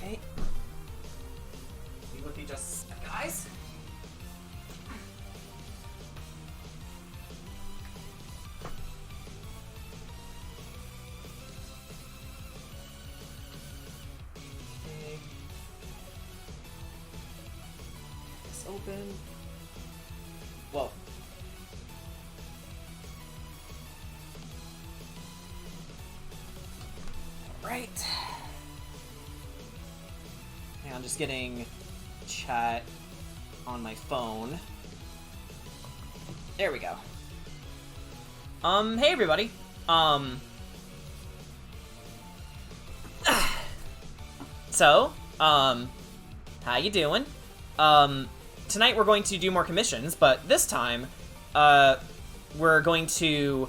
Okay. Be with you just a sec, guys. Okay. This open. Whoa. Right. Hang on, just getting chat on my phone. There we go. Hey everybody. So, how you doing? Tonight we're going to do more commissions, but this time, we're going to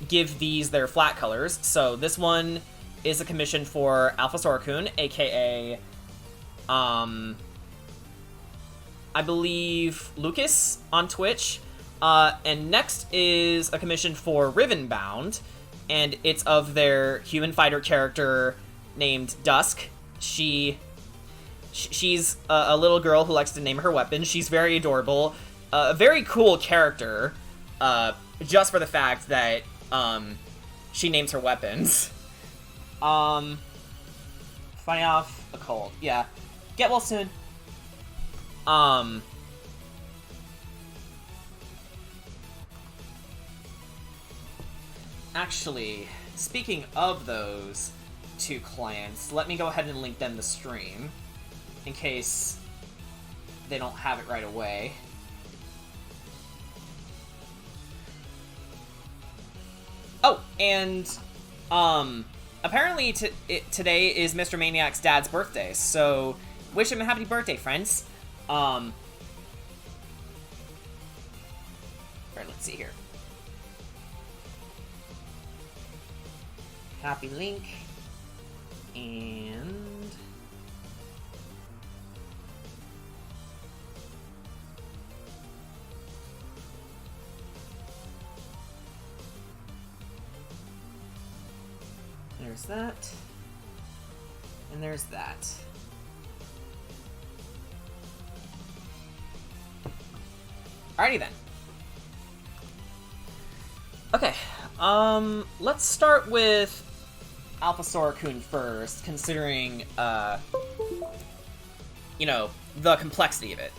give these their flat colors. So this one is a commission for Alpha Sorakun, aka, I believe Lucas on Twitch. And next is a commission for Rivenbound, and it's of their human fighter character named Dusk. She's a little girl who likes to name her weapons. She's very adorable, a very cool character, just for the fact that, she names her weapons. Fighting off a cold. Yeah. Get well soon. Actually, speaking of those two clients, let me go ahead and link them to stream, in case they don't have it right away. Oh, and, apparently today is Mr. Maniac's dad's birthday, so wish him a happy birthday, friends. Alright, let's see here. Happy Link. And... there's that. And there's that. Alrighty then. Okay, let's start with Alpha Sorakun first, considering, you know, the complexity of it.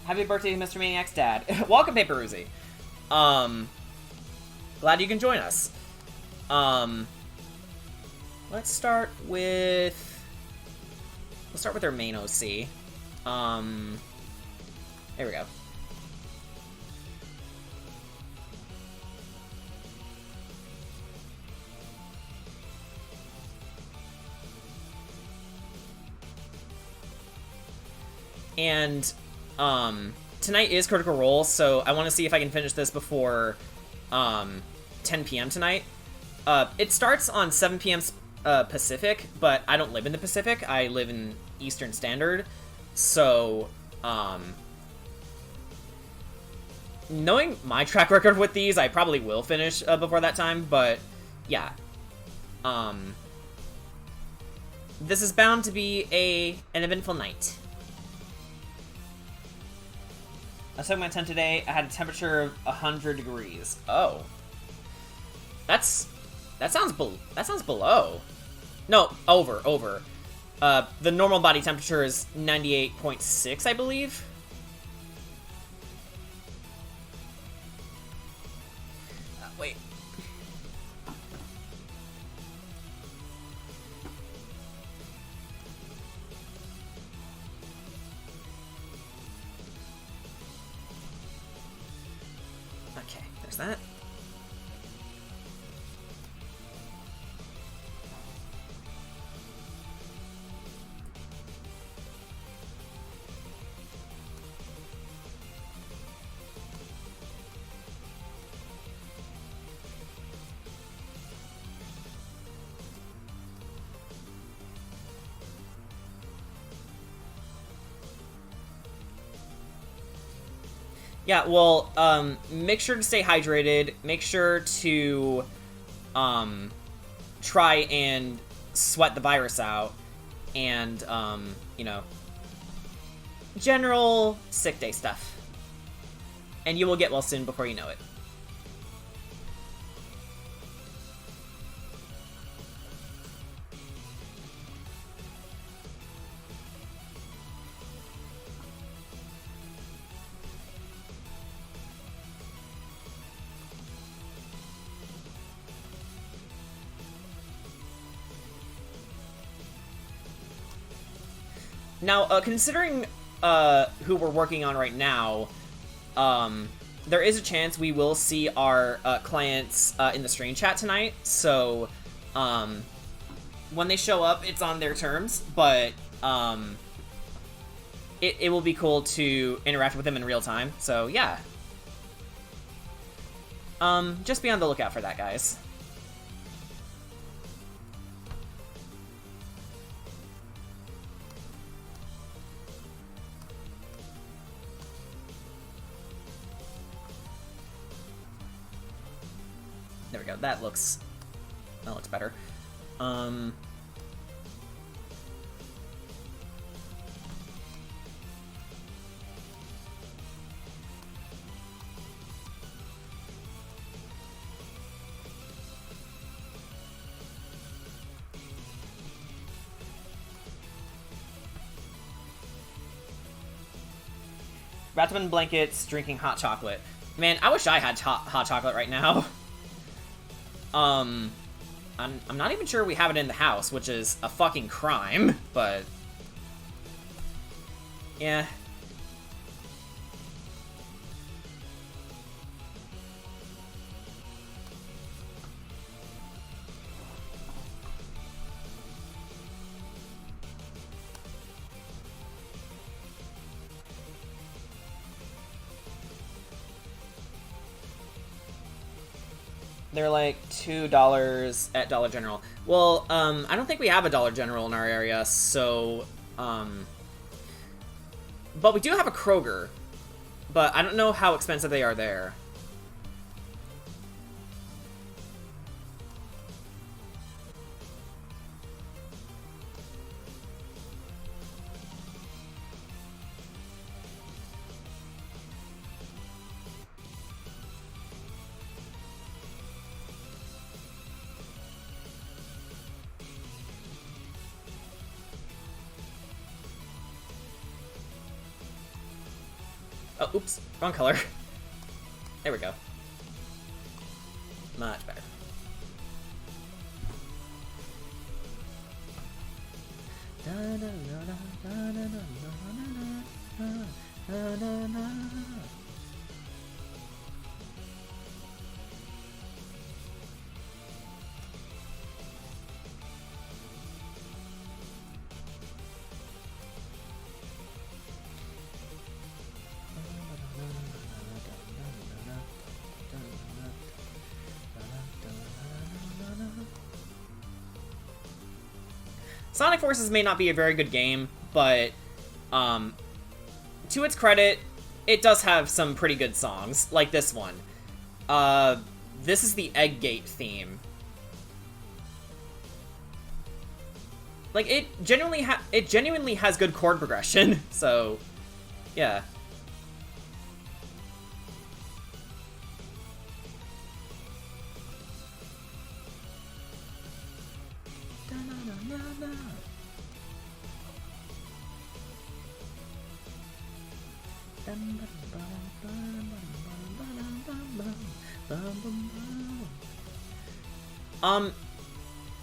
Happy birthday to Mr. Maniac's dad. Welcome, Paperuzzi. Glad you can join us. Let's start with their main OC. There we go. And, tonight is Critical Role, so I want to see if I can finish this before, 10 p.m. tonight. It starts on 7 p.m. Pacific, but I don't live in the Pacific. I live in Eastern Standard, so, knowing my track record with these, I probably will finish, before that time, but, yeah. This is bound to be an eventful night. I took my tent today. I had a temperature of 100 degrees. Oh. That sounds below. No, over. The normal body temperature is 98.6, I believe. Wait. Okay, there's that. Yeah, well, make sure to stay hydrated. Make sure to, try and sweat the virus out. and, you know, general sick day stuff. And you will get well soon before you know it. Now, considering who we're working on right now, there is a chance we will see our clients in the stream chat tonight. So, when they show up, it's on their terms, but it will be cool to interact with them in real time. So, yeah. Just be on the lookout for that, guys. There we go. That looks better. Ratman blankets, drinking hot chocolate. Man, I wish I had hot chocolate right now. I'm not even sure we have it in the house, which is a fucking crime, but yeah. They're like $2 at Dollar General. Well, I don't think we have a Dollar General in our area, so, but we do have a Kroger, but I don't know how expensive they are there. Oh, oops, wrong color. There we go. Much better. Sonic Forces may not be a very good game, but to its credit, it does have some pretty good songs, like this one. This is the Egg Gate theme. Like, it genuinely has good chord progression, so yeah.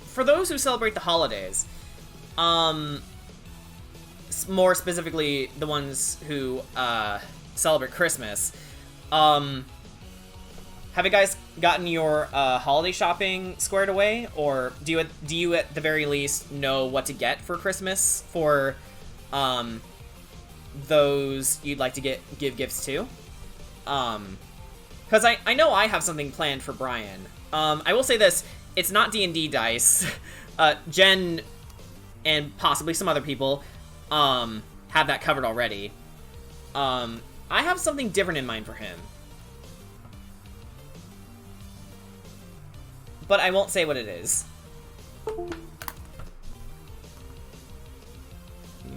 For those who celebrate the holidays, more specifically the ones who celebrate Christmas, have you guys gotten your holiday shopping squared away, or do you at the very least know what to get for Christmas for those you'd like to give gifts to? Because I know I have something planned for Brian. I will say this, it's not D&D dice. Jen and possibly some other people have that covered already. I have something different in mind for him. But I won't say what it is.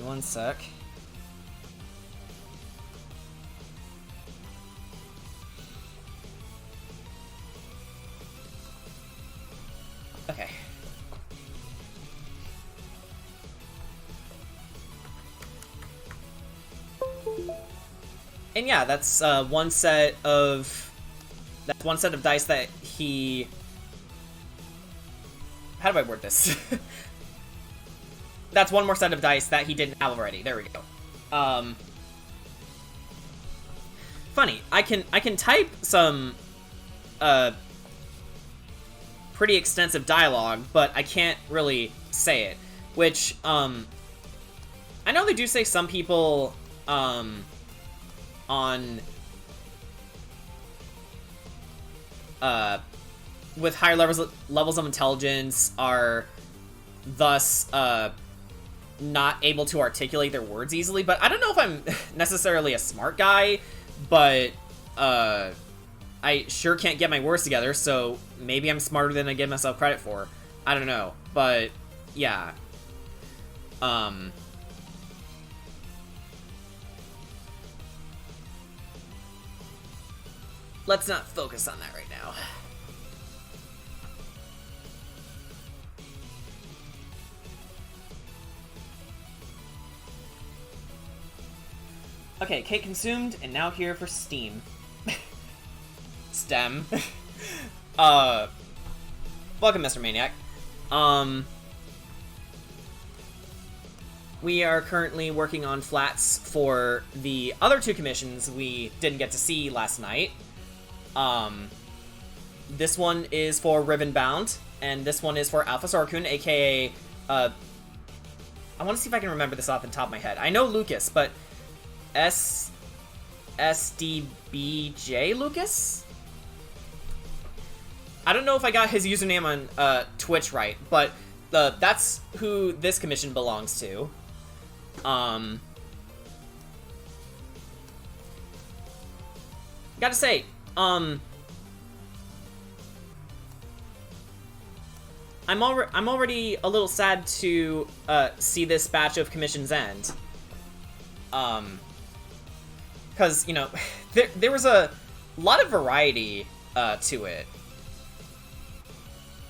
one sec. Okay. And yeah, that's one set of dice that he... How do I word this? That's one more set of dice that he didn't have already. There we go. Funny, I can type some pretty extensive dialogue, but I can't really say it. Which I know they do say some people on with higher levels of intelligence are thus not able to articulate their words easily, but I don't know if I'm necessarily a smart guy, but I sure can't get my words together, so maybe I'm smarter than I give myself credit for. I don't know, but yeah. Let's not focus on that right now. Okay, cake consumed, and now here for steam. STEM. Welcome, Mr. Maniac. We are currently working on flats for the other two commissions we didn't get to see last night. This one is for Ribbonbound, and this one is for Alpha Sorkun, aka, I want to see if I can remember this off the top of my head. I know Lucas, but SDBJ Lucas? I don't know if I got his username on Twitch right, but that's who this commission belongs to. Gotta say, I'm already a little sad to see this batch of commissions end. Because, you know, there was a lot of variety to it.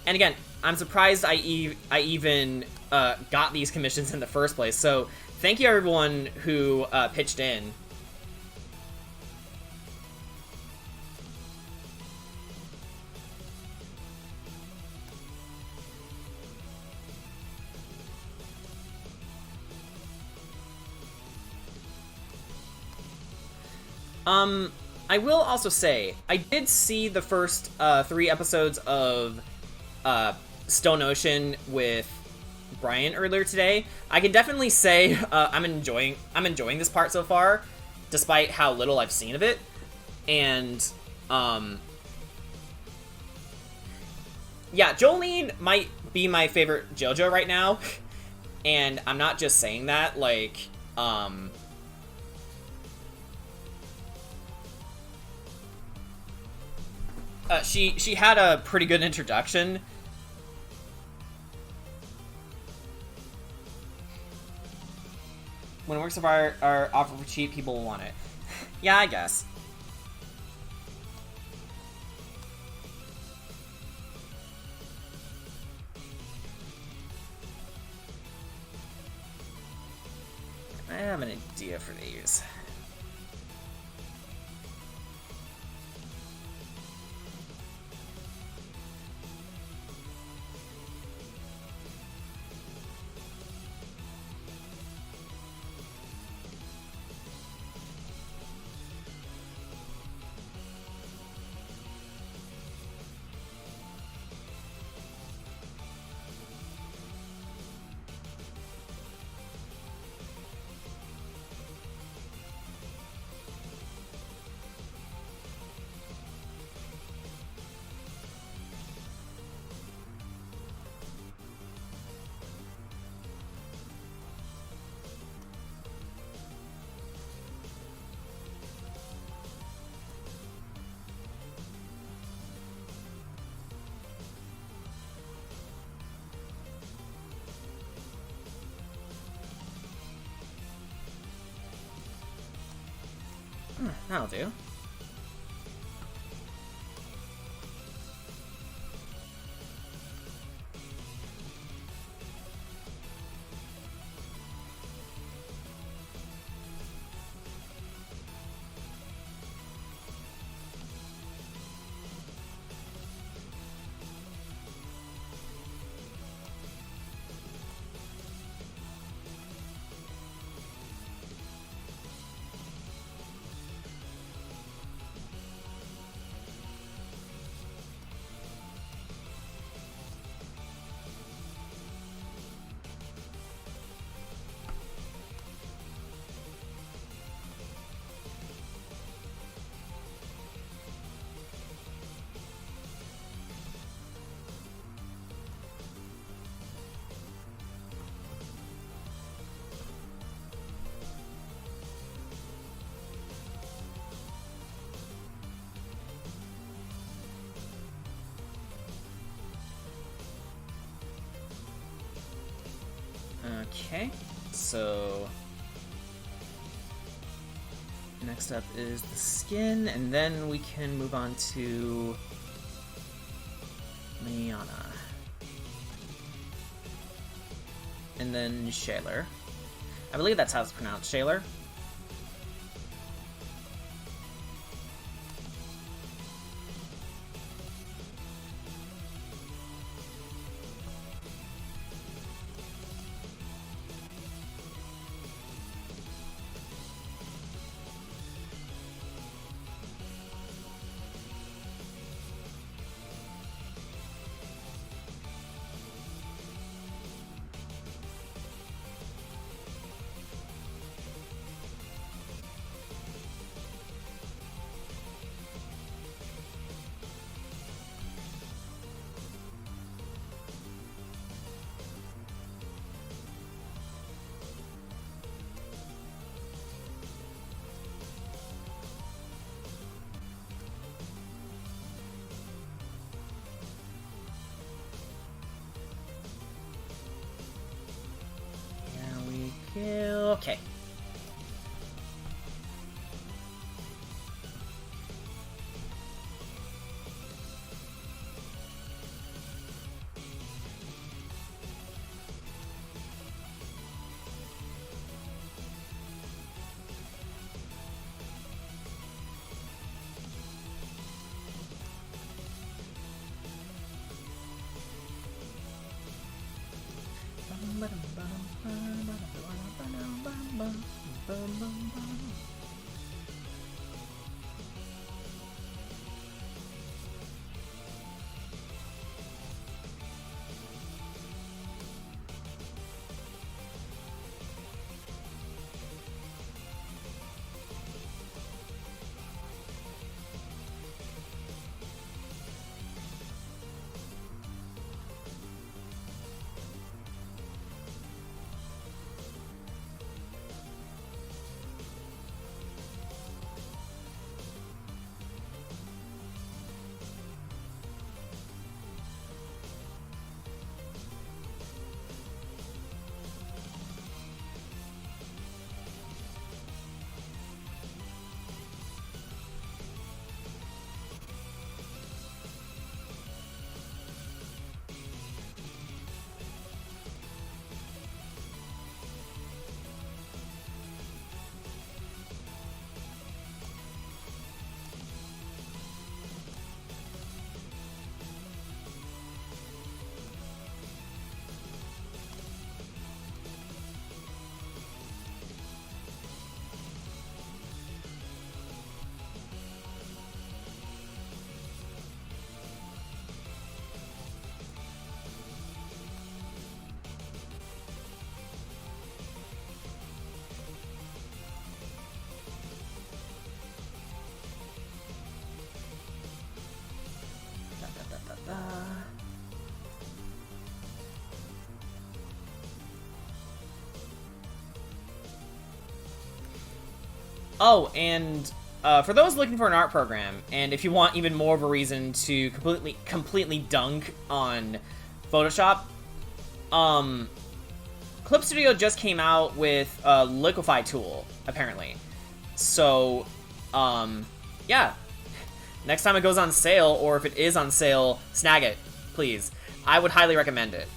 And again, I'm surprised I even got these commissions in the first place, so thank you everyone who pitched in. I will also say, I did see the first 3 episodes of Stone Ocean with Brian earlier today. I can definitely say I'm enjoying this part so far, despite how little I've seen of it. And yeah, Jolene might be my favorite JoJo right now, and I'm not just saying that. Like, she had a pretty good introduction. When works of art are offered for cheap, people will want it. Yeah, I guess. I have an idea for these. That'll do. Okay, so next up is the skin, and then we can move on to Liana. And then Shaler. I believe that's how it's pronounced, Shaler. Okay. Oh, and for those looking for an art program, and if you want even more of a reason to completely dunk on Photoshop, Clip Studio just came out with a liquify tool, apparently. So Yeah. Next time it goes on sale, or if it is on sale, snag it, please. I would highly recommend it.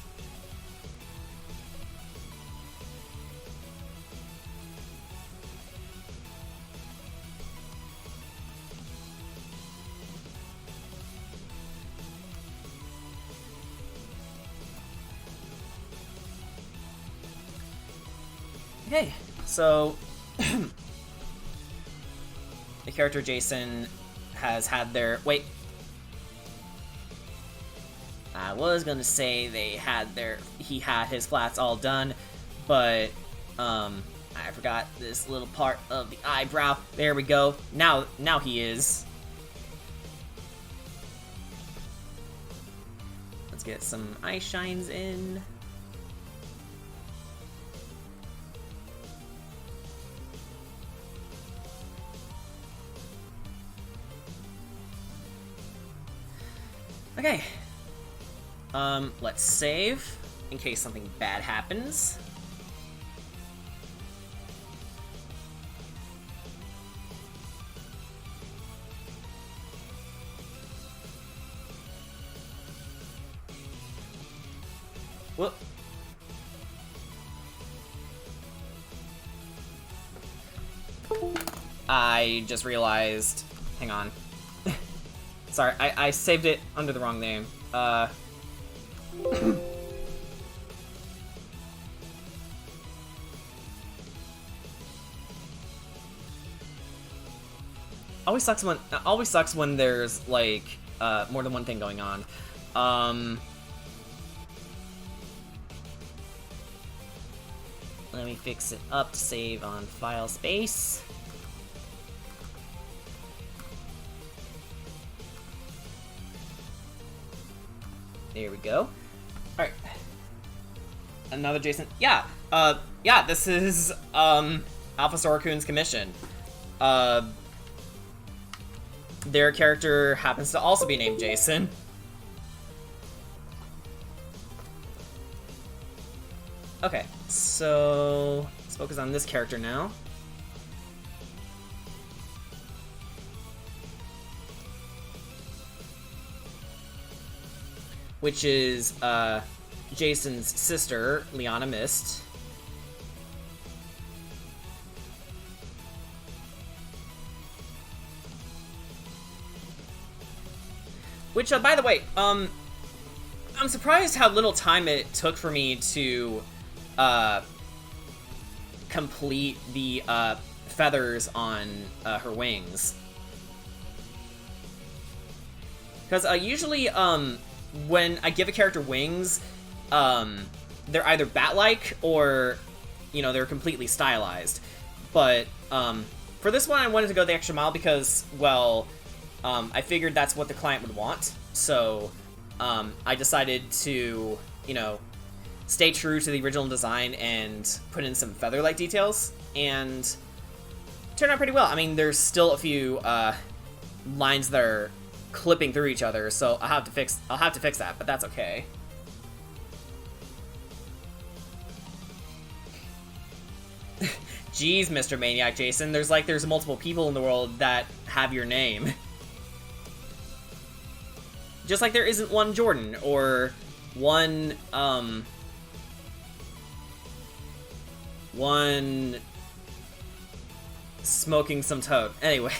Okay, so the character Jason has had their... Wait. I was gonna say they had their... He had his flats all done, but I forgot this little part of the eyebrow. There we go. Now he is. Let's get some eye shines in. Okay. Let's save in case something bad happens. Whoop. I just realized... Hang on. Sorry, I saved it under the wrong name. Always sucks when there's like more than one thing going on. Let me fix it up to save on file space. There we go. Alright. Another Jason. Yeah, yeah, this is, Alpha Sorakun's commission. Their character happens to also be named Jason. Okay, so let's focus on this character now. Which is Jason's sister, Liana Mist. Which, by the way, I'm surprised how little time it took for me to complete the feathers on her wings. Because usually, when I give a character wings, they're either bat-like or, you know, they're completely stylized. But for this one, I wanted to go the extra mile because, well, I figured that's what the client would want. So I decided to, you know, stay true to the original design and put in some feather-like details, and it turned out pretty well. I mean, there's still a few lines that are clipping through each other, so I'll have to fix that, but that's okay. Jeez, Mr. Maniac Jason, there's multiple people in the world that have your name. Just like there isn't one Jordan or one one smoking some toad. Anyway,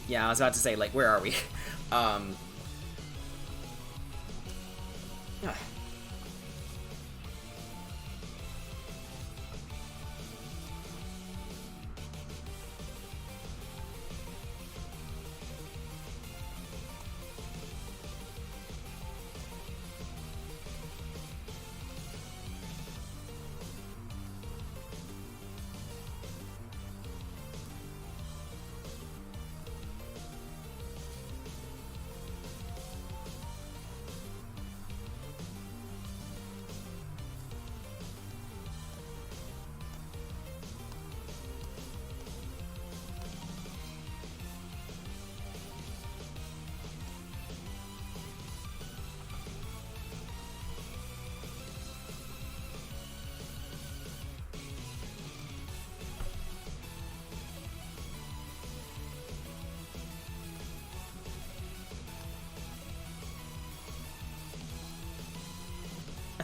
yeah, I was about to say, like, where are we?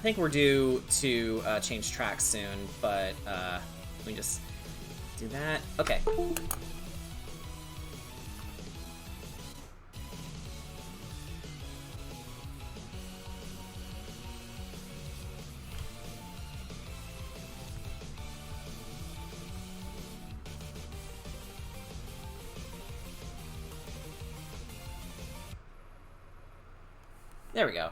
think we're due to change tracks soon, but let me just do that. Okay. There we go.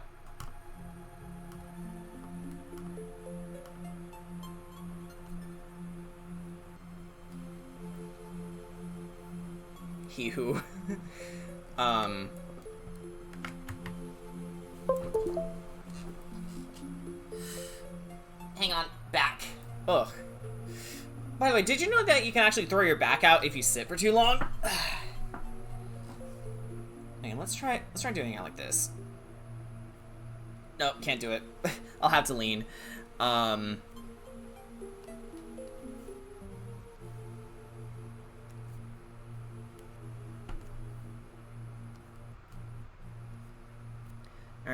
You. Hang on, back. Ugh. By the way, did you know that you can actually throw your back out if you sit for too long? Man, let's try doing it like this. Nope, can't do it. I'll have to lean. Alright,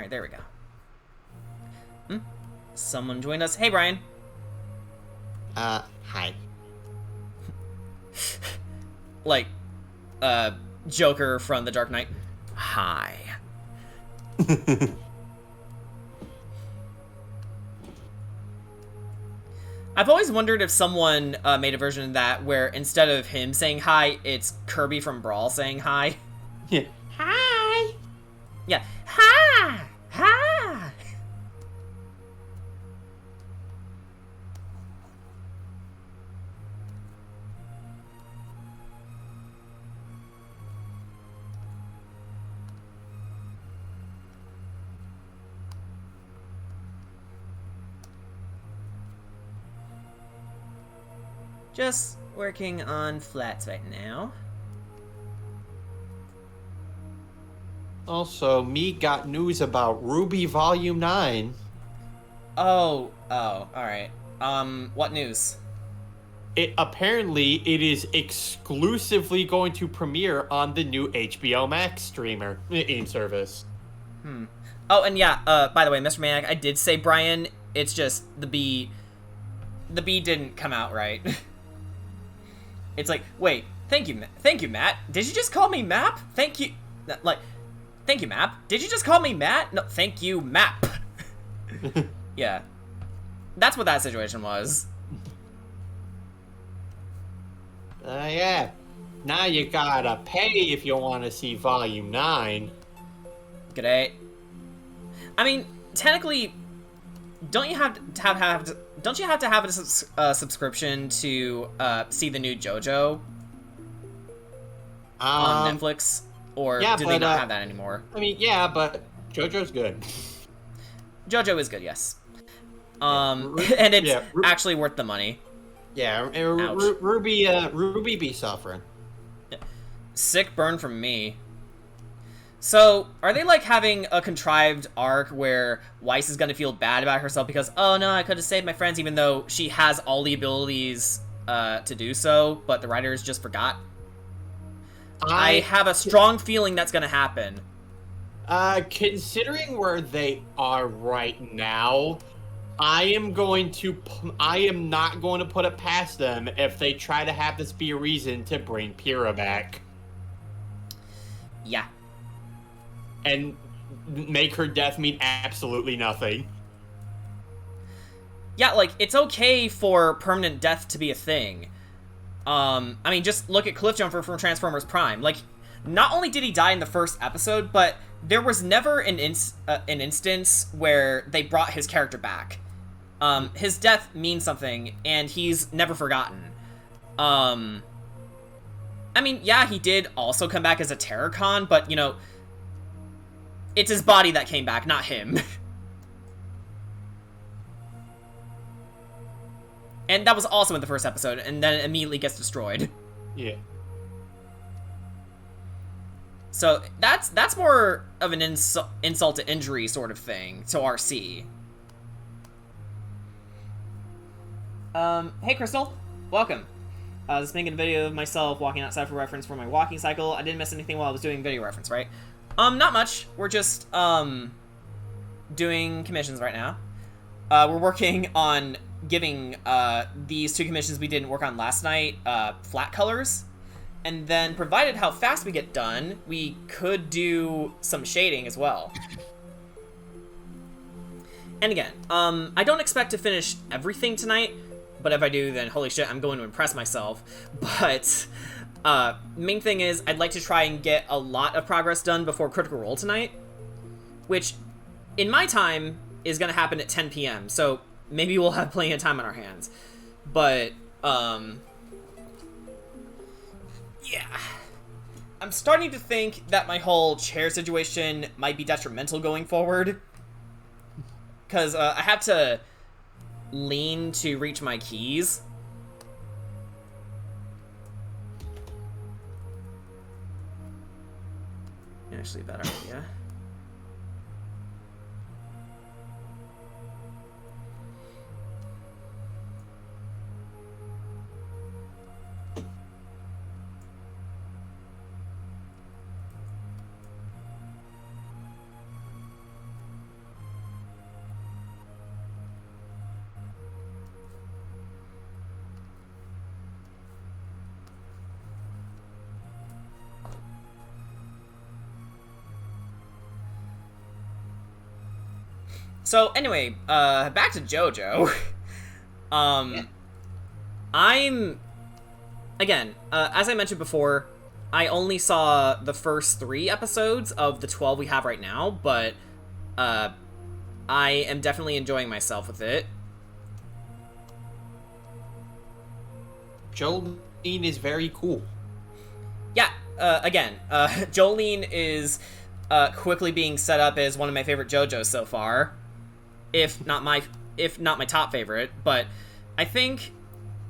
there we go. Someone joined us. Hey, Brian. Hi. Like, Joker from The Dark Knight. Hi. I've always wondered if someone made a version of that where instead of him saying hi, it's Kirby from Brawl saying hi. Yeah. Hi. Yeah. Hi. Hi. Just working on flats right now. Also, me got news about Ruby Volume 9. Oh, alright. What news? Apparently, it is exclusively going to premiere on the new HBO Max streamer in service. Oh, and yeah, by the way, Mr. Maniac, I did say Brian, it's just the B didn't come out right. It's like, wait, thank you, Matt. Did you just call me Map? Thank you, like, thank you, Map. Did you just call me Matt? No, thank you, Map. Yeah, that's what that situation was. Yeah. Now you gotta pay if you want to see Volume 9. G'day. I mean, technically, don't you have to have a subscription to see the new JoJo on Netflix, or yeah, do they not have that anymore? I mean, yeah, but JoJo's good. JoJo is good, yes. And it's actually worth the money. Yeah, Ruby be suffering. Sick burn from me. So, are they like having a contrived arc where Weiss is gonna feel bad about herself because, oh no, I could have saved my friends even though she has all the abilities to do so, but the writers just forgot? I have a strong feeling that's gonna happen. Considering where they are right now, I am not going to put it past them if they try to have this be a reason to bring Pyrrha back. Yeah. And make her death mean absolutely nothing. Yeah, like, it's okay for permanent death to be a thing. I mean, just look at Cliffjumper from Transformers Prime. Like, not only did he die in the first episode, but there was never an instance where they brought his character back. His death means something, and he's never forgotten. I mean, yeah, he did also come back as a Terrorcon, but, you know, it's his body that came back, not him. And that was also in the first episode, and then it immediately gets destroyed. Yeah. So that's more of an insult to injury sort of thing to RC. Hey Crystal, welcome. I was making a video of myself walking outside for reference for my walking cycle. I didn't miss anything while I was doing video reference, right? Not much. We're just doing commissions right now. We're working on giving these two commissions we didn't work on last night flat colors. And then, provided how fast we get done, we could do some shading as well. And again, I don't expect to finish everything tonight, but if I do, then holy shit, I'm going to impress myself. But, main thing is, I'd like to try and get a lot of progress done before Critical Role tonight, which, in my time, is going to happen at 10 p.m., so maybe we'll have plenty of time on our hands. But, yeah. I'm starting to think that my whole chair situation might be detrimental going forward. Because I have to lean to reach my keys. Actually, a better idea. So anyway, back to JoJo. Yeah. I'm, again, as I mentioned before, I only saw the first 3 episodes of the 12 we have right now, but I am definitely enjoying myself with it. Jolene is very cool. Yeah, again, Jolene is quickly being set up as one of my favorite JoJos so far. If not my top favorite, but I think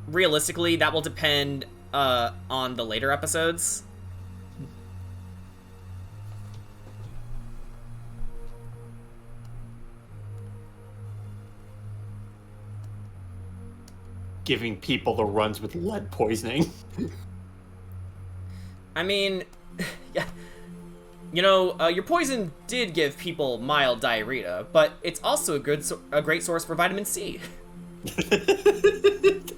realistically that will depend on the later episodes. Giving people the runs with lead poisoning. I mean, yeah. You know, your poison did give people mild diarrhea, but it's also a great source for vitamin C. It's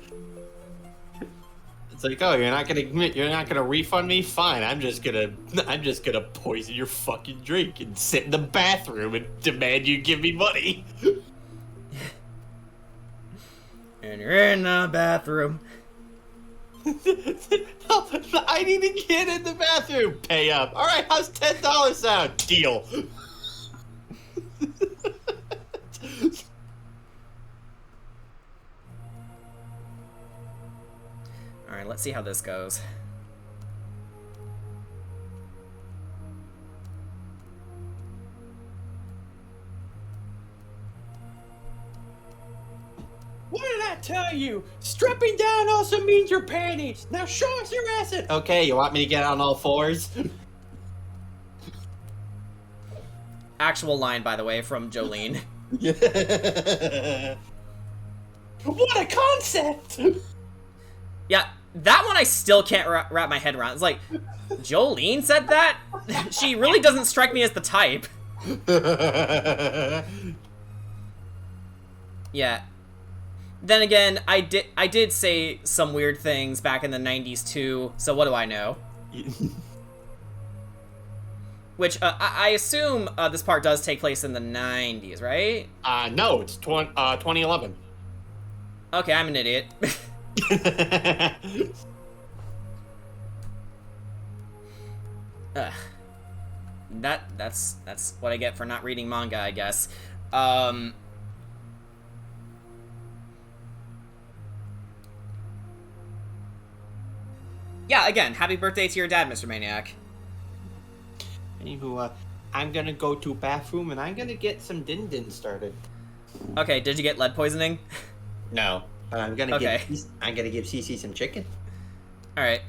like, oh, you're not gonna refund me? Fine, I'm just gonna poison your fucking drink and sit in the bathroom and demand you give me money. And you're in the bathroom. I need to get in the bathroom. Pay up. All right, how's $10 sound? Deal. All right, let's see how this goes. What did I tell you? Stripping down also means your panties. Now show us your asset. Okay, you want me to get on all fours? Actual line, by the way, from Jolene. What a concept! Yeah, that one I still can't wrap my head around. It's like, Jolene said that? She really doesn't strike me as the type. Yeah. Then again, I did say some weird things back in the 90s too, so what do I know? Which, I assume this part does take place in the 90s, right? No, it's 2011. Okay, I'm an idiot. That's what I get for not reading manga, I guess. Yeah, again, happy birthday to your dad, Mr. Maniac. Anywho, I'm gonna go to bathroom and I'm gonna get some din-din started. Okay, did you get lead poisoning? No, I'm gonna give Cece some chicken. All right.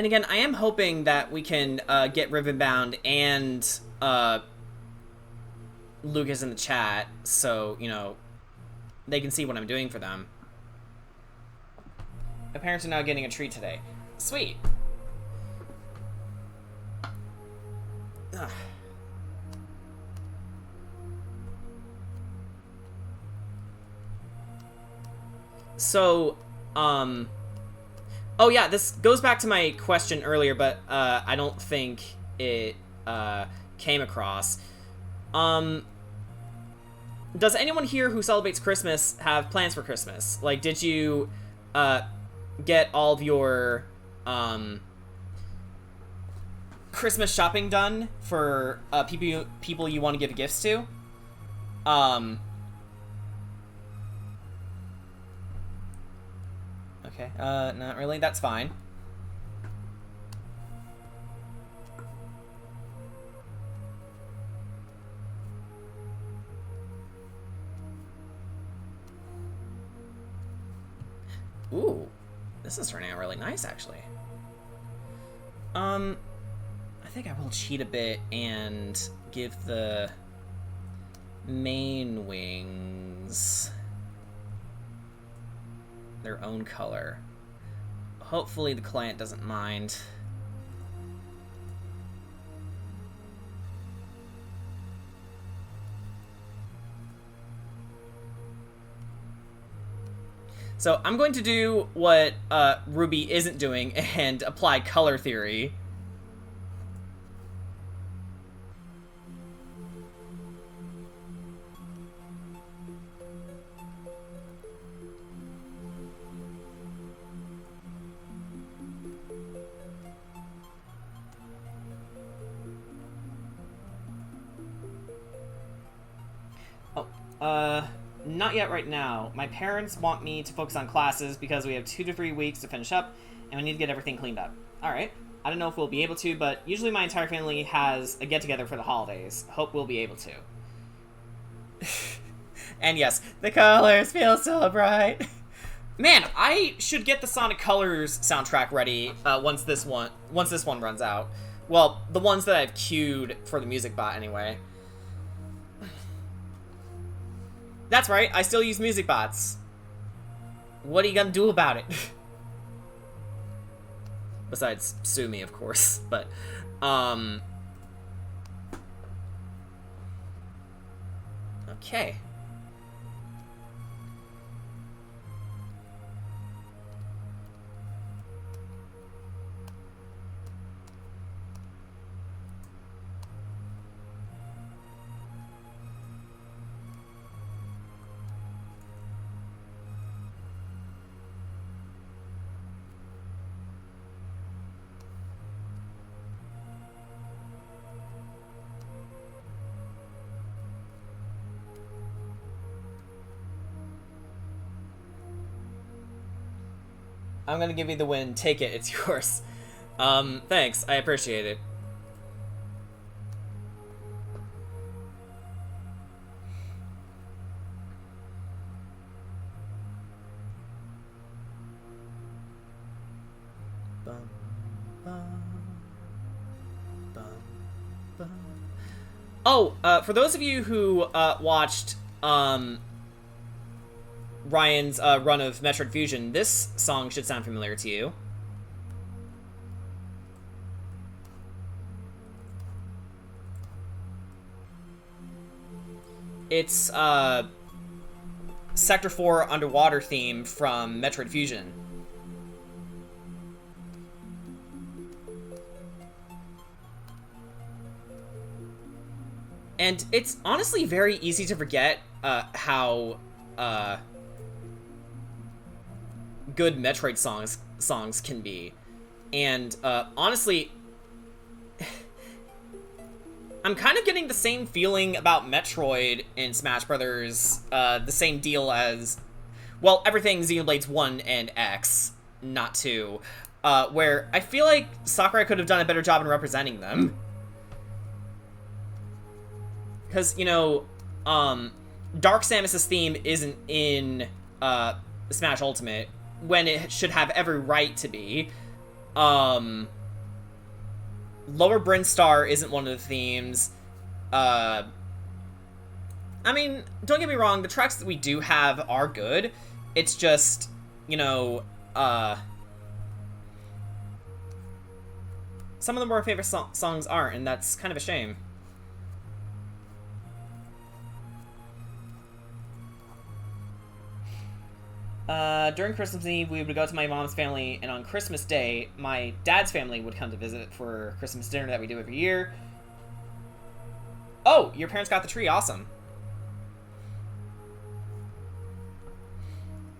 And again, I am hoping that we can get Rivenbound and Lucas in the chat, so, you know, they can see what I'm doing for them. My parents are now getting a treat today. Sweet. Ugh. So, oh yeah, this goes back to my question earlier, but I don't think it came across. Does anyone here who celebrates Christmas have plans for Christmas? Like, did you get all of your Christmas shopping done for people you want to give gifts to? Okay, not really. That's fine. Ooh, this is turning out really nice, actually. I think I will cheat a bit and give the main wings their own color. Hopefully the client doesn't mind. So I'm going to do what Ruby isn't doing and apply color theory. Not yet right now. My parents want me to focus on classes because we have 2 to 3 weeks to finish up, and we need to get everything cleaned up. Alright. I don't know if we'll be able to, but usually my entire family has a get-together for the holidays. Hope we'll be able to. And yes, the colors feel so bright. Man, I should get the Sonic Colors soundtrack ready once this one runs out. Well, the ones that I've queued for the music bot anyway. That's right, I still use music bots. What are you gonna do about it? Besides, sue me, of course, but, okay. I'm gonna give you the win. Take it. It's yours. Thanks. I appreciate it. Bum, bum, bum, bum. Oh, for those of you who watched Ryan's run of Metroid Fusion, this song should sound familiar to you. It's Sector 4 underwater theme from Metroid Fusion. And it's honestly very easy to forget how good Metroid songs can be. And honestly, I'm kind of getting the same feeling about Metroid in Smash Brothers, the same deal as, well, everything Xenoblades 1 and X, not 2, where I feel like Sakurai could have done a better job in representing them. Because, you know, Dark Samus's theme isn't in Smash Ultimate, when it should have every right to be. Lower Brinstar isn't one of the themes. I mean, don't get me wrong, the tracks that we do have are good. It's just, you know, some of the more favorite songs aren't, and that's kind of a shame. During Christmas Eve, we would go to my mom's family, and on Christmas Day, my dad's family would come to visit for Christmas dinner that we do every year. Oh, your parents got the tree. Awesome.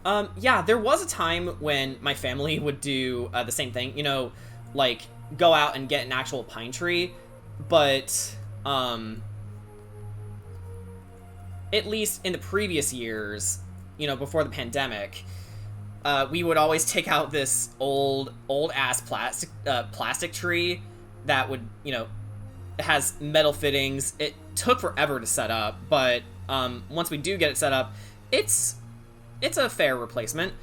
Yeah, there was a time when my family would do the same thing. You know, like, go out and get an actual pine tree, but, at least in the previous years, you know, before the pandemic, we would always take out this old-ass plastic tree that would, you know, it has metal fittings. It took forever to set up, but once we do get it set up, it's a fair replacement.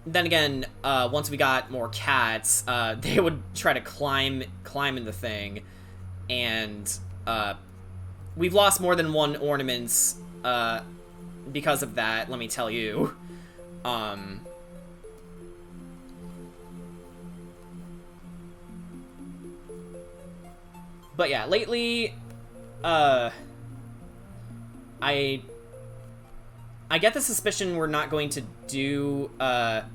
Then again, once we got more cats, they would try to climb in the thing, and we've lost more than one ornaments because of that, let me tell you. But yeah, lately, I get the suspicion we're not going to do, that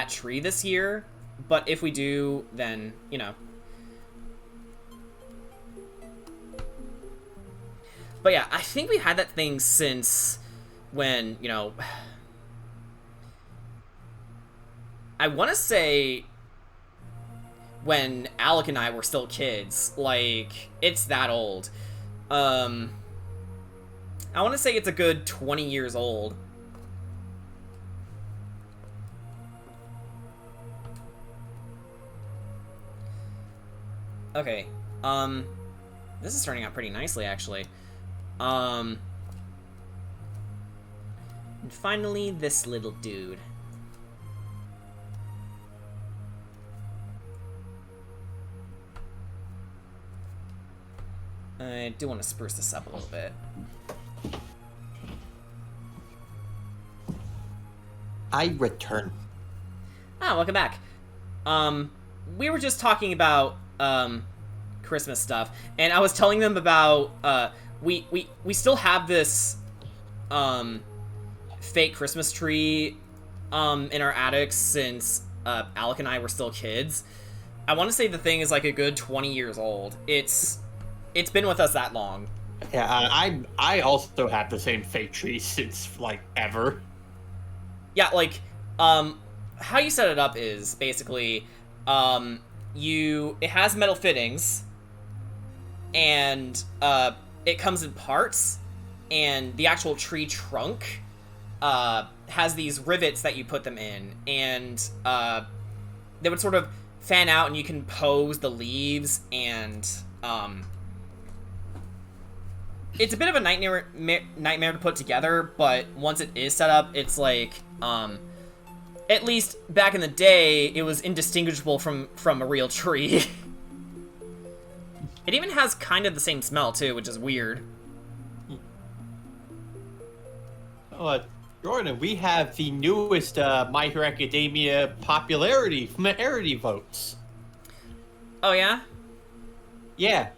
tree this year, but if we do, then, you know. But yeah, I think we had that thing since when, you know, I want to say when Alec and I were still kids. Like, it's that old. I want to say it's a good 20 years old. Okay, this is turning out pretty nicely, actually. And finally, this little dude. I do want to spruce this up a little bit. I return. Ah, welcome back. We were just talking about, Christmas stuff, and I was telling them about, we still have this, fake Christmas tree, in our attic since, Alec and I were still kids. I want to say the thing is like a good 20 years old. It's been with us that long. Yeah, I also have the same fake tree since, like, ever. Yeah, like, how you set it up is basically, it has metal fittings, and, it comes in parts, and the actual tree trunk, has these rivets that you put them in, and, they would sort of fan out, and you can pose the leaves, and, it's a bit of a nightmare to put together, but once it is set up, it's like, at least back in the day, it was indistinguishable from a real tree. It even has kind of the same smell, too, which is weird. Jordan, we have the newest My Hero Academia popularity votes. Oh, yeah? Yeah.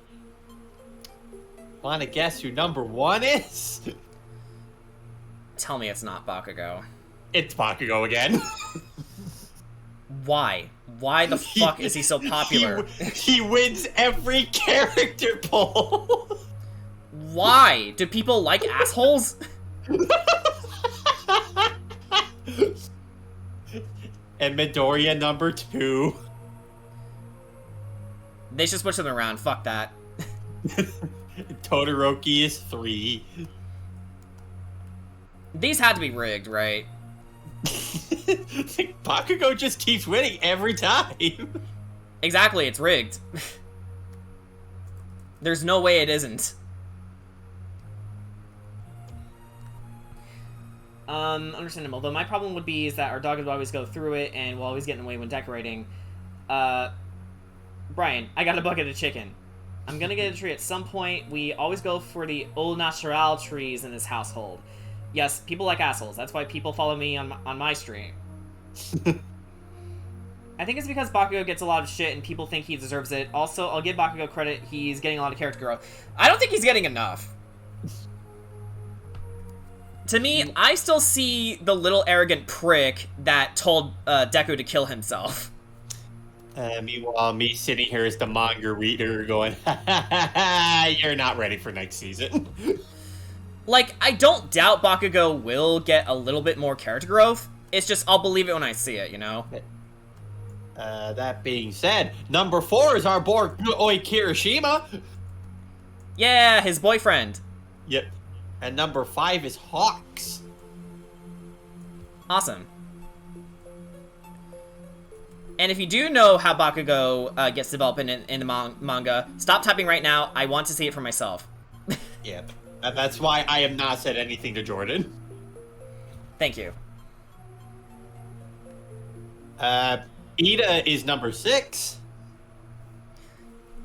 Want to guess who number one is? Tell me it's not Bakugo. It's Bakugo again. Why? Why the fuck is he so popular? He wins every character poll. Why? Do people like assholes? And Midoriya number 2. They should switch them around. Fuck that. Todoroki is 3. These had to be rigged, right? Bakugo just keeps winning every time. Exactly, it's rigged. There's no way it isn't. Understandable. Though my problem would be is that our dog would always go through it, and we'll always get in the way when decorating. Brian, I got a bucket of chicken. I'm gonna get a tree at some point. We always go for the au natural trees in this household. Yes, people like assholes. That's why people follow me on my stream. I think it's because Bakugo gets a lot of shit and people think he deserves it. Also, I'll give Bakugo credit. He's getting a lot of character growth. I don't think he's getting enough. To me, I still see the little arrogant prick that told Deku to kill himself. Meanwhile, me sitting here as the manga reader going, you're not ready for next season. Like, I don't doubt Bakugo will get a little bit more character growth. It's just, I'll believe it when I see it, you know? That being said, number 4 is our boy Oi Kirishima. Yeah, his boyfriend. Yep. And number 5 is Hawks. Awesome. And if you do know how Bakugo gets developed in the manga, stop typing right now. I want to see it for myself. Yep. That's why I have not said anything to Jordan. Thank you. Ida is number 6.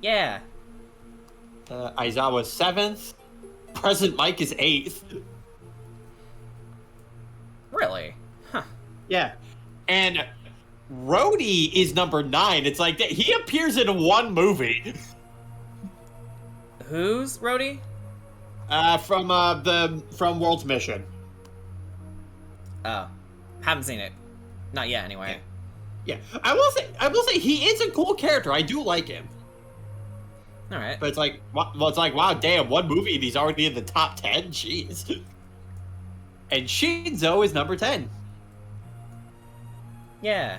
Yeah. Aizawa's 7th. Present Mike is 8th. Really? Huh. Yeah. And Rhodey is number 9. It's like he appears in one movie. Who's Rhodey? From World's Mission. Oh. Haven't seen it. Not yet, anyway. Yeah. I will say he is a cool character. I do like him. All right. But it's like, wow, damn, one movie and he's already in the top 10? Jeez. And Shinzo is number 10. Yeah.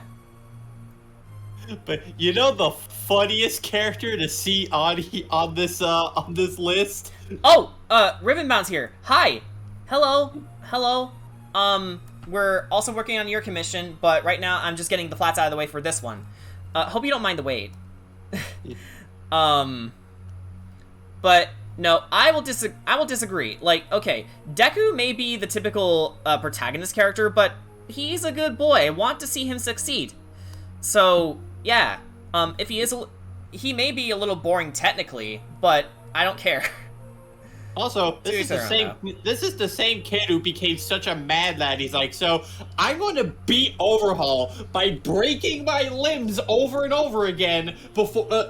But you know the funniest character to see on this list? Oh, Ribbonbound's here. Hi. Hello. Hello. We're also working on your commission, but right now I'm just getting the flats out of the way for this one. Hope you don't mind the wait. But no, I will disagree. Like, okay, Deku may be the typical protagonist character, but he's a good boy. I want to see him succeed. So, yeah. If he may be a little boring technically, but I don't care. Also, this is the same kid who became such a mad lad. He's like, so I'm going to beat Overhaul by breaking my limbs over and over again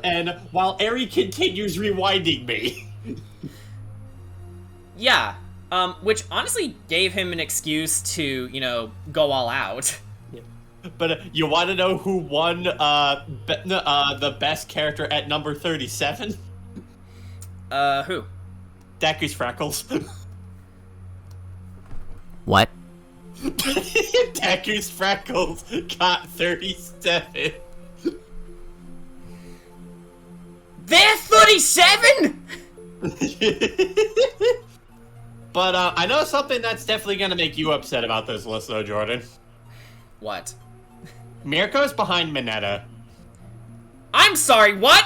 and while Eri continues rewinding me. Yeah, which honestly gave him an excuse to, you know, go all out. Yeah. But you want to know who won the best character at number 37? Who? Deku's Freckles. What? Deku's Freckles got 37. They're 37?! But I know something that's definitely going to make you upset about this list, though, Jordan. What? Mirko's behind Mineta. I'm sorry, what?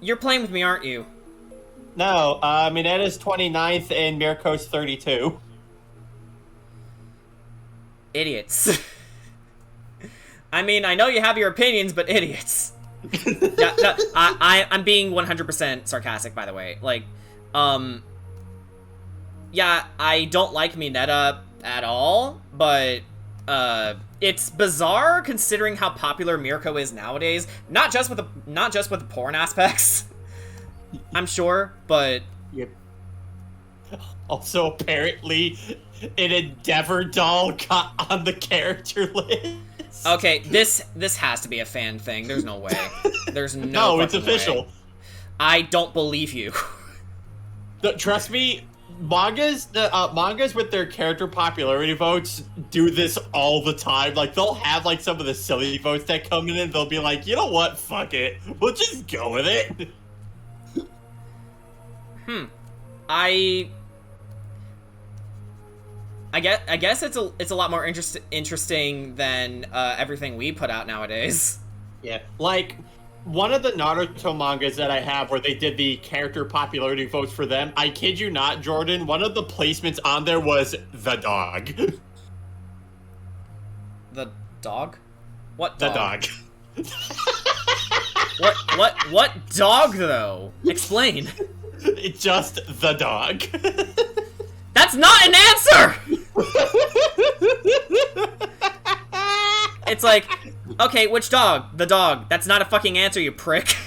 You're playing with me, aren't you? No, Mineta's 29th and Mirko's 32. Idiots. I mean, I know you have your opinions, but idiots. Yeah, no, I'm being 100% sarcastic, by the way. Like, yeah, I don't like Mineta at all, but, it's bizarre considering how popular Mirko is nowadays. Not just with the porn aspects, I'm sure, but... Yep. Also, apparently, an Endeavor doll got on the character list. Okay, this has to be a fan thing. There's no way. There's No, it's official. Way. I don't believe you. Trust me, mangas with their character popularity votes do this all the time. Like, they'll have, like, some of the silly votes that come in and they'll be like, you know what, fuck it. We'll just go with it. I guess it's a lot more interesting than everything we put out nowadays. Yeah, like, one of the Naruto mangas that I have where they did the character popularity votes for them, I kid you not, Jordan, one of the placements on there was the dog. The dog? What dog? The dog. What dog, though? Explain. It's just the dog. That's not an answer! It's like, okay, which dog? The dog. That's not a fucking answer, you prick.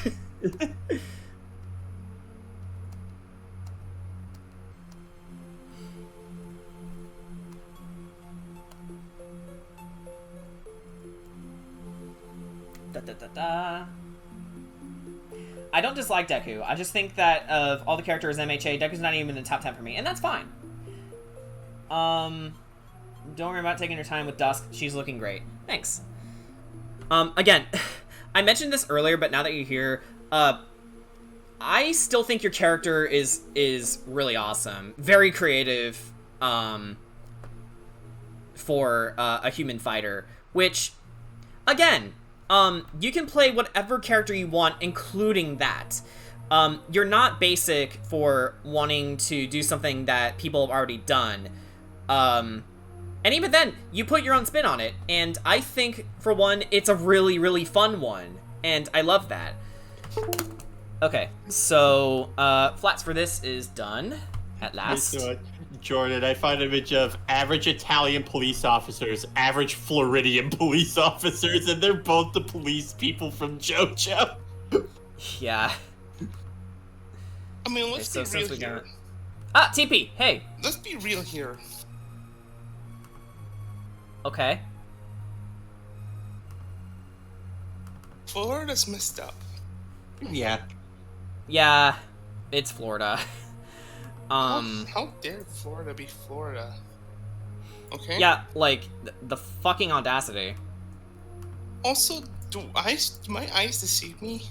I don't dislike Deku. I just think that of all the characters in MHA, Deku's not even in the top 10 for me, and that's fine. Don't worry about taking your time with Dusk. She's looking great. Thanks. Again, I mentioned this earlier, but now that you're here, I still think your character is really awesome. Very creative, for, a human fighter, which, again, you can play whatever character you want, including that. You're not basic for wanting to do something that people have already done. And even then, you put your own spin on it, and I think, for one, it's a really, really fun one, and I love that. Okay, so, flats for this is done, at last. Jordan, I find an image of average Italian police officers, average Floridian police officers, and they're both the police people from JoJo. Yeah. I mean, let's be real here. Ah, TP, hey! Let's be real here. Okay. Florida's messed up. Yeah. Yeah, it's Florida. How dare Florida be Florida? Okay. Yeah, like, the fucking audacity. Also, do my eyes deceive me?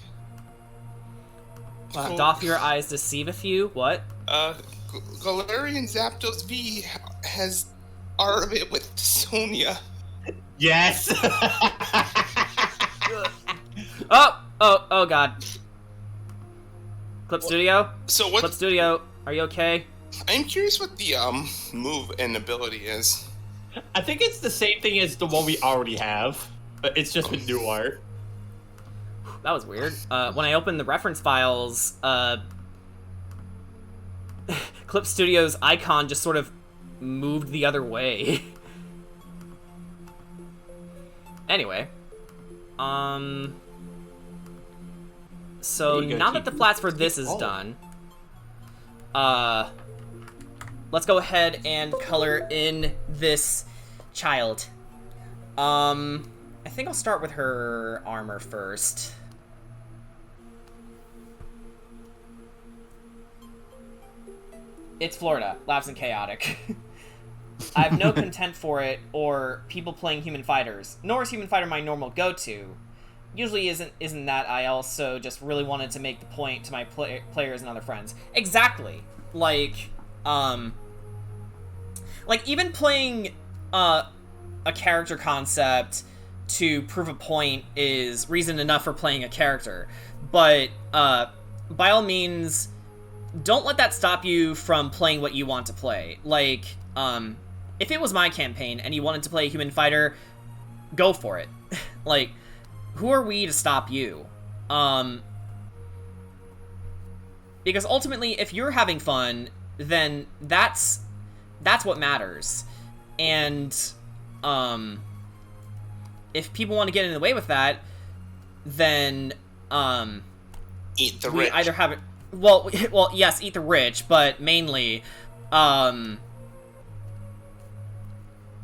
Doth your eyes deceiveth you? What? Galarian Zapdos V has Arvid with Sonya. Yes! Oh god. Clip Studio? So what? Clip Studio, are you okay? I'm curious what the move and ability is. I think it's the same thing as the one we already have, but it's just with new art. That was weird. When I opened the reference files, Clip Studio's icon just sort of moved the other way. Anyway. So now that the flats for this is done, let's go ahead and color in this child. I think I'll start with her armor first. It's Florida, labs and chaotic. I have no content for it or people playing human fighters, nor is human fighter my normal go-to. Usually isn't that. I also just really wanted to make the point to my players and other friends. Exactly. Like even playing a character concept to prove a point is reason enough for playing a character. But by all means, don't let that stop you from playing what you want to play. Like, if it was my campaign and you wanted to play a human fighter, go for it. Like, who are we to stop you? Because ultimately, if you're having fun, then that's what matters. And, if people want to get in the way with that, then, eat the rich. Either have it... Well, yes, eat the rich, but mainly,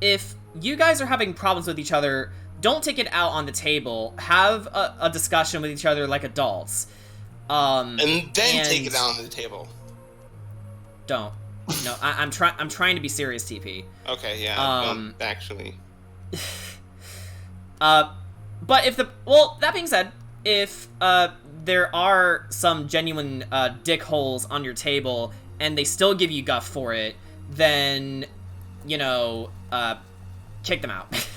if you guys are having problems with each other, don't take it out on the table. Have a discussion with each other like adults. And then take it out on the table. Don't. No, I'm trying to be serious, TP. Okay, yeah, actually. But if that being said, if there are some genuine dick holes on your table and they still give you guff for it, then kick them out.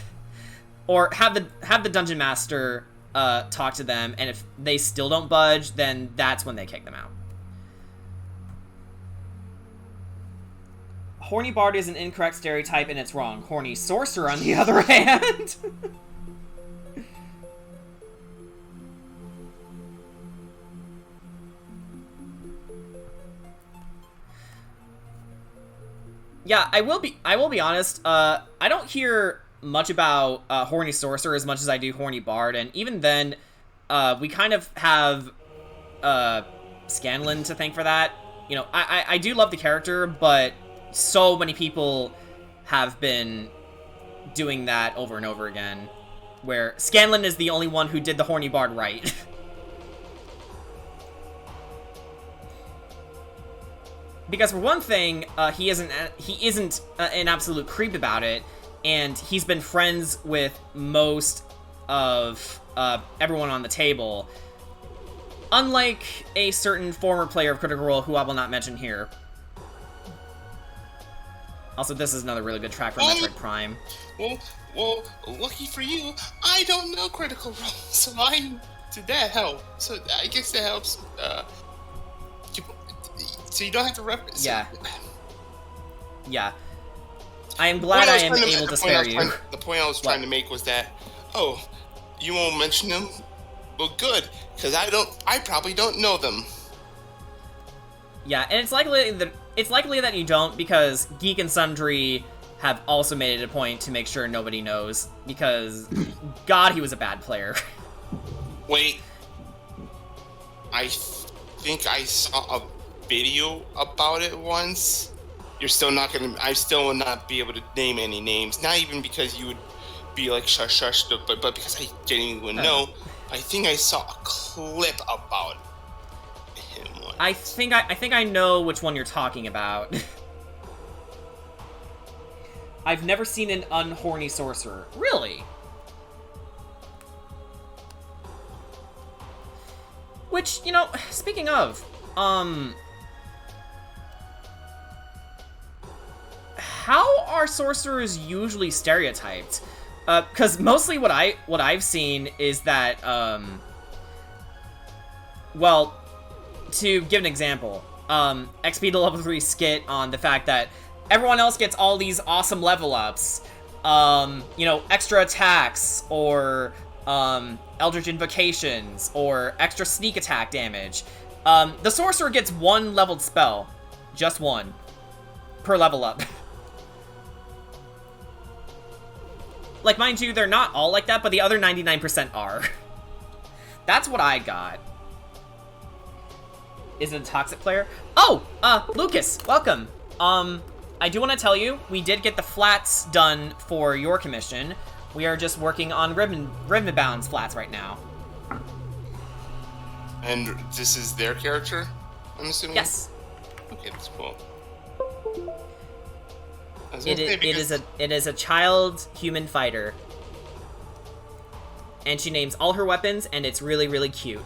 Or have the dungeon master talk to them, and if they still don't budge, then that's when they kick them out. Horny Bard is an incorrect stereotype, and it's wrong. Horny Sorcerer, on the other hand... Yeah, I will be honest, I don't hear much about Horny Sorcerer as much as I do Horny Bard, and even then, we kind of have Scanlan to thank for that. You know, I do love the character, but so many people have been doing that over and over again, where Scanlan is the only one who did the Horny Bard right. Because for one thing, he isn't an absolute creep about it, and he's been friends with most of everyone on the table, unlike a certain former player of Critical Role who I will not mention here. Also, this is another really good track from Metroid Prime. Well, lucky for you, I don't know Critical Role, so did that help? So I guess that helps. So you don't have to reference. Yeah. Yeah. I am glad I am able to spare you. The point I was trying to make was that, you won't mention them? Well, good, because I probably don't know them. Yeah, and it's likely that you don't, because Geek and Sundry have also made it a point to make sure nobody knows, because God, he was a bad player. Wait, I think I saw a video about it once. I still will not be able to name any names, not even because you would be like shush, but because I genuinely wouldn't know. I think I saw a clip about him once. I think I know which one you're talking about. I've never seen an unhorny sorcerer. Really? Which, you know, speaking of, how are sorcerers usually stereotyped? Because mostly what I've seen is that, well, to give an example, XP to level 3 skit on the fact that everyone else gets all these awesome level ups, you know, extra attacks, or Eldritch Invocations, or extra sneak attack damage. The sorcerer gets one leveled spell, just one, per level up. Like, mind you, they're not all like that, but the other 99% are. That's what I got. Is it a toxic player? Oh, Lucas, welcome. I do want to tell you, we did get the flats done for your commission. We are just working on Ribbon-Bound's flats right now. And this is their character, I'm assuming? Yes. Okay, that's cool. It is a child human fighter, and she names all her weapons, and it's really, really cute.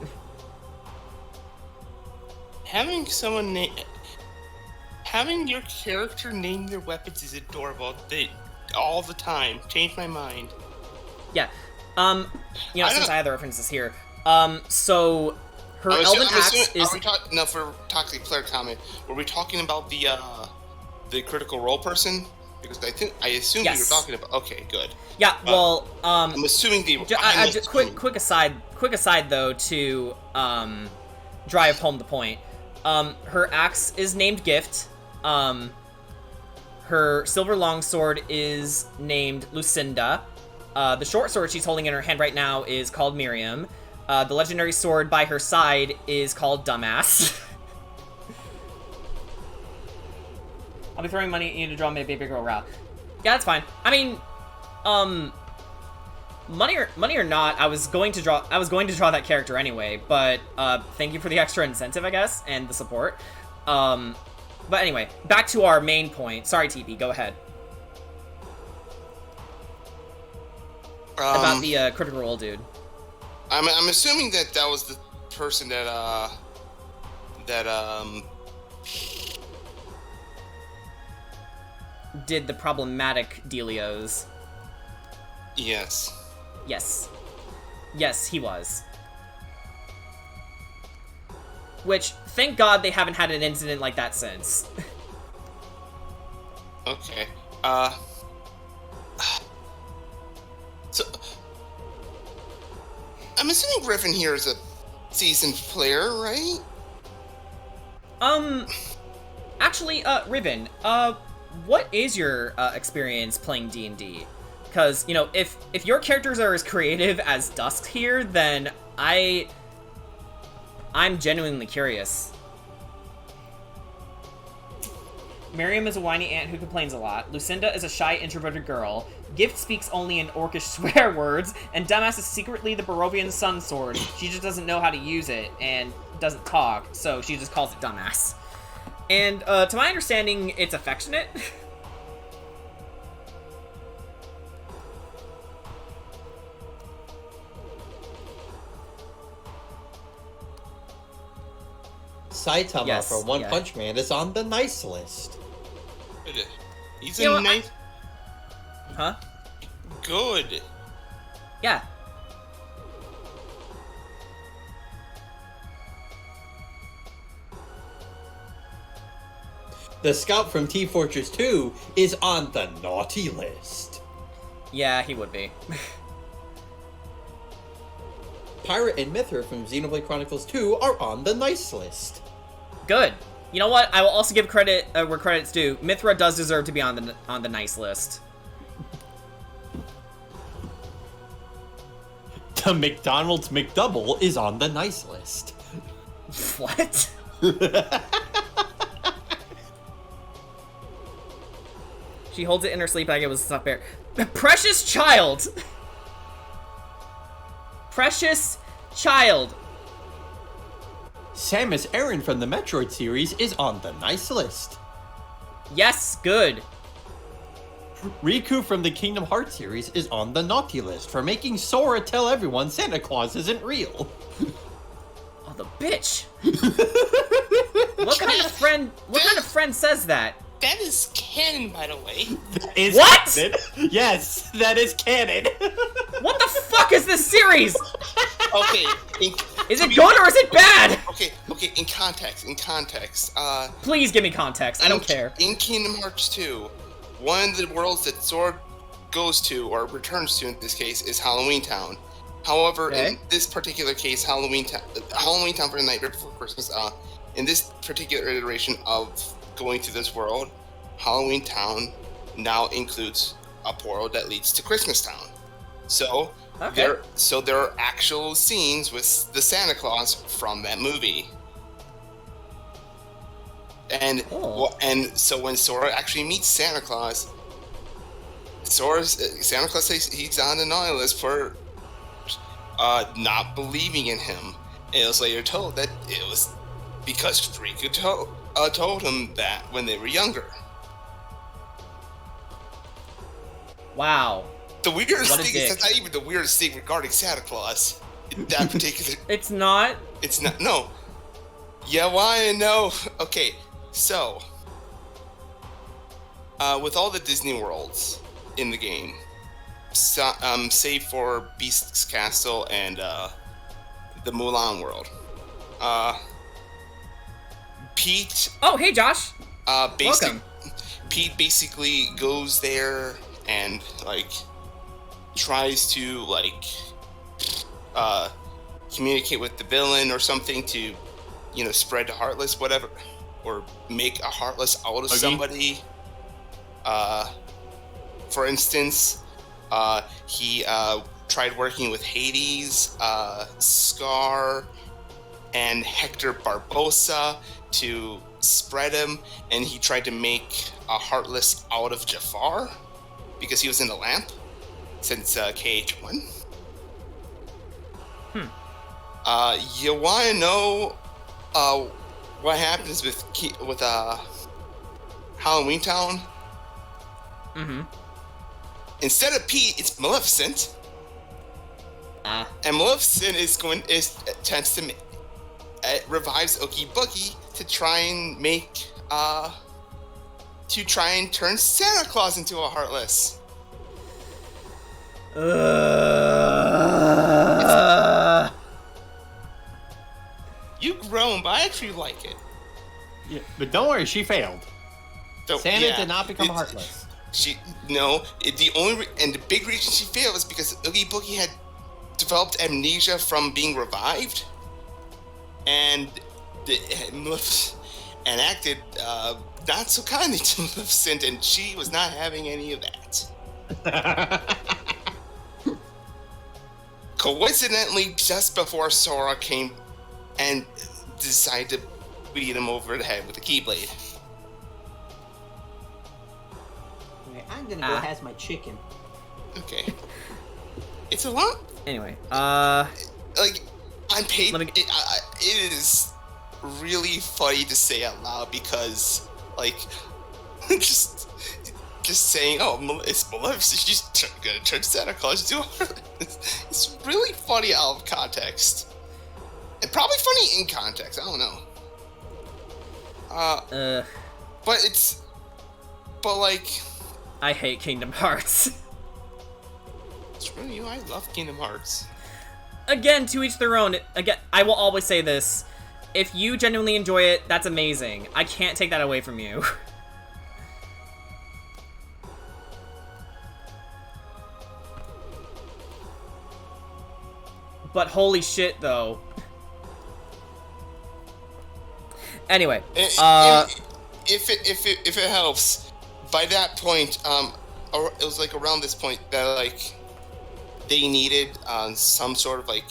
Having your character name their weapons is adorable. All the time. Change my mind. Yeah. You know, since I have the references here, so her Elven Axe is. For toxic player comment, were we talking about the Critical Role person? Because I assume yes. you were talking about. Okay, good. Yeah, well, I'm assuming the. Quick aside though, to drive home the point. Her axe is named Gift. Her silver longsword is named Lucinda. The short sword she's holding in her hand right now is called Miriam. The legendary sword by her side is called Dumbass. I'll be throwing money at you to draw my baby girl Ra. Yeah, that's fine. I mean, money or not, I was going to draw that character anyway, but thank you for the extra incentive, I guess, and the support. But anyway, back to our main point. Sorry, TP, go ahead. About the Critical Role dude. I'm assuming that was the person that did the problematic dealios. Yes. Yes. Yes, he was. Which, thank God they haven't had an incident like that since. Okay. So, I'm assuming Griffin here is a seasoned player, right? Actually, Riven, what is your experience playing D&D? Because, you know, if your characters are as creative as Dusk here, then I'm genuinely curious. Miriam is a whiny aunt who complains a lot. Lucinda is a shy, introverted girl. Gift speaks only in orcish swear words. And Dumbass is secretly the Barovian Sun Sword. She just doesn't know how to use it and doesn't talk, so she just calls it Dumbass. And, to my understanding, it's affectionate. Saitama Yes, for One yeah. Punch Man is on the nice list. He's You know a what, nice... Huh? Good. Yeah. The scout from T-Fortress 2 is on the naughty list. Yeah, he would be. Pirate and Mithra from Xenoblade Chronicles 2 are on the nice list. Good. You know what? I will also give credit where credit's due. Mithra does deserve to be on the nice list. The McDonald's McDouble is on the nice list. What? She holds it in her sleep bag. It was stuffed bear. Precious child. Precious child. Samus Aran from the Metroid series is on the nice list. Yes, good. Riku from the Kingdom Hearts series is on the naughty list for making Sora tell everyone Santa Claus isn't real. Oh, the bitch. What kind of friend says that? That is canon, by the way. Is What? Canon. Yes, that is canon. What the fuck is this series? Okay. Is it good or is it bad? Okay, in context. Please give me context. I don't care. In Kingdom Hearts 2, one of the worlds that Sora goes to, or returns to in this case, is Halloween Town. However, Okay. in this particular case, Halloween Town for the night before Christmas, in this particular iteration of going to this world, Halloween Town now includes a portal that leads to Christmas Town. So, Okay. there are actual scenes with the Santa Claus from that movie. And so when Sora actually meets Santa Claus, Santa Claus says he's on the naughty list for not believing in him. And it was later told that it was because Riku told him that when they were younger. Wow. The weirdest What a thing is dick. that's not even the weirdest thing regarding Santa Claus. That particular... It's not? It's not... No. Yeah, why? No. Okay, so... with all the Disney worlds in the game, save for Beast's Castle and the Mulan world, Pete... Oh, hey, Josh. Welcome. Welcome. Pete basically goes there and, like, tries to, like, communicate with the villain or something to, you know, spread the Heartless, whatever, or make a Heartless out of somebody. For instance, he tried working with Hades, Scar, and Hector Barbosa to spread him, and he tried to make a Heartless out of Jafar because he was in the lamp since KH1. You want to know what happens with Halloween Town? Mm-hmm. Instead of Pete, it's Maleficent. And Maleficent tends to revives Oogie Boogie to try and turn Santa Claus into a Heartless. own, but I actually like it. Yeah, but don't worry, she failed. So, Santa yeah, did not become heartless. The big reason she failed was because Oogie Boogie had developed amnesia from being revived, and acted not so kindly to Maleficent, and she was not having any of that. Coincidentally, just before Sora came and decided to beat him over the head with a Keyblade. Okay, I'm gonna go has my chicken. Okay. It's a lot. Anyway, like, I'm paid. It is really funny to say out loud because, like, just saying, oh, it's Maleficent, she's gonna turn Santa Claus to it's really funny out of context. And probably funny in context, I don't know. But like... I hate Kingdom Hearts. Screw you, I love Kingdom Hearts. Again, to each their own. Again, I will always say this. If you genuinely enjoy it, that's amazing. I can't take that away from you. But holy shit, though. Anyway, if it helps, by that point, it was like around this point that like they needed some sort of like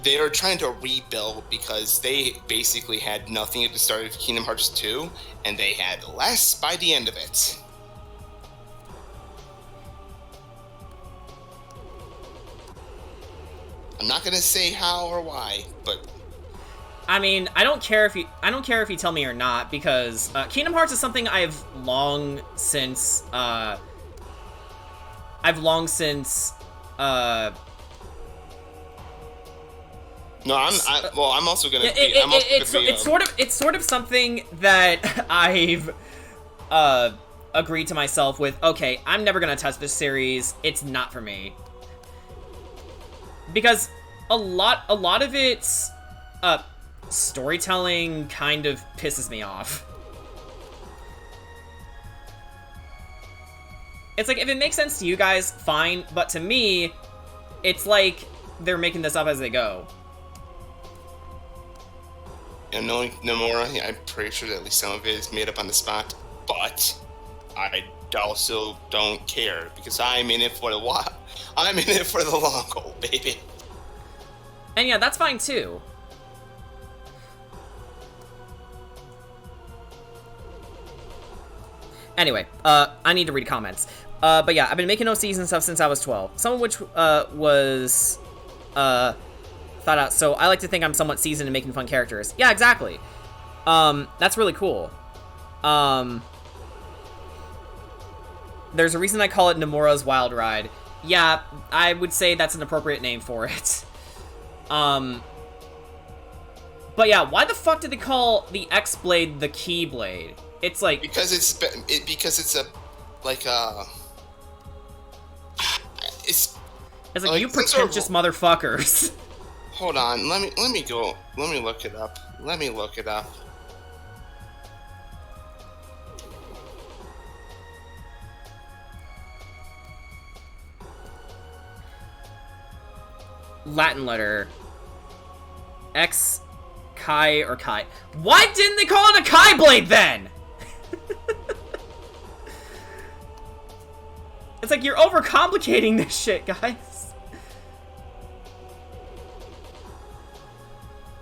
they were trying to rebuild because they basically had nothing at the start of Kingdom Hearts 2, and they had less by the end of it. I'm not gonna say how or why, but I mean, I don't care if you tell me or not, because Kingdom Hearts is something I've long since no, I'm also gonna. It's sort of something that I've agreed to myself with. Okay, I'm never gonna touch this series. It's not for me, because a lot of its storytelling kind of pisses me off. It's like, if it makes sense to you guys, fine, but to me, it's like they're making this up as they go. And knowing Nomura, I'm pretty sure that at least some of it is made up on the spot, but I also don't care, because I'm in it for the while. I'm in it for the long haul, baby. And yeah, that's fine too. Anyway, I need to read comments. But yeah, I've been making no season stuff since I was 12. Some of which was thought out. So I like to think I'm somewhat seasoned in making fun characters. Yeah, exactly. That's really cool. There's a reason I call it Nomura's Wild Ride. Yeah, I would say that's an appropriate name for it. But yeah, why the fuck did they call the X-Blade the Keyblade? It's like... Because it's a... Like, It's like you pretentious motherfuckers. Hold on, let me look it up. Latin letter. X, Kai, or Kai. Why didn't they call it a Kai blade then? It's like, you're overcomplicating this shit, guys.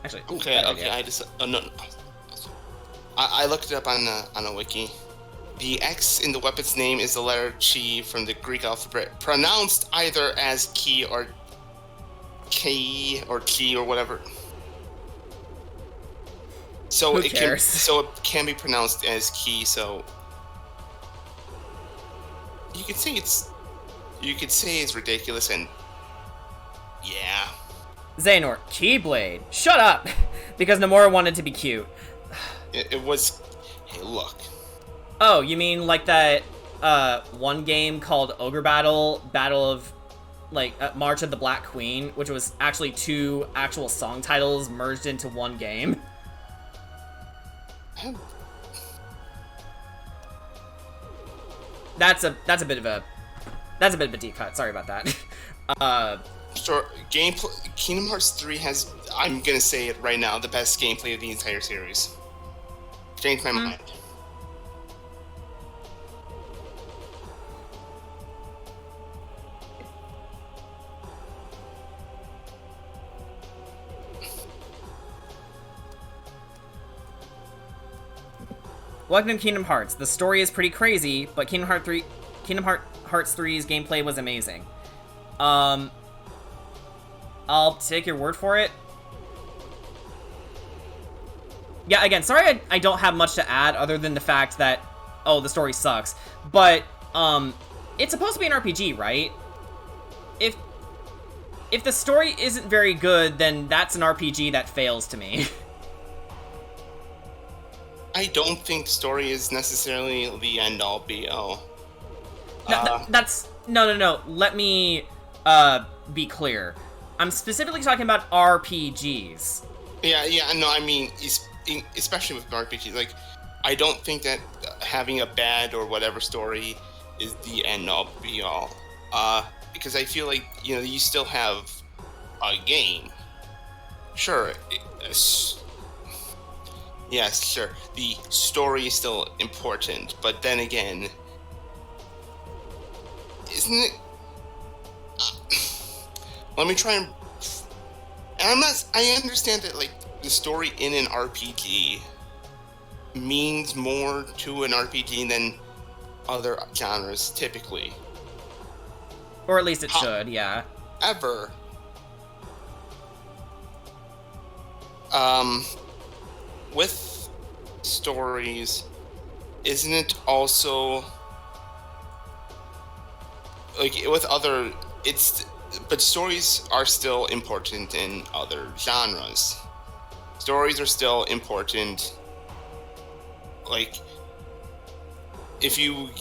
Actually, okay. I just no. I looked it up on a wiki. The X in the weapon's name is the letter Chi from the Greek alphabet, pronounced either as Ki or K or Chi or whatever. So Who it cares? it can be pronounced as Ki. So you could say it's ridiculous, and yeah. Xehanort, Keyblade. Shut up! Because Nomura wanted to be cute. It was... Hey, look. Oh, you mean like that one game called Ogre Battle of, like, March of the Black Queen, which was actually 2 actual song titles merged into one game? That's a bit of a deep cut. Sorry about that. Sure, gameplay. Kingdom Hearts 3 has, I'm gonna say it right now, the best gameplay of the entire series. Changed my mind. Welcome to Kingdom Hearts. The story is pretty crazy, but Kingdom Hearts 3's gameplay was amazing. I'll take your word for it. Yeah, again, sorry I don't have much to add other than the fact that, oh, the story sucks. But, it's supposed to be an RPG, right? If the story isn't very good, then that's an RPG that fails to me. I don't think story is necessarily the end-all, be-all. No. Let me, be clear. I'm specifically talking about RPGs. Yeah, no, I mean, especially with RPGs, like, I don't think that having a bad or whatever story is the end-all, be-all. Because I feel like, you still have a game. Sure, yes, sure, the story is still important, but then again, isn't it... let me try and I understand that, like, the story in an RPG means more to an RPG than other genres, typically. Or at least it should, yeah. However, with stories, isn't it also, like, with other, but stories are still important in other genres. Stories are still important, like, if you...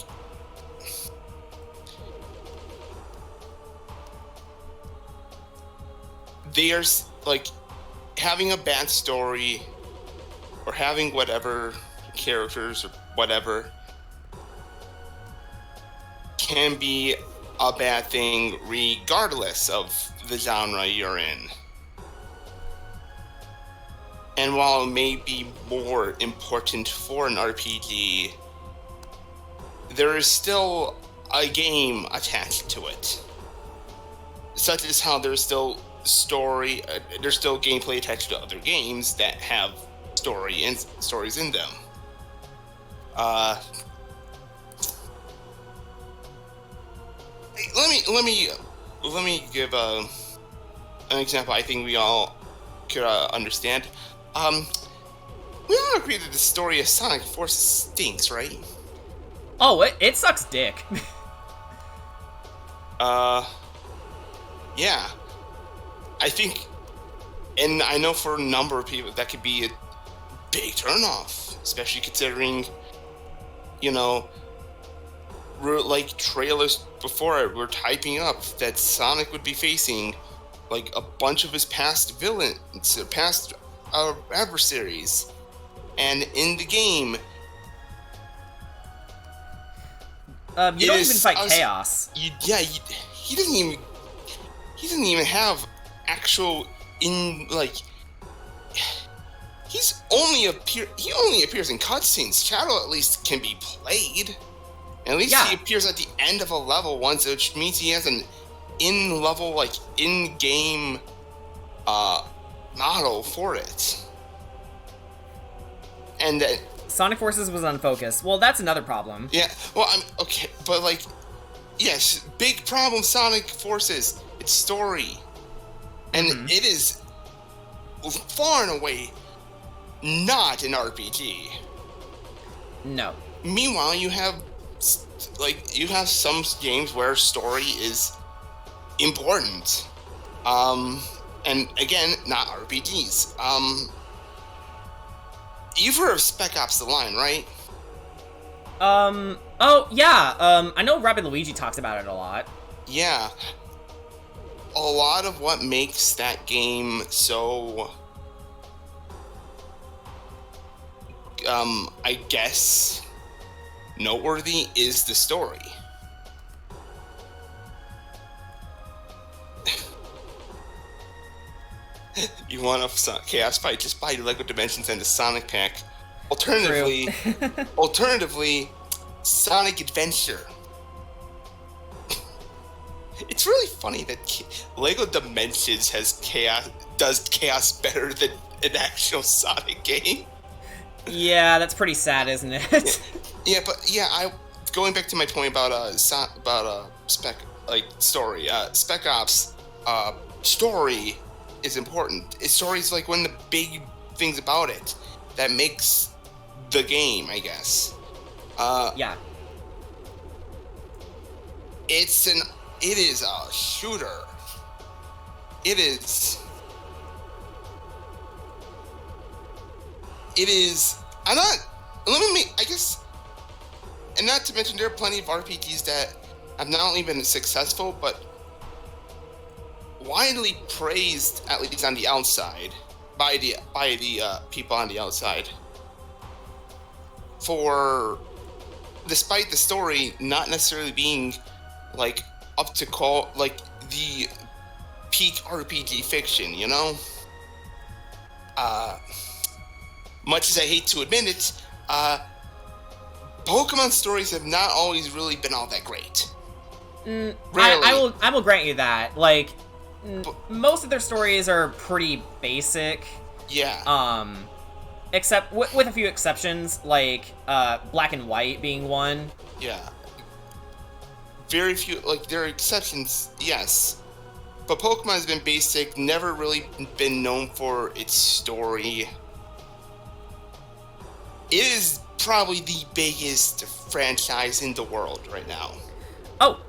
There's, like, having a bad story, or having whatever characters or whatever, can be a bad thing regardless of the genre you're in. And while it may be more important for an RPG, there is still a game attached to it. Such as how there's still story, there's still gameplay attached to other games that have stories in them. Let me give an example I think we all could understand. We all agree that the story of Sonic Forces stinks, right? Oh, it sucks dick. Yeah. I think, and I know for a number of people that could be a big turnoff, especially considering, like, trailers before it were typing up that Sonic would be facing, like, a bunch of his past villains, past adversaries, and in the game, you don't even fight Chaos. He doesn't even have actual he only appears in cutscenes. Shadow at least can be played. At least he appears at the end of a level once, which means he has an in-level, like, in-game model for it. And Sonic Forces was unfocused. Well, that's another problem. Yeah, well, okay, but, like, yes, big problem, Sonic Forces. It's story. And it is far and away not an RPG. No. Meanwhile, you have some games where story is important. And again, not RPGs. You've heard of Spec Ops: The Line, right? Oh, yeah, I know Rabbit Luigi talks about it a lot. Yeah. A lot of what makes that game so I guess, noteworthy is the story. You want a Chaos Fight, just buy Lego Dimensions and the Sonic pack. Alternatively, Sonic Adventure. It's really funny that Lego Dimensions does chaos better than an actual Sonic game. Yeah, that's pretty sad, isn't it? Going back to my point about Spec Ops, story is important. Story's like one of the big things about it that makes the game, I guess. Yeah. It is a shooter. It is. I guess, and not to mention there are plenty of RPGs that have not only been successful, but widely praised, at least on the outside, by the people on the outside, for, despite the story not necessarily being like up to call, like the peak RPG fiction, you know? Much as I hate to admit it, Pokemon stories have not always really been all that great. I will grant you that. Like, most of their stories are pretty basic. Yeah. Except with a few exceptions, like Black and White being one. Yeah. Very few, like, there are exceptions, yes. But Pokemon has been basic, never really been known for its story. It is probably the biggest franchise in the world right now. Oh,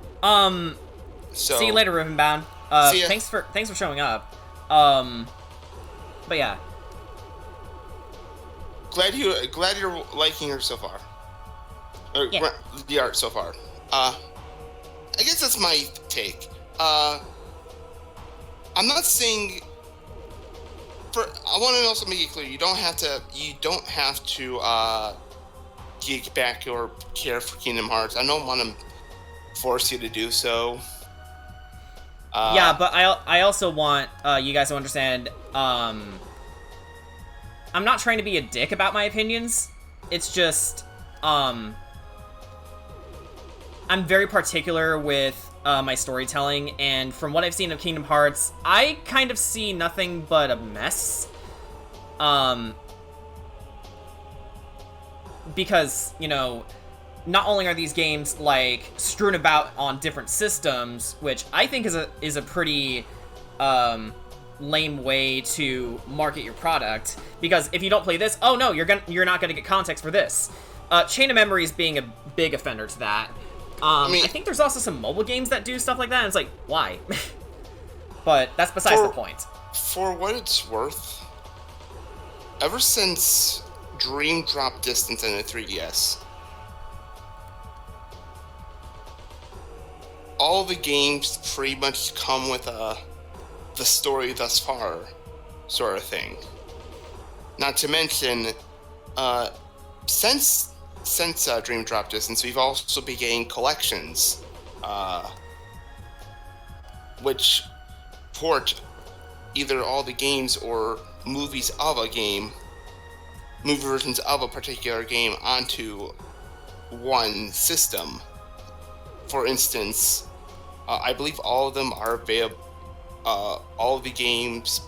so, see you later, Rivenbound. See ya. Thanks for showing up. But yeah. Glad you're liking her so far. Or, Yeah. The art so far. I guess that's my take. I'm not saying. I want to also make it clear: you don't have to geek back or care for Kingdom Hearts. I don't want to force you to do so. Yeah, but I also want you guys to understand. I'm not trying to be a dick about my opinions. It's just I'm very particular with my storytelling, and from what I've seen of Kingdom Hearts, I kind of see nothing but a mess. Because, you know, not only are these games, like, strewn about on different systems, which I think is a pretty lame way to market your product, because if you don't play this, oh no, you're not gonna get context for this. Chain of Memories being a big offender to that. I think there's also some mobile games that do stuff like that, and it's like, why? But that's besides the point. For what it's worth, ever since Dream Drop Distance and the 3DS, all the games pretty much come with the story thus far sort of thing. Not to mention, since Dream Drop Distance, we've also been getting collections, which port either all the games or movies of a game, movie versions of a particular game onto one system. For instance, I believe all of them are available. All of the games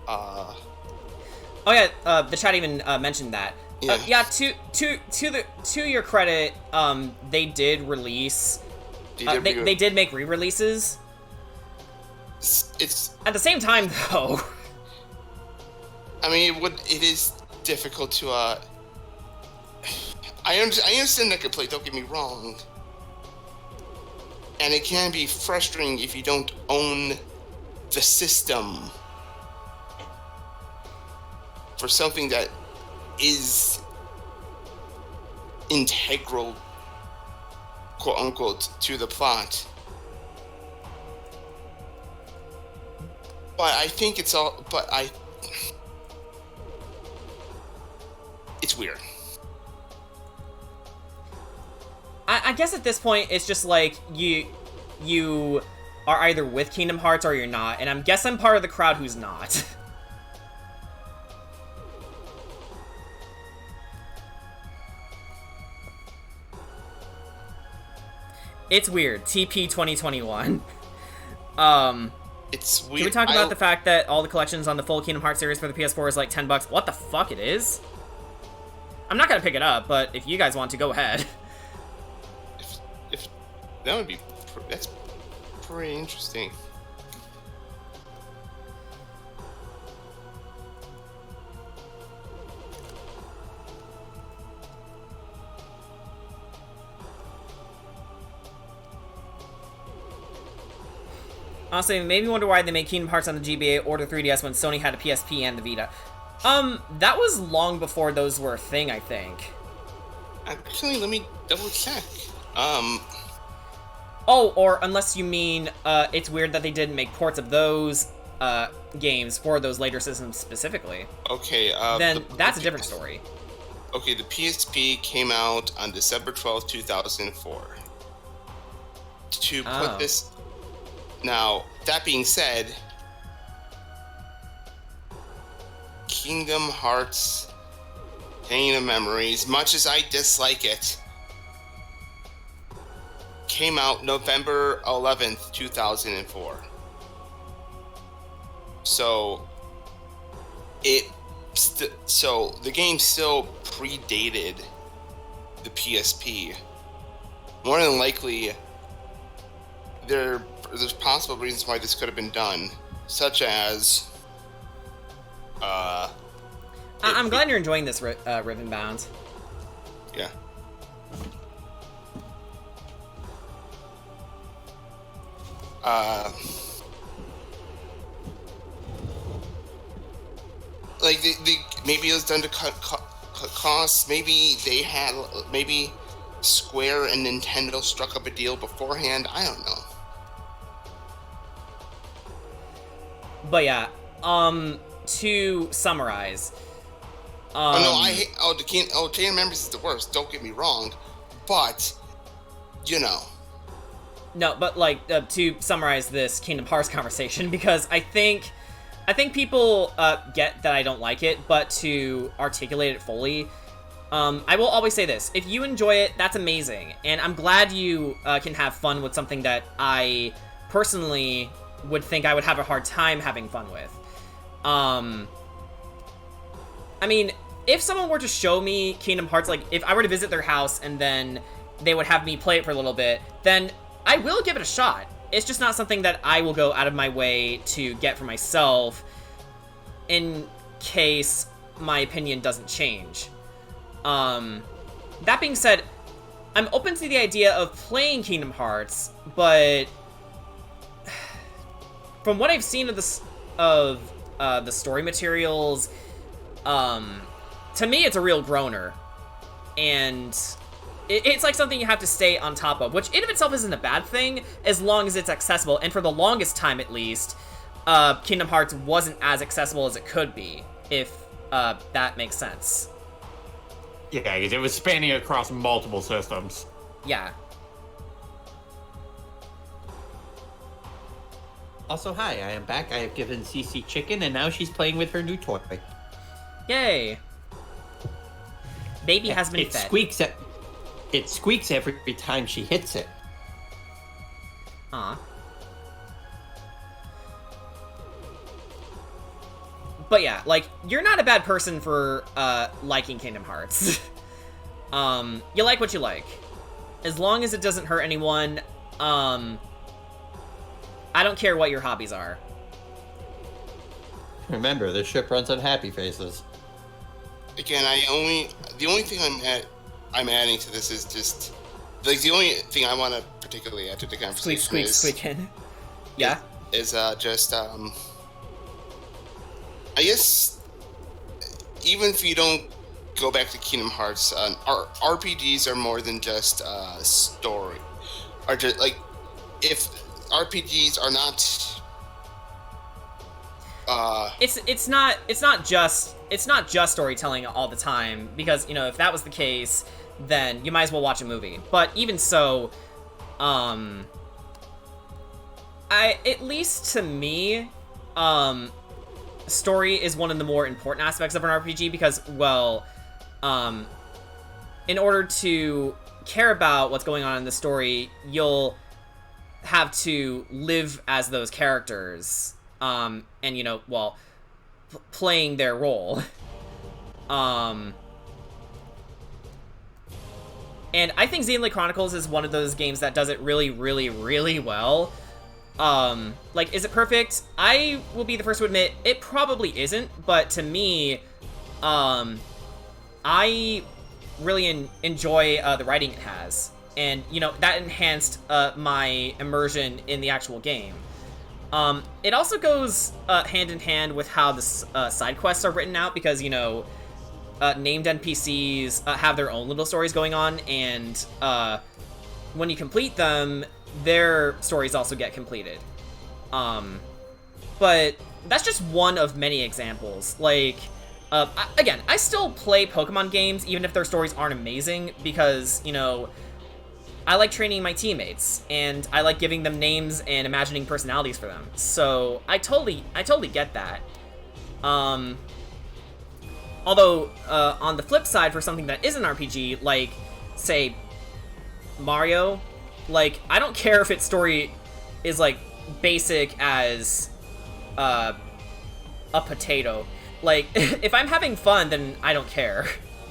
Oh yeah, the chat even mentioned that. Yeah. To your credit, they did release. They did make re-releases. It's at the same time, though. I mean, it is difficult to. I understand that gameplay. Don't get me wrong. And it can be frustrating if you don't own the system for something that is integral, quote unquote, to the plot. But I think it's It's weird. I guess at this point, it's just like, you are either with Kingdom Hearts or you're not, and I'm part of the crowd who's not. It's weird. TP 2021. It's weird. Can we talk about the fact that all the collections on the full Kingdom Hearts series for the PS4 is like $10? What the fuck it is? I'm not gonna pick it up, but if you guys want to, go ahead. If that would be, that's pretty interesting. Honestly, it made me wonder why they made Kingdom Hearts on the GBA or the 3DS when Sony had a PSP and the Vita. That was long before those were a thing, I think. Actually, let me double check. Oh, or unless you mean, it's weird that they didn't make ports of those, games for those later systems specifically. Okay, then that's a different story. Okay, the PSP came out on December 12th, 2004. To put this... Now, that being said, Kingdom Hearts Pain of Memories, much as I dislike it, came out November 11th, 2004. So, so the game still predated the PSP. More than likely, there's possible reasons why this could have been done, such as I'm glad you're enjoying this, Ribbon Bound. Yeah. Like maybe it was done to cut costs. Maybe they had, maybe Square and Nintendo struck up a deal beforehand. I don't know. But yeah, to summarize. Chain of Memories is the worst. Don't get me wrong, but you know. No, but like to summarize this Kingdom Hearts conversation, because I think people get that I don't like it, but to articulate it fully, I will always say this: if you enjoy it, that's amazing, and I'm glad you can have fun with something that I personally would think I would have a hard time having fun with. I mean, if someone were to show me Kingdom Hearts, like if I were to visit their house and then they would have me play it for a little bit, then I will give it a shot. It's just not something that I will go out of my way to get for myself in case my opinion doesn't change. That being said, I'm open to the idea of playing Kingdom Hearts, but from what I've seen of the story materials, to me it's a real groaner, and it's like something you have to stay on top of, which in of itself isn't a bad thing as long as it's accessible. And for the longest time, at least, Kingdom Hearts wasn't as accessible as it could be, if that makes sense. Yeah, because it was spanning across multiple systems. Yeah. Also, hi, I am back. I have given Cece chicken, and now she's playing with her new toy. Yay. Baby has been fed. It squeaks every time she hits it. Aw. But yeah, like, you're not a bad person for liking Kingdom Hearts. You like what you like. As long as it doesn't hurt anyone, I don't care what your hobbies are. Remember, this ship runs on happy faces. Again, the only thing I'm adding to this is just, like, the only thing I want to particularly add to the conversation Squeaking. Yeah? Is just, I guess, even if you don't go back to Kingdom Hearts, RPGs are more than just story. Or just, like, if RPGs are not... it's not just storytelling all the time, because, you know, if that was the case, then you might as well watch a movie. But even so, at least to me, story is one of the more important aspects of an RPG, because, well, in order to care about what's going on in the story, you'll have to live as those characters, and, you know, well, playing their role. And I think Xenoblade Chronicles is one of those games that does it really, really, really well. Like, is it perfect? I will be the first to admit, it probably isn't, but to me, I really enjoy the writing it has. And, you know, that enhanced my immersion in the actual game. It also goes hand in hand with how the side quests are written out, because, you know, named NPCs have their own little stories going on, and when you complete them, their stories also get completed. But that's just one of many examples. Like, again, I still play Pokemon games, even if their stories aren't amazing, because, you know, I like training my teammates, and I like giving them names and imagining personalities for them. So I totally get that. Although, on the flip side, for something that is an RPG, like, say, Mario, like, I don't care if its story is, like, basic as, a potato. Like, if I'm having fun, then I don't care.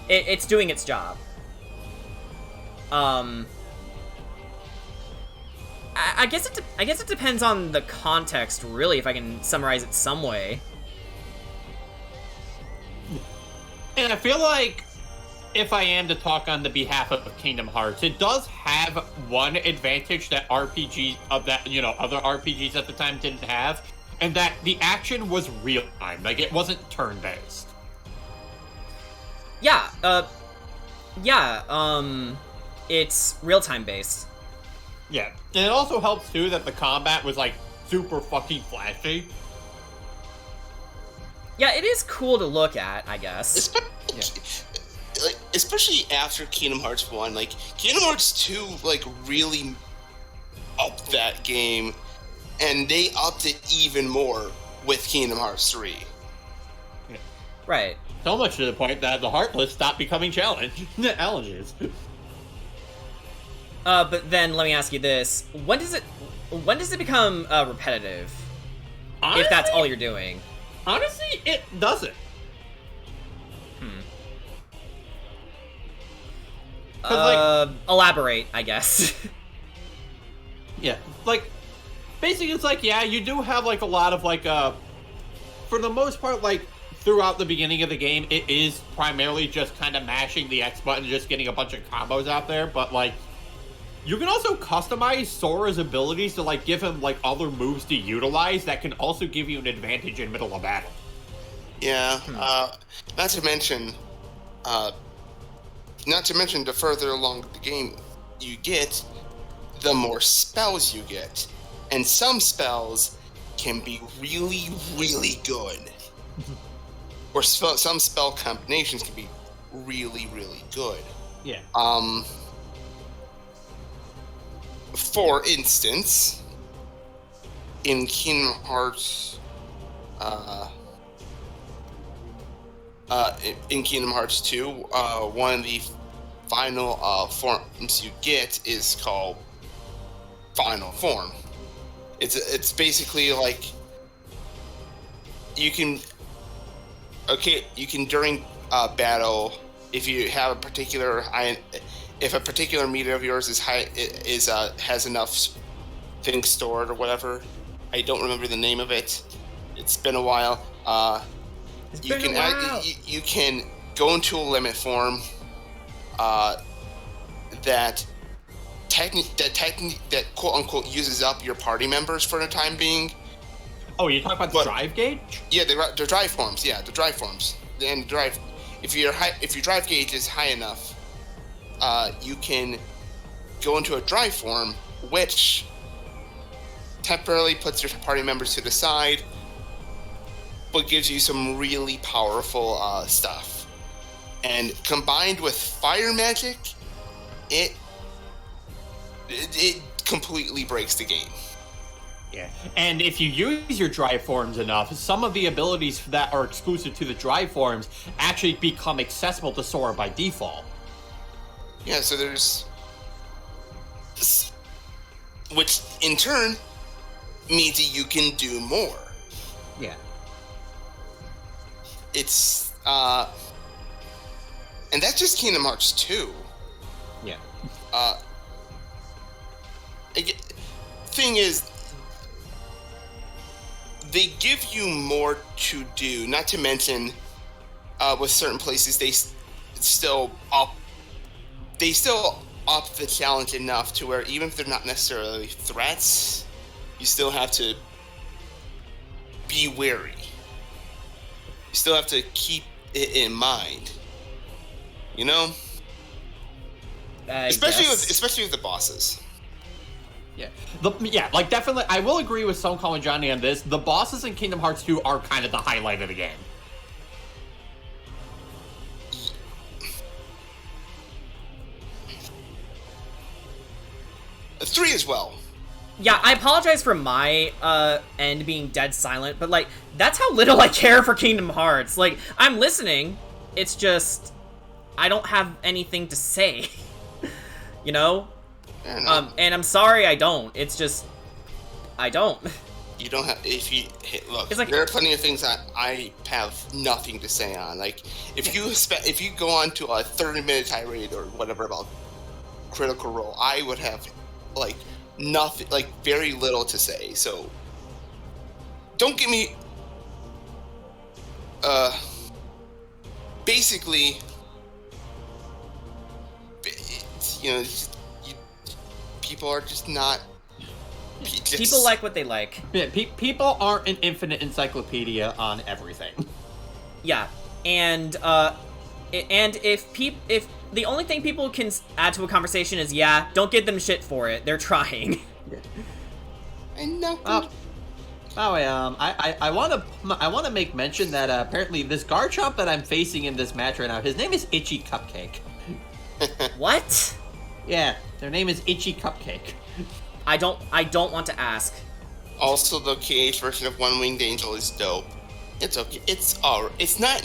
It's doing its job. I guess it depends on the context, really, if I can summarize it some way. And I feel like, if I am to talk on the behalf of Kingdom Hearts, it does have one advantage that RPGs of that, you know, other RPGs at the time didn't have, and that the action was real time. Like, it wasn't turn-based. Yeah, it's real-time based. Yeah, and it also helps, too, that the combat was, like, super fucking flashy. Yeah, it is cool to look at, I guess. Especially after Kingdom Hearts 1, like, Kingdom Hearts 2, like, really upped that game, and they upped it even more with Kingdom Hearts 3. Yeah. Right. So much to the point that the Heartless stopped becoming challenges. But then let me ask you this: when does it become repetitive? Honestly, if that's all you're doing. Honestly, it doesn't. Elaborate, I guess. Yeah, like, basically it's like, yeah, you do have, like, a lot of, like, for the most part, like, throughout the beginning of the game, it is primarily just kind of mashing the X button, just getting a bunch of combos out there, but, like, you can also customize Sora's abilities to, like, give him, like, other moves to utilize that can also give you an advantage in middle of battle. Yeah, not to mention the further along the game you get, the more spells you get. And some spells can be really, really good. Or some spell combinations can be really, really good. Yeah. For instance, in Kingdom Hearts, in Kingdom Hearts 2, one of the final forms you get is called Final Form. It's basically like you can during battle, if you have a particular meter of yours has enough things stored or whatever, I don't remember the name of it. It's been a while. You can go into a limit form that quote unquote uses up your party members for the time being. Oh, you're talking about the drive gauge? Yeah, the drive forms. Yeah, the drive forms. And drive. If your drive gauge is high enough, you can go into a drive form, which temporarily puts your party members to the side, but gives you some really powerful stuff. And combined with fire magic, it completely breaks the game. Yeah, and if you use your dry forms enough, some of the abilities that are exclusive to the dry forms actually become accessible to Sora by default. Yeah, so there's... Which, in turn, means that you can do more. Yeah. It's, and that's just Kingdom Hearts 2. Yeah. Thing is, they give you more to do, not to mention, with certain places, they still up the challenge enough to where even if they're not necessarily threats, you still have to be wary. You still have to keep it in mind. You know? Especially with the bosses. Yeah. Like definitely, I will agree with Stone Cold and Johnny on this. The bosses in Kingdom Hearts 2 are kind of the highlight of the game. Three as well. Yeah, I apologize for my end being dead silent, but like that's how little I care for Kingdom Hearts. Like I'm listening, it's just I don't have anything to say. You know? And I'm sorry I don't. It's just I don't. You don't have look. It's like, there are plenty of things that I have nothing to say on. Like if you go on to a 30-minute tirade or whatever about Critical Role, I would have like nothing, like very little to say. So don't give me basically people are just not people like what they like. Yeah, people aren't an infinite encyclopedia on everything. Yeah, and if the only thing people can add to a conversation is, yeah, don't give them shit for it. They're trying. Yeah. I know. By the way, I want to make mention that apparently this Garchomp that I'm facing in this match right now, his name is Itchy Cupcake. What? Yeah, their name is Itchy Cupcake. I don't want to ask. Also, the KH version of One Winged Angel is dope. It's okay. It's not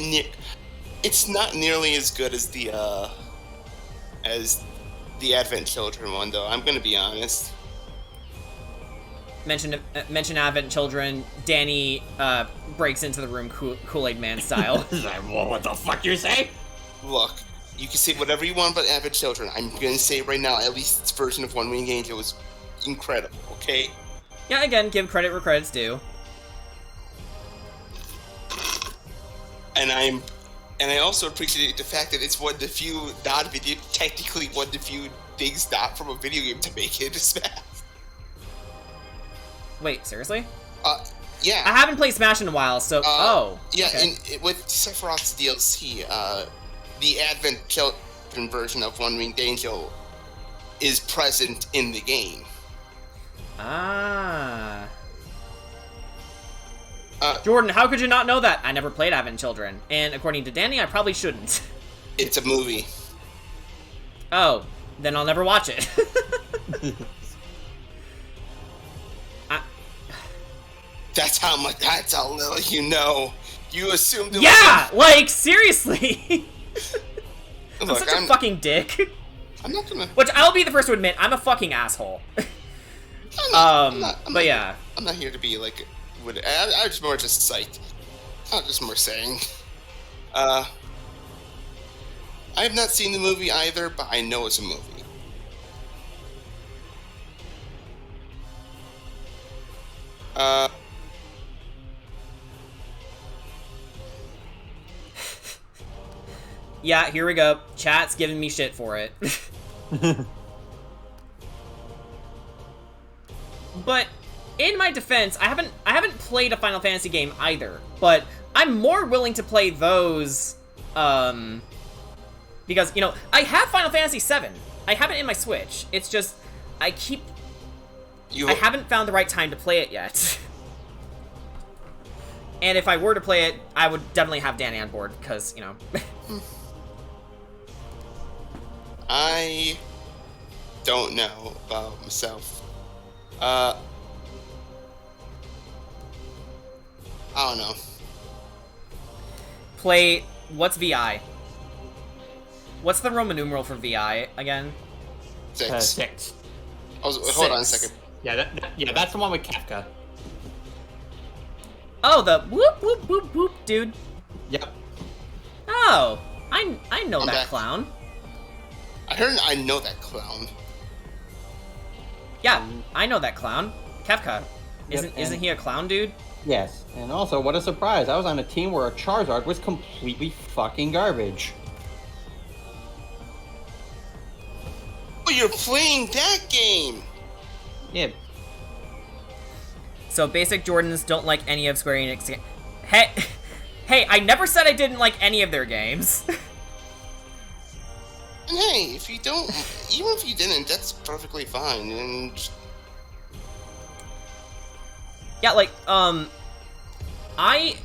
nearly as good as the Advent Children one, though. I'm gonna be honest. Mention Advent Children. Danny breaks into the room Kool-Aid Man style. What the fuck you say? Look, you can say whatever you want about Advent Children. I'm gonna say right now, at least its version of One Winged Angel was incredible. Okay. Yeah, again, give credit where credit's due. And I also appreciate the fact that it's one of the few technically one of the few things not from a video game to make it into Smash. Wait, seriously? Yeah. I haven't played Smash in a while, so yeah. Okay. With Sephiroth's DLC, the Advent Children version of One Winged Angel is present in the game. Ah. Jordan, how could you not know that? I never played Advent Children, and according to Danny, I probably shouldn't. It's a movie. Oh, then I'll never watch it. That's how little you know. You assumed it yeah, like, seriously. I'm Look, such a fucking dick. I'm not gonna... Which, I'll be the first to admit, I'm a fucking asshole. I'm not here to be, like... I'm just more just psyched. I'm just more saying. I have not seen the movie either, but I know it's a movie. Yeah, here we go. Chat's giving me shit for it. But in my defense, I haven't played a Final Fantasy game either, but I'm more willing to play those because, you know, I have Final Fantasy VII. I have it in my Switch. It's just I haven't found the right time to play it yet. And if I were to play it, I would definitely have Danny on board, because, you know. I don't know about myself. I don't know. Play, what's VI? What's the Roman numeral for VI again? 6. 6. Hold on a second. Yeah, that's the one with Kafka. Oh, the whoop, whoop, whoop, whoop, dude. Yep. Oh, I know I'm that back. clown. I know that clown. Yeah, I know that clown. Kefka. Yep, Isn't he a clown dude? Yes, and also, what a surprise, I was on a team where a Charizard was completely fucking garbage. Oh, you're playing that game! Yeah. So basic Jordans don't like any of Square Enix. Hey, hey, I never said I didn't like any of their games. And hey, if you don't, even if you didn't, that's perfectly fine. And Yeah, like, I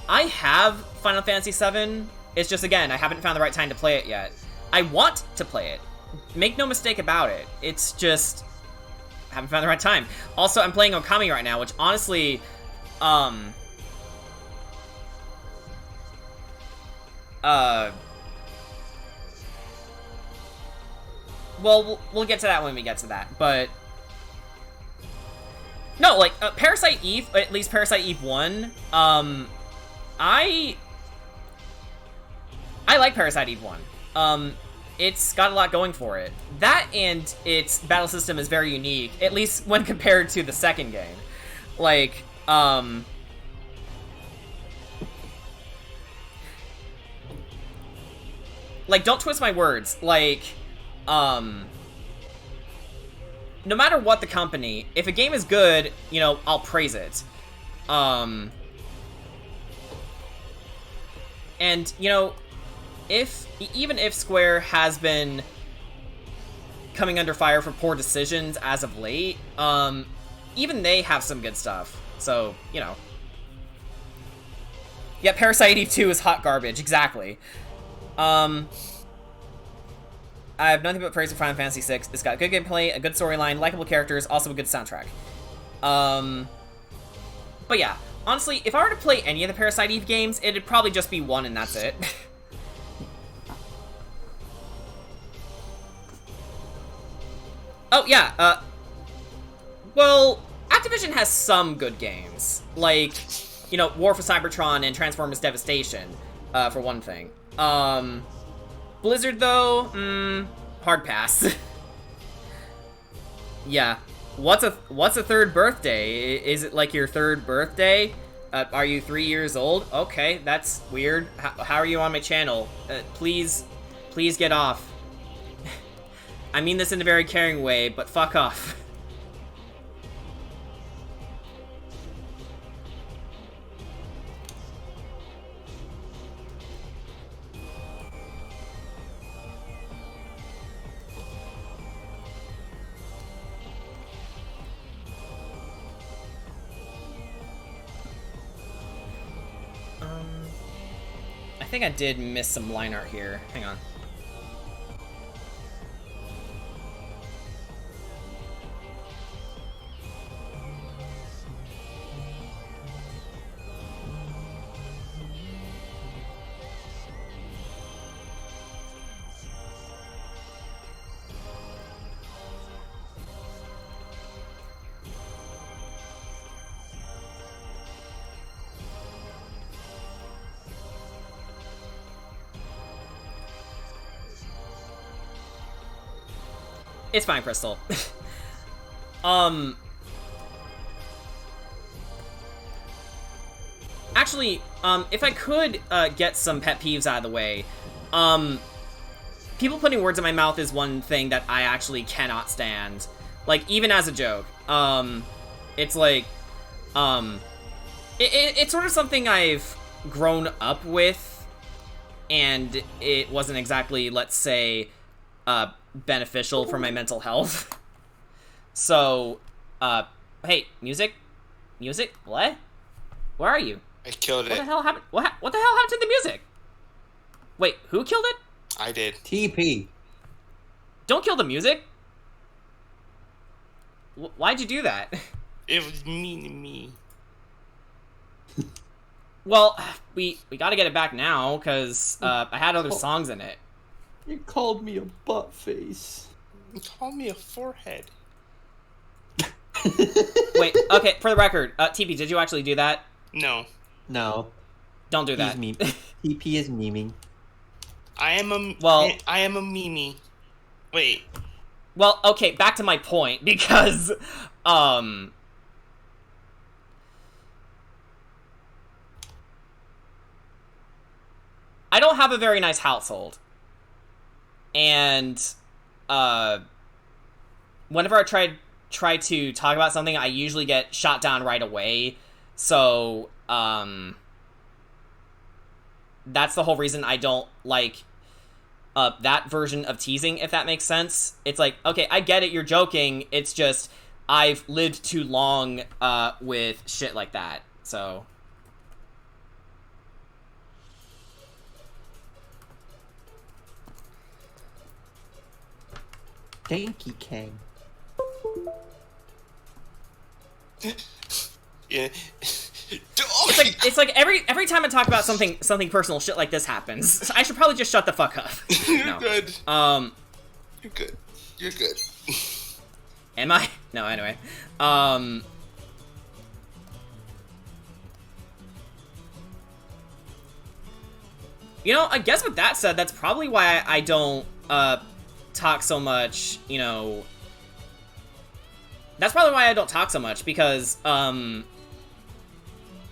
have Final Fantasy VII. It's just, again, I haven't found the right time to play it yet. I want to play it. Make no mistake about it. It's just, haven't found the right time. Also, I'm playing Okami right now, which honestly, well, we'll get to that when we get to that, but no, like, Parasite Eve, at least Parasite Eve 1, I like Parasite Eve 1. It's got a lot going for it. That and its battle system is very unique, at least when compared to the second game. Like, don't twist my words, like, no matter what the company, if a game is good, you know, I'll praise it. And, you know, even if Square has been coming under fire for poor decisions as of late, even they have some good stuff. So, you know. Yeah, Parasite Eve 2 is hot garbage, exactly. I have nothing but praise for Final Fantasy VI. It's got good gameplay, a good storyline, likable characters, also a good soundtrack. But yeah, honestly, if I were to play any of the Parasite Eve games, it'd probably just be one and that's it. Oh, yeah, well, Activision has some good games. Like, you know, War for Cybertron and Transformers Devastation, for one thing. Blizzard, though, hard pass. Yeah. What's a third birthday? Is it like your third birthday? Are you 3 years old? Okay, that's weird. How are you on my channel? Please get off. I mean this in a very caring way, but fuck off. I think I did miss some line art here. Hang on. It's fine, Crystal. Actually, if I could get some pet peeves out of the way, people putting words in my mouth is one thing that I actually cannot stand. Like, even as a joke. It's like, it's sort of something I've grown up with, and it wasn't exactly, let's say, beneficial for my mental health. So, hey, music? Music? What? Where are you? I killed What it. the hell happened? What the hell happened to the music? Wait, who killed it? I did. TP. Don't kill the music. Why'd you do that? It was mean to me. Well, we gotta get it back now, because I had other songs in it. You called me a butt face. You called me a forehead. Wait, okay, for the record, TP, did you actually do that? No. No. Don't do that. TP is memeing. I am a Mimi. Wait. Well, okay, back to my point, because, I don't have a very nice household. And, whenever I try to talk about something, I usually get shot down right away. So, that's the whole reason I don't like that version of teasing, if that makes sense. It's like, okay, I get it, you're joking. It's just, I've lived too long with shit like that. So. Danky Kang. Yeah. It's like every time I talk about something personal, shit like this happens. So I should probably just shut the fuck up. You're good. You're good. You're good. Am I? No, anyway. You know, I guess with that said, that's probably why I don't talk so much, you know. That's probably why I don't talk so much, because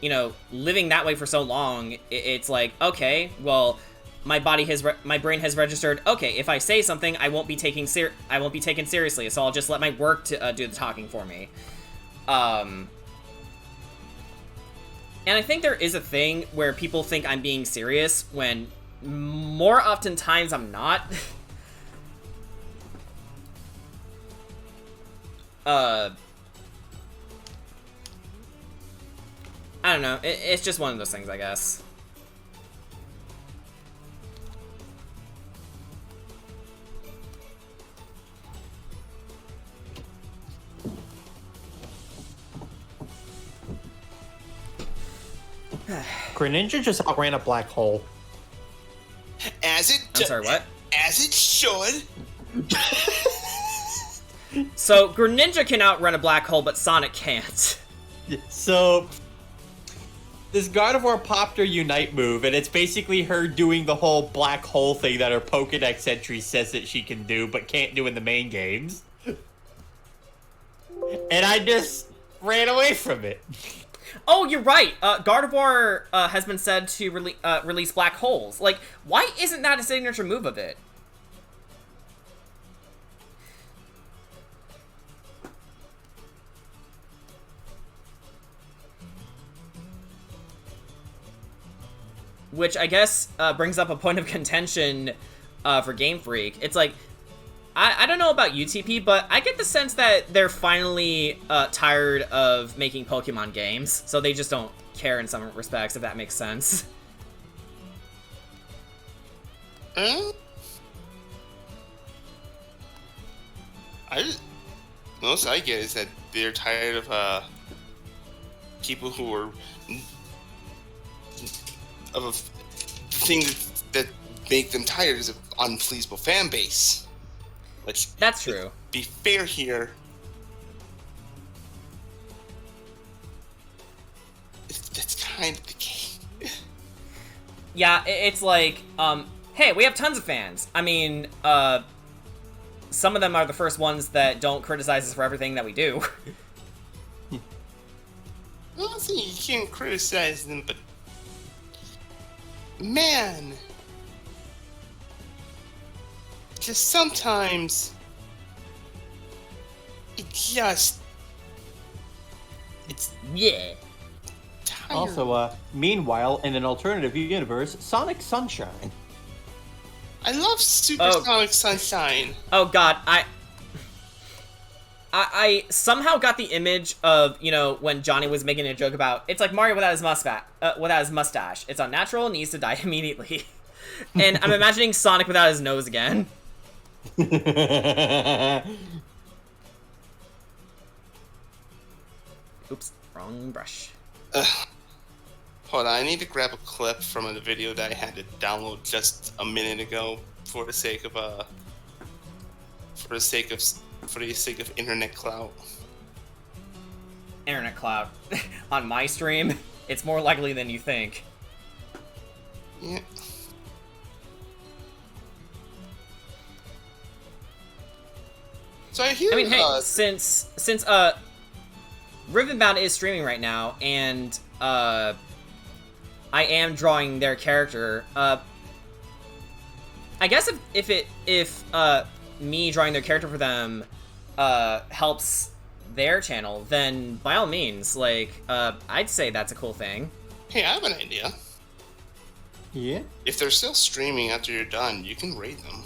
you know, living that way for so long, it's like, okay, well, my brain has registered, okay, if I say something, I won't be taken seriously, so I'll just let my work to do the talking for me. And I think there is a thing where people think I'm being serious when more oftentimes I'm not. I don't know. It's just one of those things, I guess. Greninja just outran a black hole. As it. I'm sorry, what? As it should. So, Greninja can outrun a black hole, but Sonic can't. So, this Gardevoir popped her Unite move, and it's basically her doing the whole black hole thing that her Pokedex entry says that she can do, but can't do in the main games. And I just ran away from it. Oh, you're right. Gardevoir has been said to release black holes. Like, why isn't that a signature move of it? Which I guess brings up a point of contention for Game Freak. It's like, I don't know about UTP, but I get the sense that they're finally tired of making Pokemon games, so they just don't care in some respects, if that makes sense. Most I get is that they're tired of people who are of a thing that make them tired is an unpleasable fan base. That's true. Be fair here. That's kind of the case. Yeah, it's like, hey, we have tons of fans. I mean, some of them are the first ones that don't criticize us for everything that we do. Well, see, you can't criticize them, but man, just sometimes it's yeah. tired. Also, meanwhile, in an alternative universe, Sonic Sunshine. I love Supersonic Sunshine. Oh god, I somehow got the image of, you know, when Johnny was making a joke about, it's like Mario without his mustache. It's unnatural, needs to die immediately. And I'm imagining Sonic without his nose again. Oops, wrong brush. Hold on, I need to grab a clip from a video that I had to download just a minute ago for the sake of internet clout. Internet clout. On my stream, it's more likely than you think. Yeah. So I hear. I mean, hey, since Rivenbound is streaming right now, and I am drawing their character. I guess if me drawing their character for them helps their channel, then by all means, like, I'd say that's a cool thing. Hey, I have an idea. Yeah? If they're still streaming after you're done, you can raid them.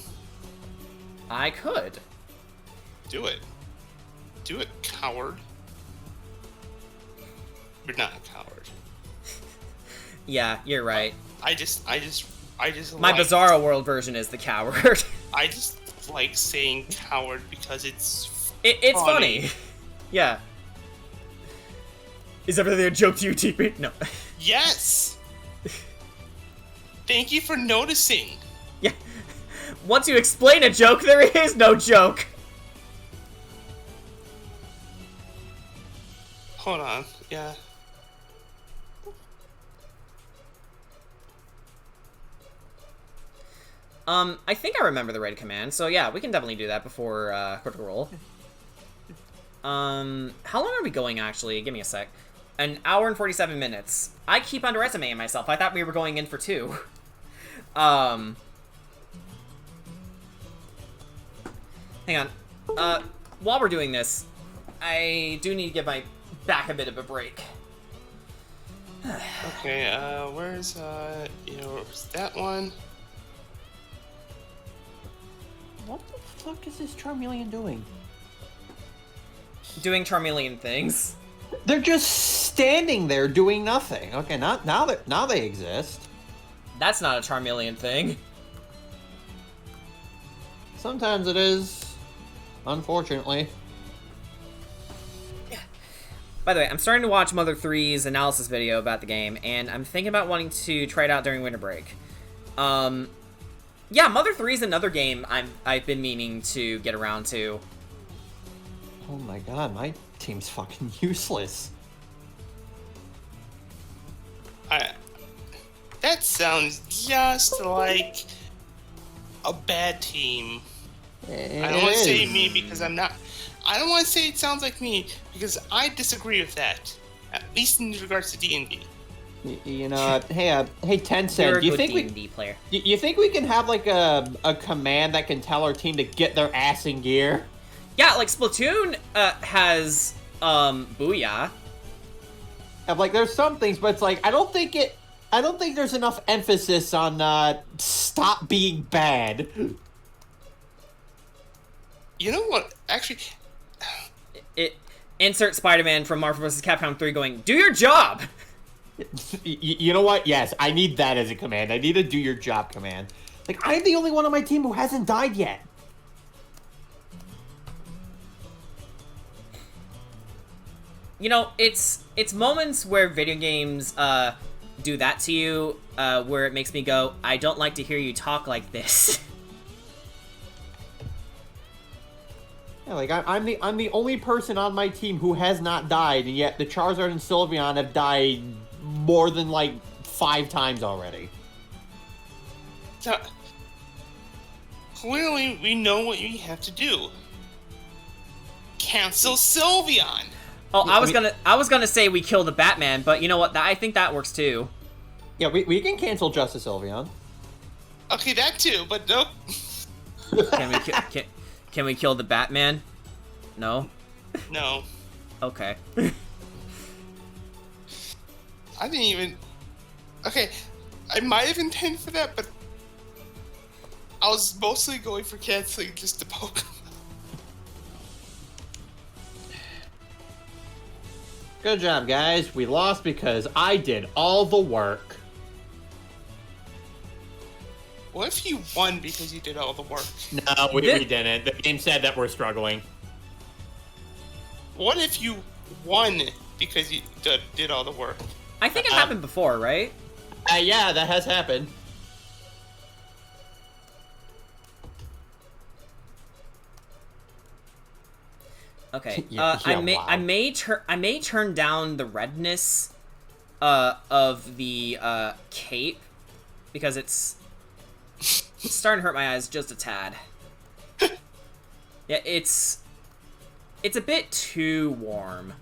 I could. Do it. Do it, coward. You're not a coward. Yeah, you're right. I just My like, Bizarro World version is the coward. I just like saying coward because it's It's funny. Yeah. Is everything a joke to you, TP? No. Yes. Thank you for noticing. Yeah. Once you explain a joke, there is no joke. Hold on. Yeah. I think I remember the raid command, so yeah, we can definitely do that before Critical Role. How long are we going, actually? Give me a sec. An hour and 47 minutes. I keep underestimating myself. I thought we were going in for 2. Hang on. While we're doing this, I do need to give my back a bit of a break. Okay, where's that one? What the fuck is this Charmeleon doing? Doing Charmeleon things. They're just standing there doing nothing. Okay, now they exist. That's not a Charmeleon thing. Sometimes it is, unfortunately. By the way, I'm starting to watch Mother 3's analysis video about the game, and I'm thinking about wanting to try it out during winter break. Yeah, Mother 3 is another game I've been meaning to get around to. Oh my god, my team's fucking useless. That sounds just like a bad team. I don't want to say me because I'm not. I don't want to say it sounds like me because I disagree with that. At least in regards to D&D. You know, hey, Tencent, do you think D&D player. You think we can have like a command that can tell our team to get their ass in gear? Yeah, like Splatoon has Booyah. And, like, there's some things, but it's like I don't think there's enough emphasis on stop being bad. You know what? Actually, Insert Spider-Man from Marvel vs. Capcom 3 going, do your job! You know what? Yes, I need that as a command. I need a do your job command. Like, I'm the only one on my team who hasn't died yet. You know, it's moments where video games do that to you, where it makes me go, I don't like to hear you talk like this. Yeah, like I'm the only person on my team who has not died, and yet the Charizard and Sylveon have died more than like 5 times already. So, clearly, we know what we have to do. Cancel Sylveon. Oh, I was gonna say we kill the Batman, but you know what? I think that works too. Yeah, we can cancel Justice Sylveon. Okay, that too, but nope. Can we kill the Batman? No? No. Okay. I didn't even... Okay, I might have intended for that, but... I was mostly going for canceling just the Pokemon. Good job, guys. We lost because I did all the work. What if you won because you did all the work? No, we didn't. The game said that we're struggling. What if you won because you did all the work? I think it happened before, right? Yeah, that has happened. Okay. Yeah, wow. I may turn down the redness of the cape because it's starting to hurt my eyes just a tad. Yeah, it's a bit too warm.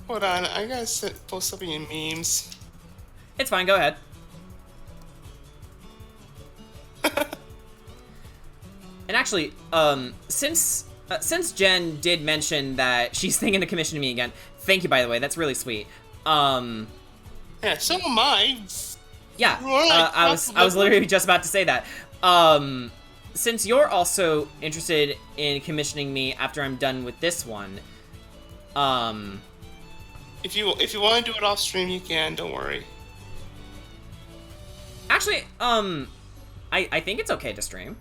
Hold on, I gotta post something in memes. It's fine, go ahead. And actually, since Jen did mention that she's thinking of commissioning me again, thank you, by the way, that's really sweet. Yeah, so am I. Yeah, I was literally just about to say that. Since you're also interested in commissioning me after I'm done with this one, if you want to do it off stream, you can. Don't worry. Actually, I think it's okay to stream.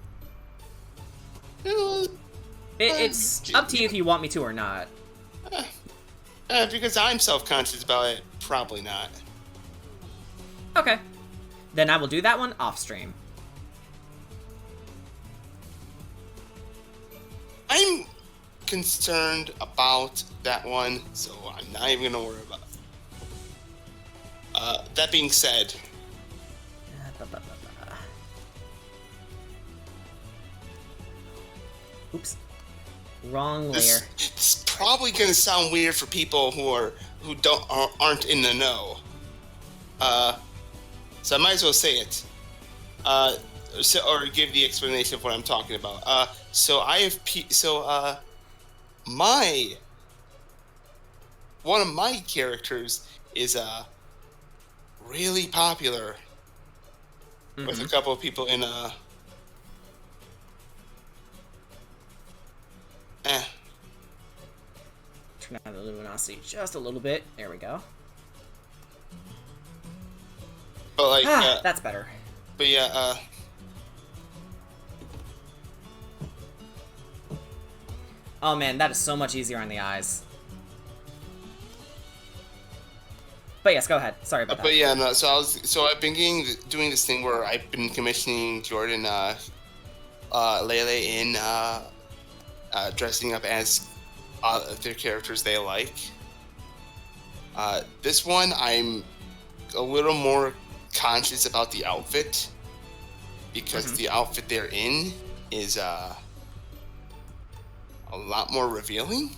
It's up to you if you want me to or not. Because I'm self-conscious about it, probably not. Okay. Then I will do that one off stream. I'm concerned about that one, so I'm not even gonna worry about it. That being said, Oops. Wrong layer. this is probably gonna sound weird for people who aren't in the know. So I might as well say it. Or give the explanation of what I'm talking about. So I have one of my characters is really popular with a couple of people in Turn down the luminosity just a little bit. There we go. But like that's better. But yeah, Oh man, that is so much easier on the eyes. But yes, go ahead. Sorry about that. But yeah, no. So I've been doing this thing where I've been commissioning Jordan, Lele in dressing up as their characters they like. This one I'm a little more conscious about the outfit because the outfit they're in is a lot more revealing.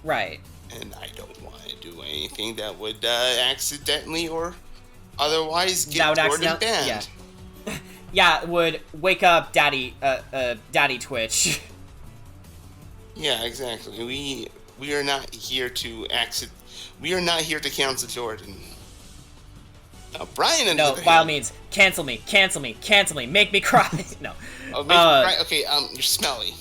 Right. And I don't want to do anything that would accidentally or otherwise get Jordan banned. Yeah. Yeah, would wake up Daddy Twitch. Yeah, exactly. We are not here to We are not here to cancel Jordan. Now, Brian. No, by all means, cancel me, make me cry. No. Oh, make me cry? Okay, you're smelly.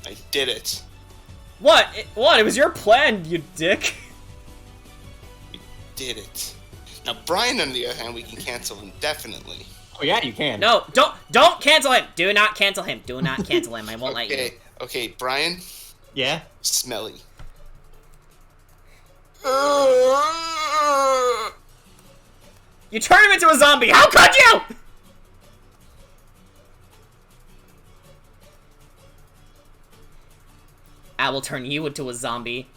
I did it. What? What? It was your plan, you dick. We did it. Now, Brian, on the other hand, we can cancel indefinitely. Oh yeah, you can. No, don't cancel him. Do not cancel him. Do not cancel him. I won't let you. Okay, Brian. Yeah? Smelly. You turned him into a zombie. How could you? I will turn you into a zombie.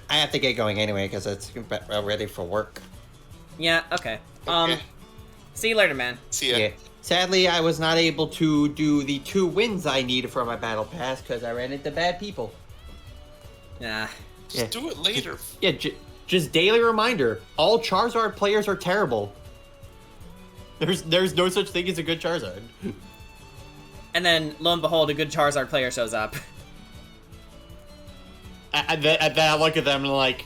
I have to get going anyway because it's ready for work. Yeah, okay. Okay. See you later, man. See ya. Yeah. Sadly, I was not able to do the 2 wins I needed for my battle pass because I ran into bad people. Nah. Just do it later. Yeah, just daily reminder. All Charizard players are terrible. There's no such thing as a good Charizard. And then, lo and behold, a good Charizard player shows up. And then I look at them and like,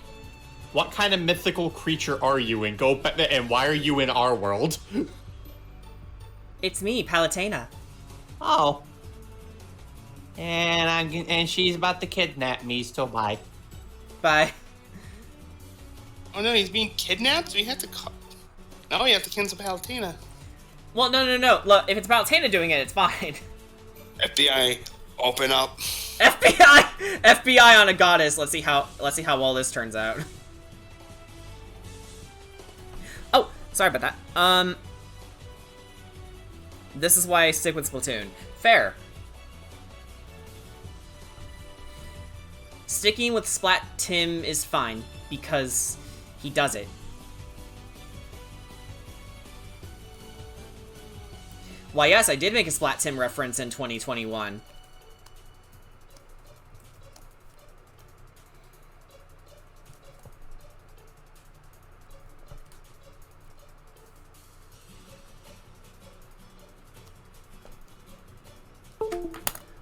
what kind of mythical creature are you in? And why are you in our world? It's me, Palutena. Oh. And she's about to kidnap me, so bye. Bye. Oh no, he's being kidnapped? We have to call... No, we have to cancel Palutena. Well, no. Look, if it's Palutena doing it, it's fine. FBI, open up. FBI on a goddess. Let's see how well this turns out. Oh, sorry about that. This is why I stick with Splatoon. Fair. Sticking with Splat Tim is fine, because he does it. Why, yes, I did make a Splat Tim reference in 2021.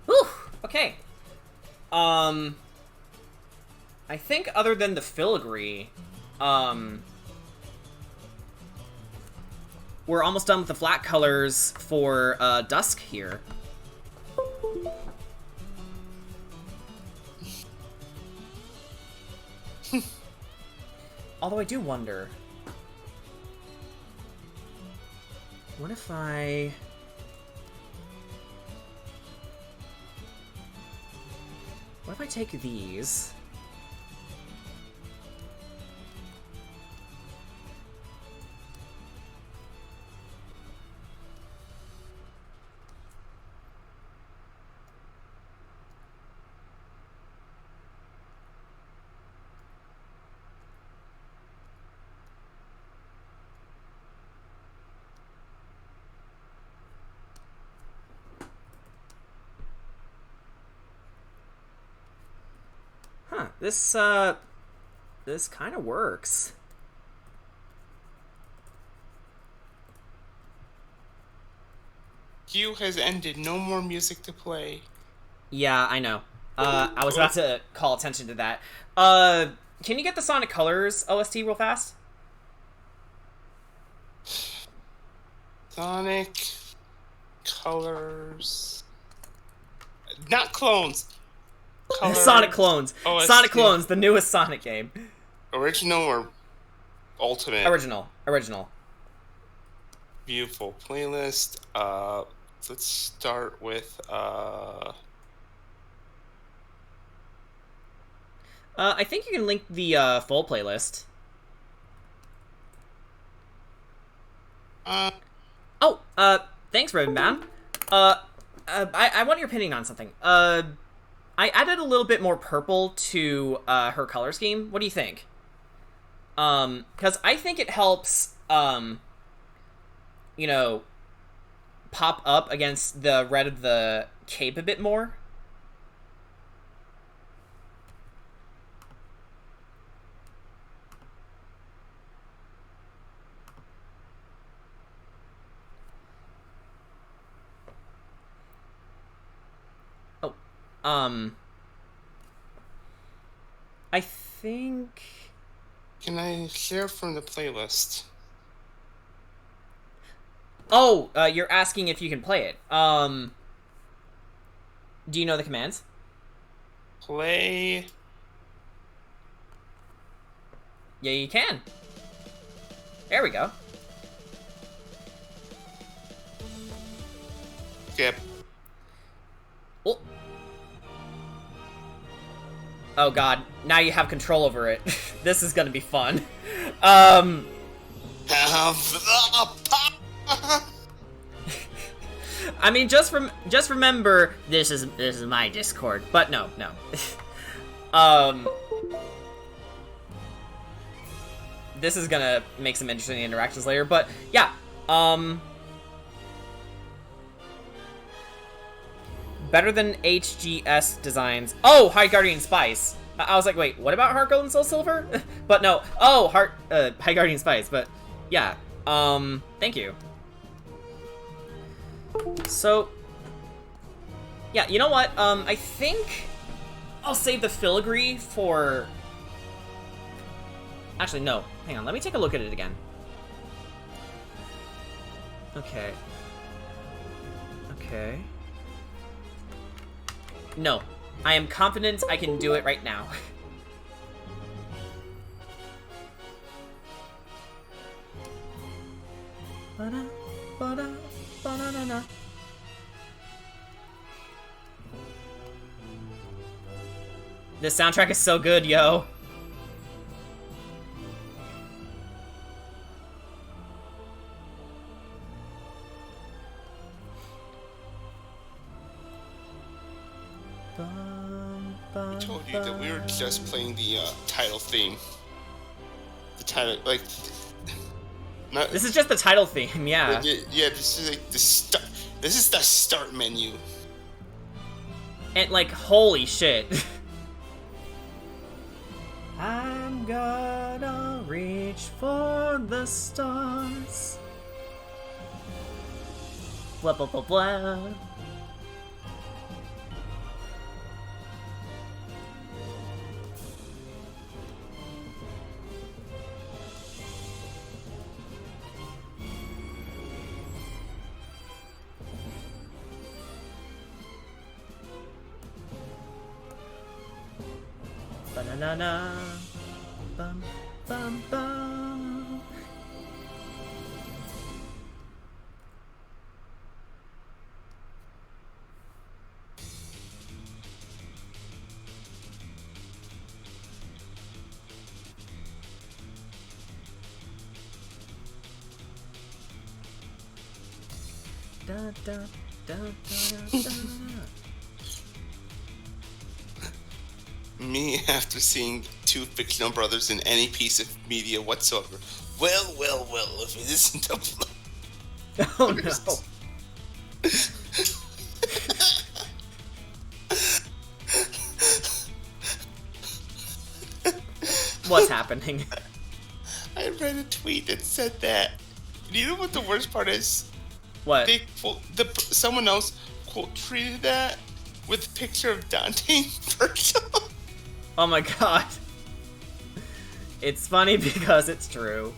Whew, okay. I think other than the filigree, we're almost done with the flat colors for Dusk here. Although I do wonder, what if I... What if I take these? Huh, this kind of works. Queue has ended. No more music to play. Yeah, I know. I was about to call attention to that. Can you get the Sonic Colors OST real fast? Sonic Colors. Not clones. Colors. Sonic Clones. OST. Sonic Clones, the newest Sonic game. Original or Ultimate? Original. Beautiful playlist. Let's start with I think you can link the full playlist. Thanks, Ribbonbound. I want your opinion on something. I added a little bit more purple to her color scheme. What do you think? Because I think it helps, you know, pop up against the red of the cape a bit more. I think... Can I share from the playlist? Oh, you're asking if you can play it. Do you know the commands? Play... Yeah, you can. There we go. Skip. Oh. Oh god, now you have control over it. This is gonna be fun. Have the power. I mean, just remember, this is my Discord. But no. This is gonna make some interesting interactions later. But yeah, better than HGS designs. Oh, High Guardian Spice. I was like, wait, what about Heart Gold and Soul Silver? But no. Oh, High Guardian Spice. But yeah. Thank you. So, yeah, you know what? I think I'll save the filigree for... Actually, no. Hang on, let me take a look at it again. Okay. No. I am confident I can do it right now. Ba-da, ba-da, ba-da-da-da. This soundtrack is so good, yo. I told you that we were just playing the title theme. The title, like... Not, this is just the title theme, yeah. Yeah, this is like the start. This is the start menu. And like, holy shit. I'm gonna reach for the stars. Blah blah blah blah. Ba-na-na-na, bum, bum, bum. Da, da, da, da, da. Me, after seeing two fictional brothers in any piece of media whatsoever. Well, if it isn't a blood. Oh no. What's happening? I read a tweet that said that. And you know what the worst part is? What? Someone else quote tweeted that with a picture of Dante and Virgil. Oh my god. It's funny because it's true.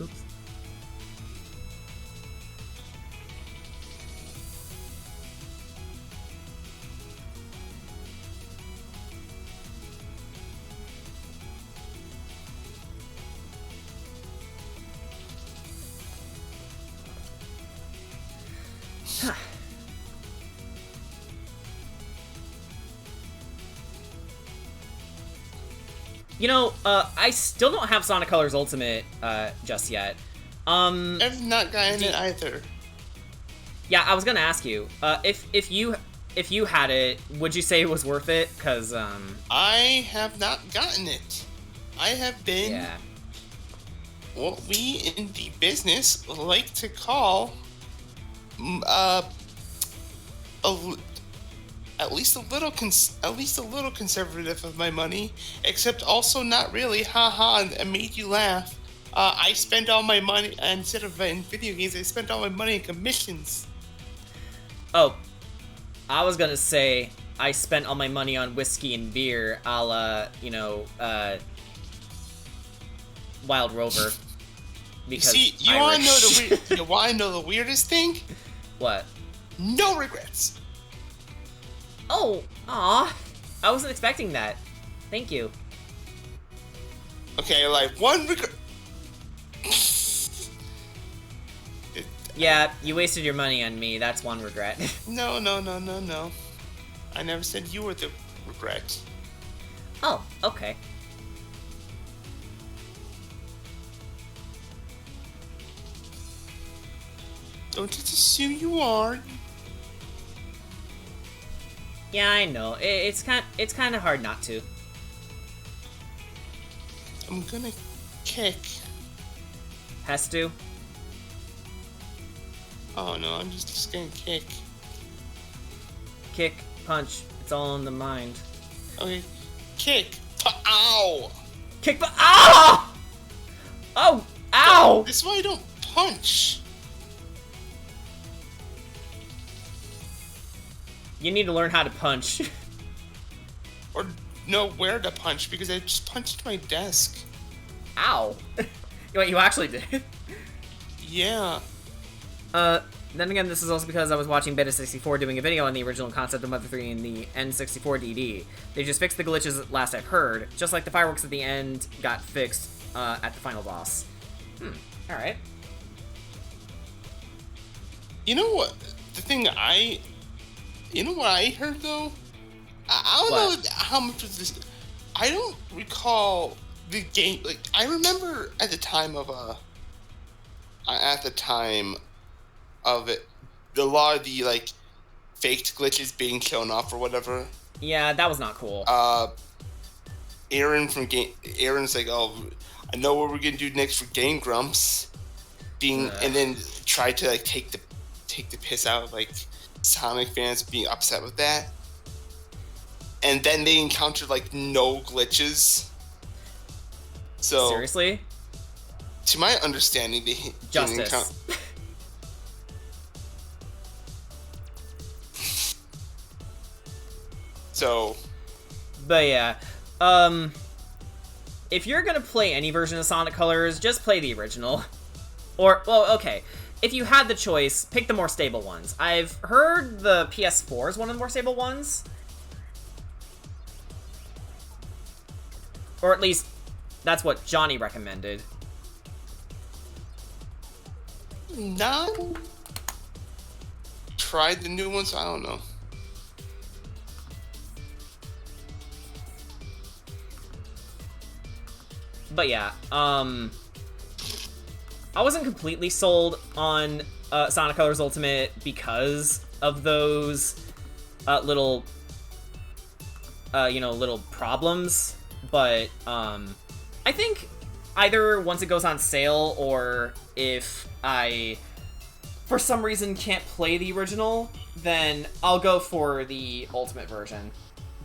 Oops. You know, I still don't have Sonic Colors Ultimate just yet. I've not gotten it either. Yeah, I was gonna ask you, if you had it, would you say it was worth it? Cause I have not gotten it. I have been what we in the business like to call at least a little conservative of my money, except also not really. Haha, I made you laugh. I spend all my money instead of in video games. I spent all my money in commissions. Oh, I was gonna say I spent all my money on whiskey and beer, a la, Wild Rover. Because you wanna know the weirdest thing? What? No regrets. Oh, aw. I wasn't expecting that. Thank you. Okay, like one regret. Yeah, you wasted your money on me. That's one regret. No. I never said you were the regret. Oh, okay. Don't just assume you are. Yeah, I know. It's kind of hard not to. I'm gonna kick. Has to. Oh no, I'm just gonna kick. Kick, punch. It's all in the mind. Okay, kick. Ow! Kick, ah! Oh, ow! This is why I don't punch. You need to learn how to punch. Or know where to punch, because I just punched my desk. Ow. Wait, you actually did? Yeah. Then again, this is also because I was watching Beta 64 doing a video on the original concept of Mother 3 in the N64 DD. They just fixed the glitches at last I've heard, just like the fireworks at the end got fixed at the final boss. Alright. You know what? You know what I heard, though? I don't know how much of this... I don't recall the game... Like, I remember at the time of it, a lot of the, like, faked glitches being shown off or whatever. Yeah, that was not cool. Aaron's like, oh, I know what we're gonna do next for Game Grumps. And then try to, like, take the piss out of, like, Sonic fans being upset with that. And then they encountered, like, no glitches. So seriously? To my understanding, they didn't encounter... So, but yeah, if you're gonna play any version of Sonic Colors, just play the original. Or, well, okay, if you had the choice, pick the more stable ones. I've heard the PS4 is one of the more stable ones. Or at least, that's what Johnny recommended. Not tried the new ones, I don't know. But yeah, I wasn't completely sold on Sonic Colors Ultimate because of those little problems. But I think either once it goes on sale or if I, for some reason, can't play the original, then I'll go for the Ultimate version.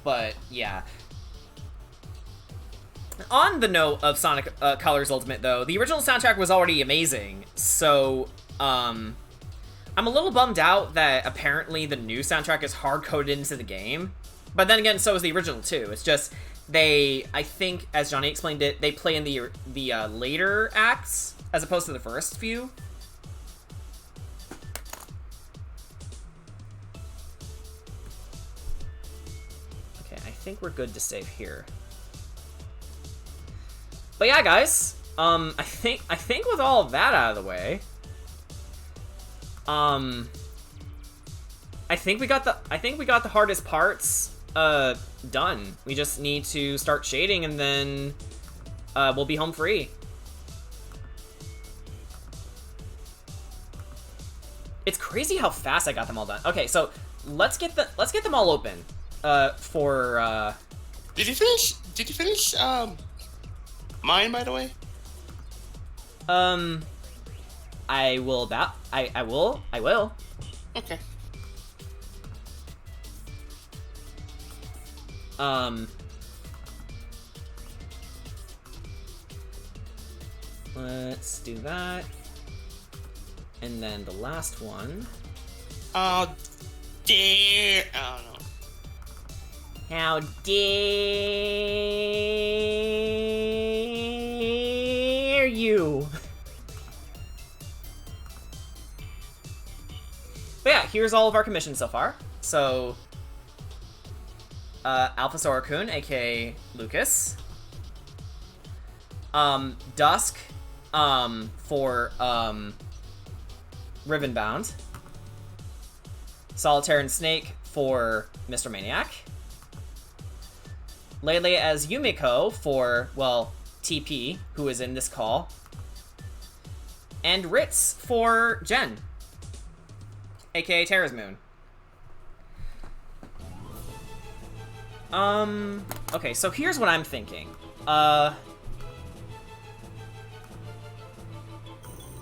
But yeah. On the note of Sonic Colors Ultimate, though, the original soundtrack was already amazing, so, I'm a little bummed out that apparently the new soundtrack is hard-coded into the game. But then again, so is the original, too. It's just, I think, as Johnny explained it, they play in the later acts, as opposed to the first few. Okay, I think we're good to save here. But yeah, guys, I think with all of that out of the way, I think we got the hardest parts done. We just need to start shading, and then we'll be home free. It's crazy how fast I got them all done. Okay, so let's get them all open. Did you finish? Mine, by the way? I will. I will. Okay. Let's do that. And then the last one. Oh, dear. Oh, no. How dare you? But yeah, here's all of our commissions so far. So, Alpha Sora-kun, aka Lucas. Dusk, for, Ribbonbound. Solitaire and Snake for Mr. Maniac. Lele as Yumiko for, well, TP, who is in this call. And Ritz for Jen, aka Terra's Moon. Okay, so here's what I'm thinking. I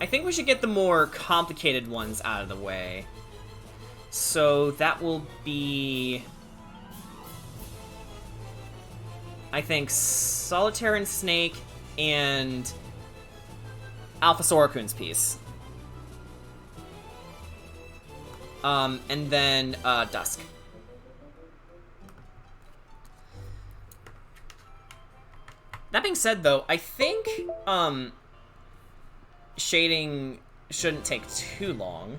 think we should get the more complicated ones out of the way. So that will be, I think, Solitaire and Snake and Alpha Sora-kun's piece. And then Dusk. That being said, though, I think shading shouldn't take too long,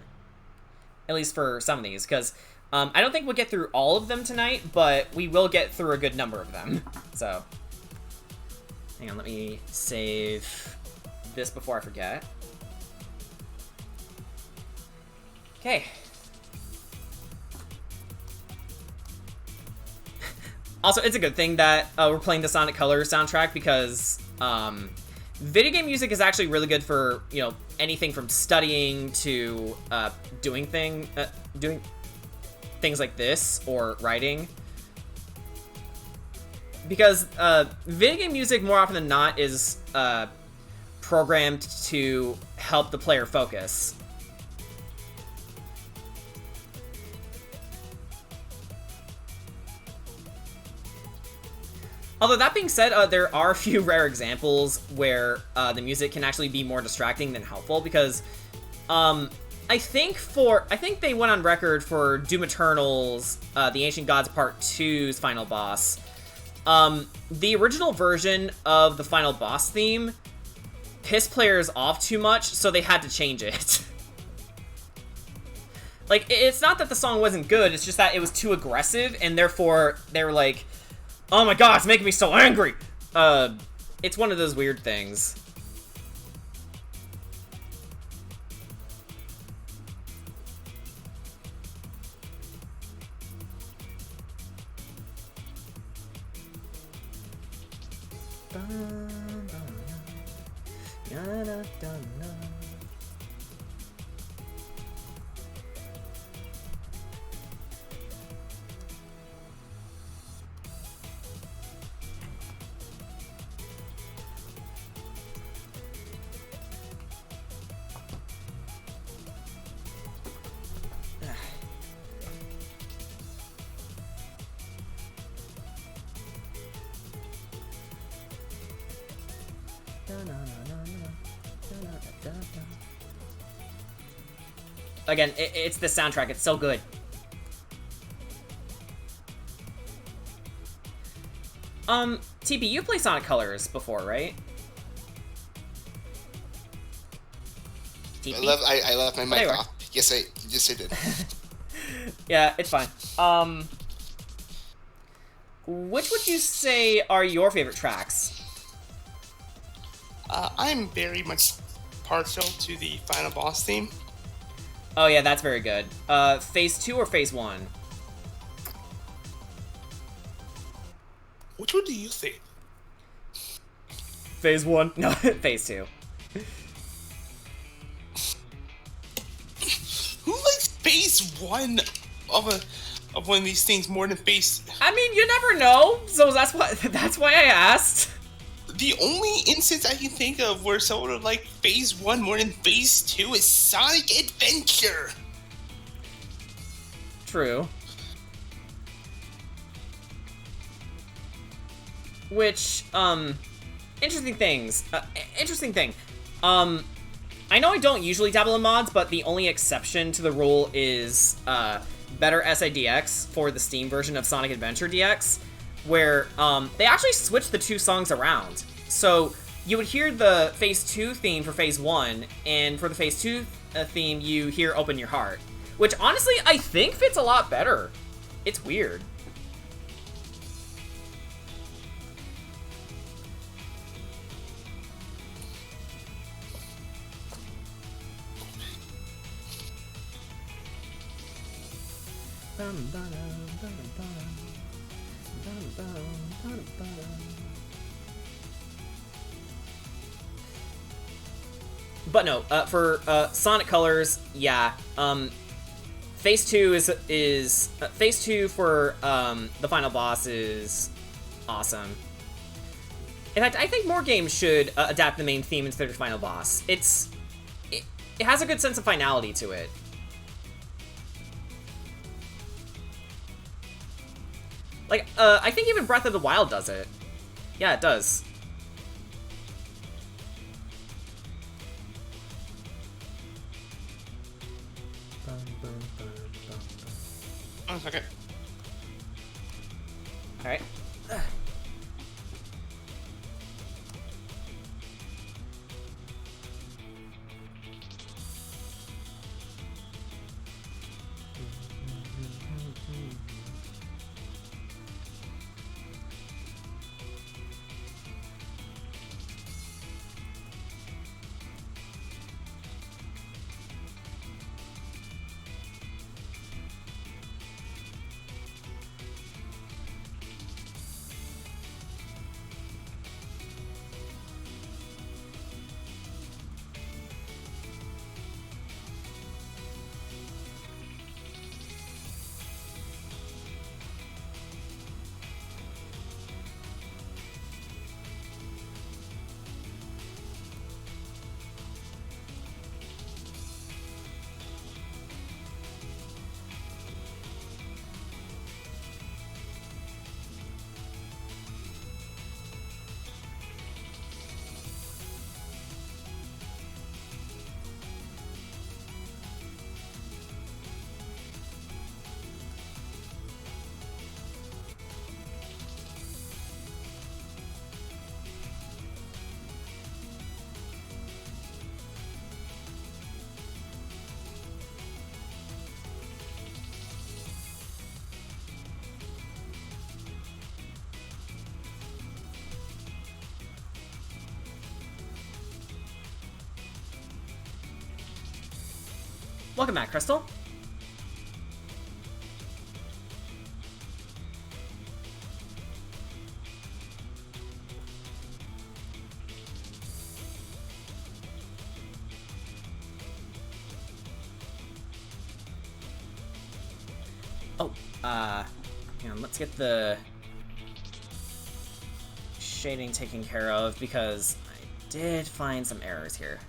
at least for some of these, because I don't think we'll get through all of them tonight, but we will get through a good number of them. So, hang on, let me save this before I forget. Okay. Also, it's a good thing that we're playing the Sonic Colors soundtrack because video game music is actually really good for, you know, anything from studying to doing things like this or writing. Because video game music, more often than not, is programmed to help the player focus. Although, that being said, there are a few rare examples where the music can actually be more distracting than helpful, because I think they went on record for Doom Eternal's The Ancient Gods Part 2's final boss. The original version of the final boss theme pissed players off too much, so they had to change it. Like, it's not that the song wasn't good, it's just that it was too aggressive, and therefore they were like, oh my god, it's making me so angry! It's one of those weird things. Again, it's the soundtrack. It's so good. TP, you played Sonic Colors before, right? TP? I left my mic off. Yes, I did. Yeah, it's fine. Which would you say are your favorite tracks? I'm very much partial to the final boss theme. Oh yeah, that's very good. Phase 2 or Phase 1? Which one do you think? Phase 1? No, Phase 2. Who likes Phase 1 of one of these things more than Phase... I mean, you never know, so that's why I asked. The only instance I can think of where someone would like Phase 1 more than Phase 2 is Sonic Adventure! True. Which, interesting things. Interesting thing. I know I don't usually dabble in mods, but the only exception to the rule is, better SIDX for the Steam version of Sonic Adventure DX, where, they actually switched the two songs around. So, you would hear the Phase 2 theme for Phase 1, and for the Phase 2 theme, you hear Open Your Heart. Which, honestly, I think fits a lot better. It's weird. But no, for Sonic Colors, yeah. Phase 2 is Phase 2 for the final boss is awesome. In fact, I think more games should adapt the main theme instead of the final boss. It has a good sense of finality to it. Like, I think even Breath of the Wild does it. Yeah, it does. Oh, it's okay. All right. Welcome back, Crystal. Oh, hang on, let's get the shading taken care of because I did find some errors here.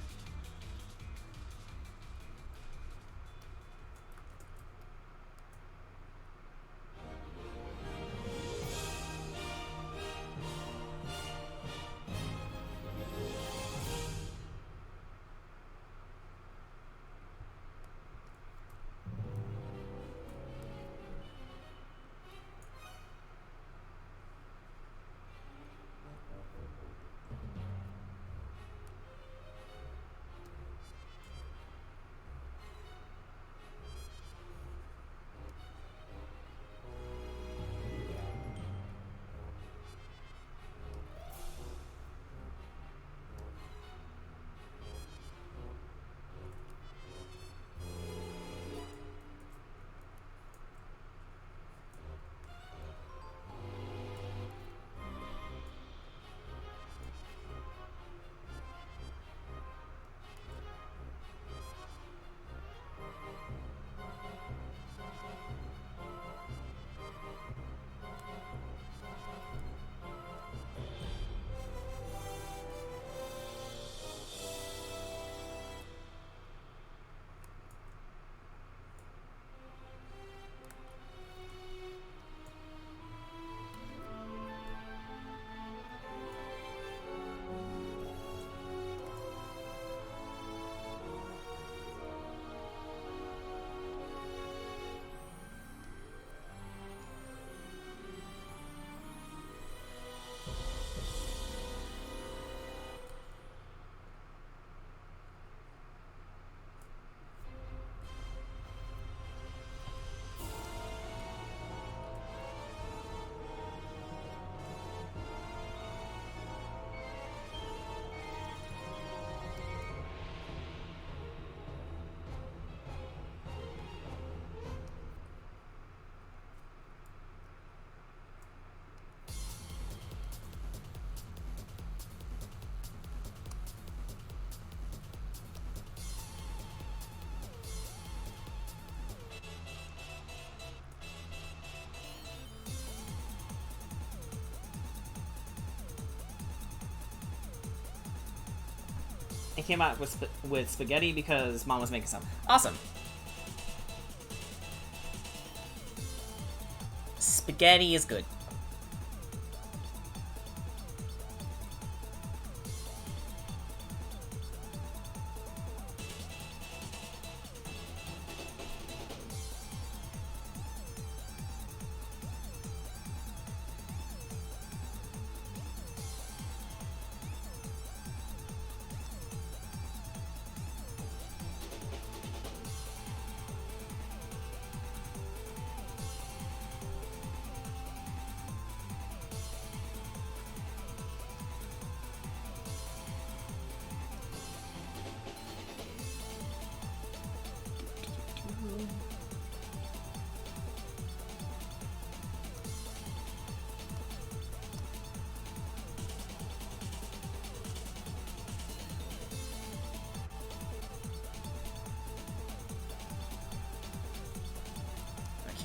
It came out with spaghetti because Mom was making some. Awesome. Spaghetti is good.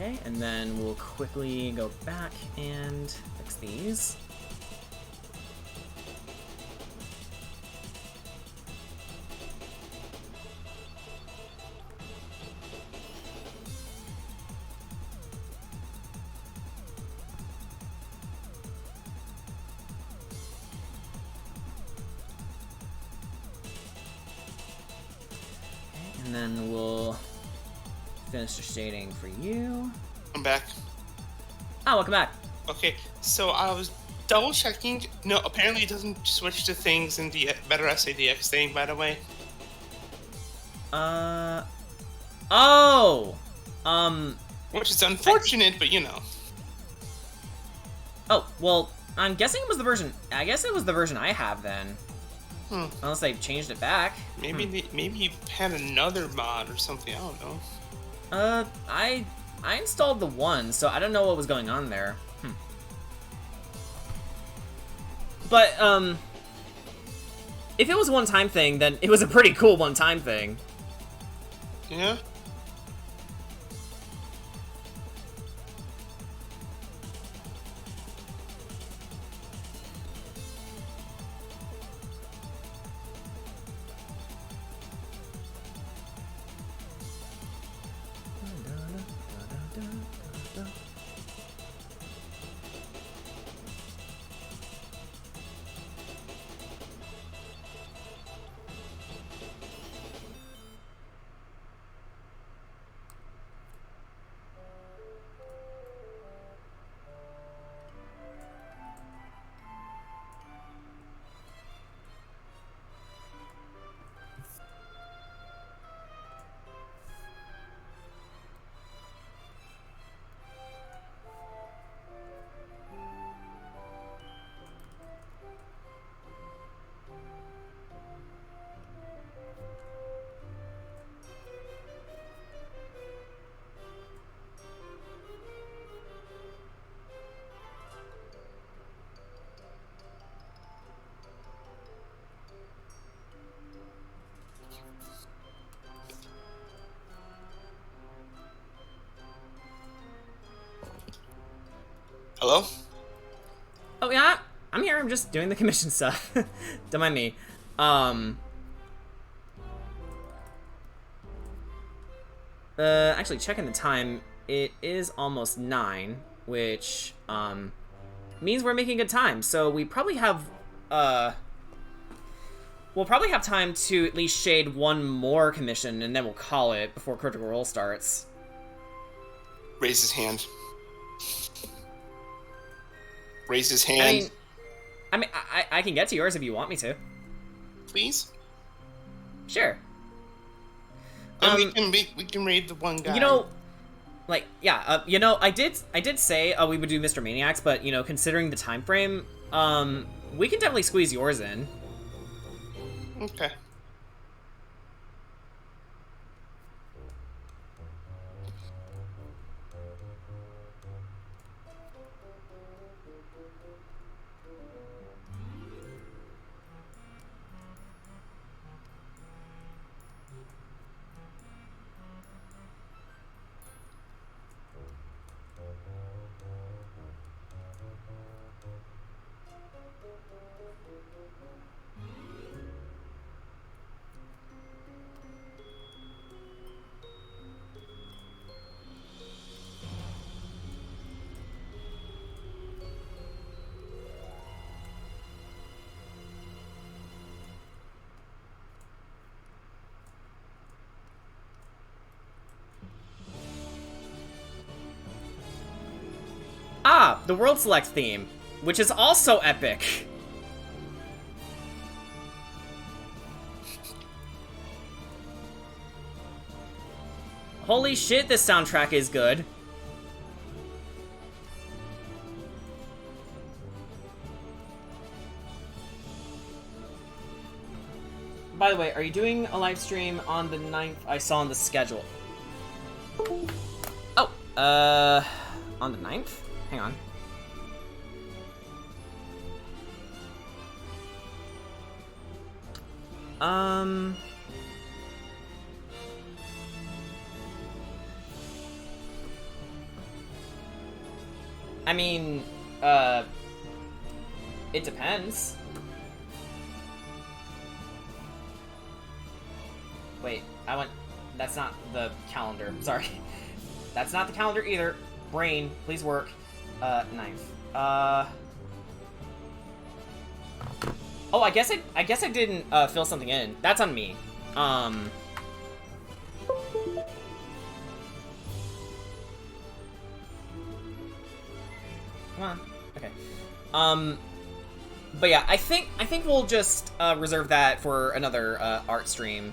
Okay, and then we'll quickly go back and fix these. And then we'll finish the shading for you. I'm back. Oh, welcome back. Okay, so I was double checking. No, apparently it doesn't switch to things in the better SADX thing, by the way. Which is unfortunate, but you know. Oh, well, I'm guessing it was the version. I guess it was the version I have then. Unless they've changed it back. Maybe maybe you had another mod or something. I don't know. I installed the one, so I don't know what was going on there. But if it was a one-time thing, then it was a pretty cool one-time thing. Yeah. Hello? Oh yeah, I'm here. I'm just doing the commission stuff. Don't mind me. Actually, checking the time, it is almost 9, which means we're making good time. So we probably have we'll probably have time to at least shade one more commission, and then we'll call it before Critical Role starts. Raise his hand. Raise his hand. I mean, I can get to yours if you want me to. Please? Sure. Then we can raid the one guy. You know, like, yeah, you know, I did say we would do Mr. Maniacs, but, you know, considering the time frame, we can definitely squeeze yours in. Okay. Ah, the World Select theme, which is also epic. Holy shit, this soundtrack is good. By the way, are you doing a live stream on the 9th? I saw on the schedule. Oh, on the 9th? Hang on. I mean, it depends. Wait, that's not the calendar. Sorry. That's not the calendar either. Brain, please work. 9th. Oh, I guess I didn't fill something in. That's on me. Come on. Okay. But yeah, I think we'll just reserve that for another art stream.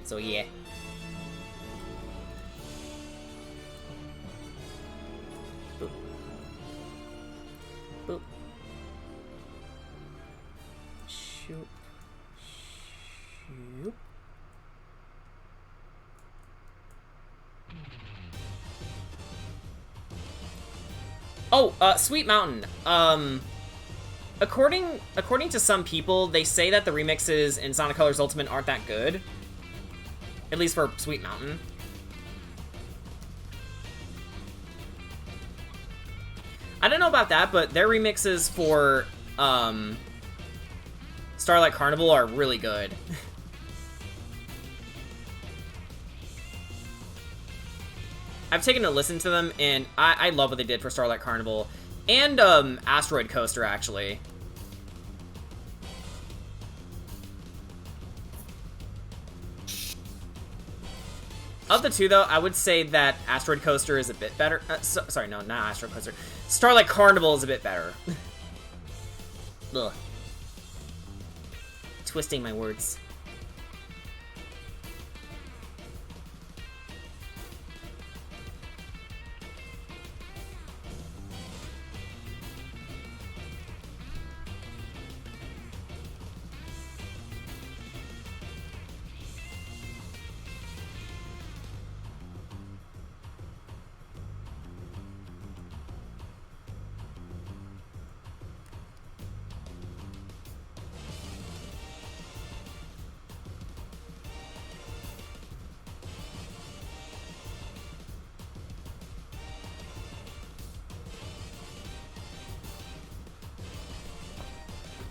So yeah. Boop. Boop. Shoop. Shoop. Oh, Sweet Mountain. According to some people, they say that the remixes in Sonic Colors Ultimate aren't that good. At least for Sweet Mountain. I don't know about that, but their remixes for Starlight Carnival are really good. I've taken a listen to them, and I love what they did for Starlight Carnival. And Asteroid Coaster, actually. Of the two, though, I would say that Asteroid Coaster is a bit better. Sorry, no, not Asteroid Coaster. Starlight Carnival is a bit better. Ugh. Twisting my words.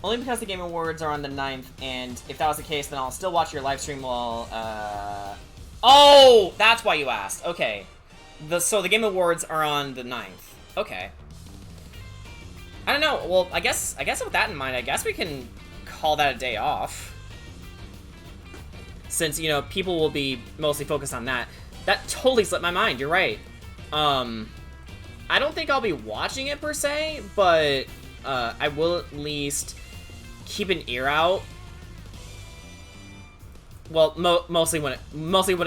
Only because the Game Awards are on the 9th, and if that was the case, then I'll still watch your live stream while, Oh! That's why you asked. Okay. So the Game Awards are on the 9th. Okay. I don't know. Well, I guess with that in mind, I guess we can call that a day off. Since, you know, people will be mostly focused on that. That totally slipped my mind. You're right. I don't think I'll be watching it, per se, but, I will at least keep an ear out. Well, mostly when it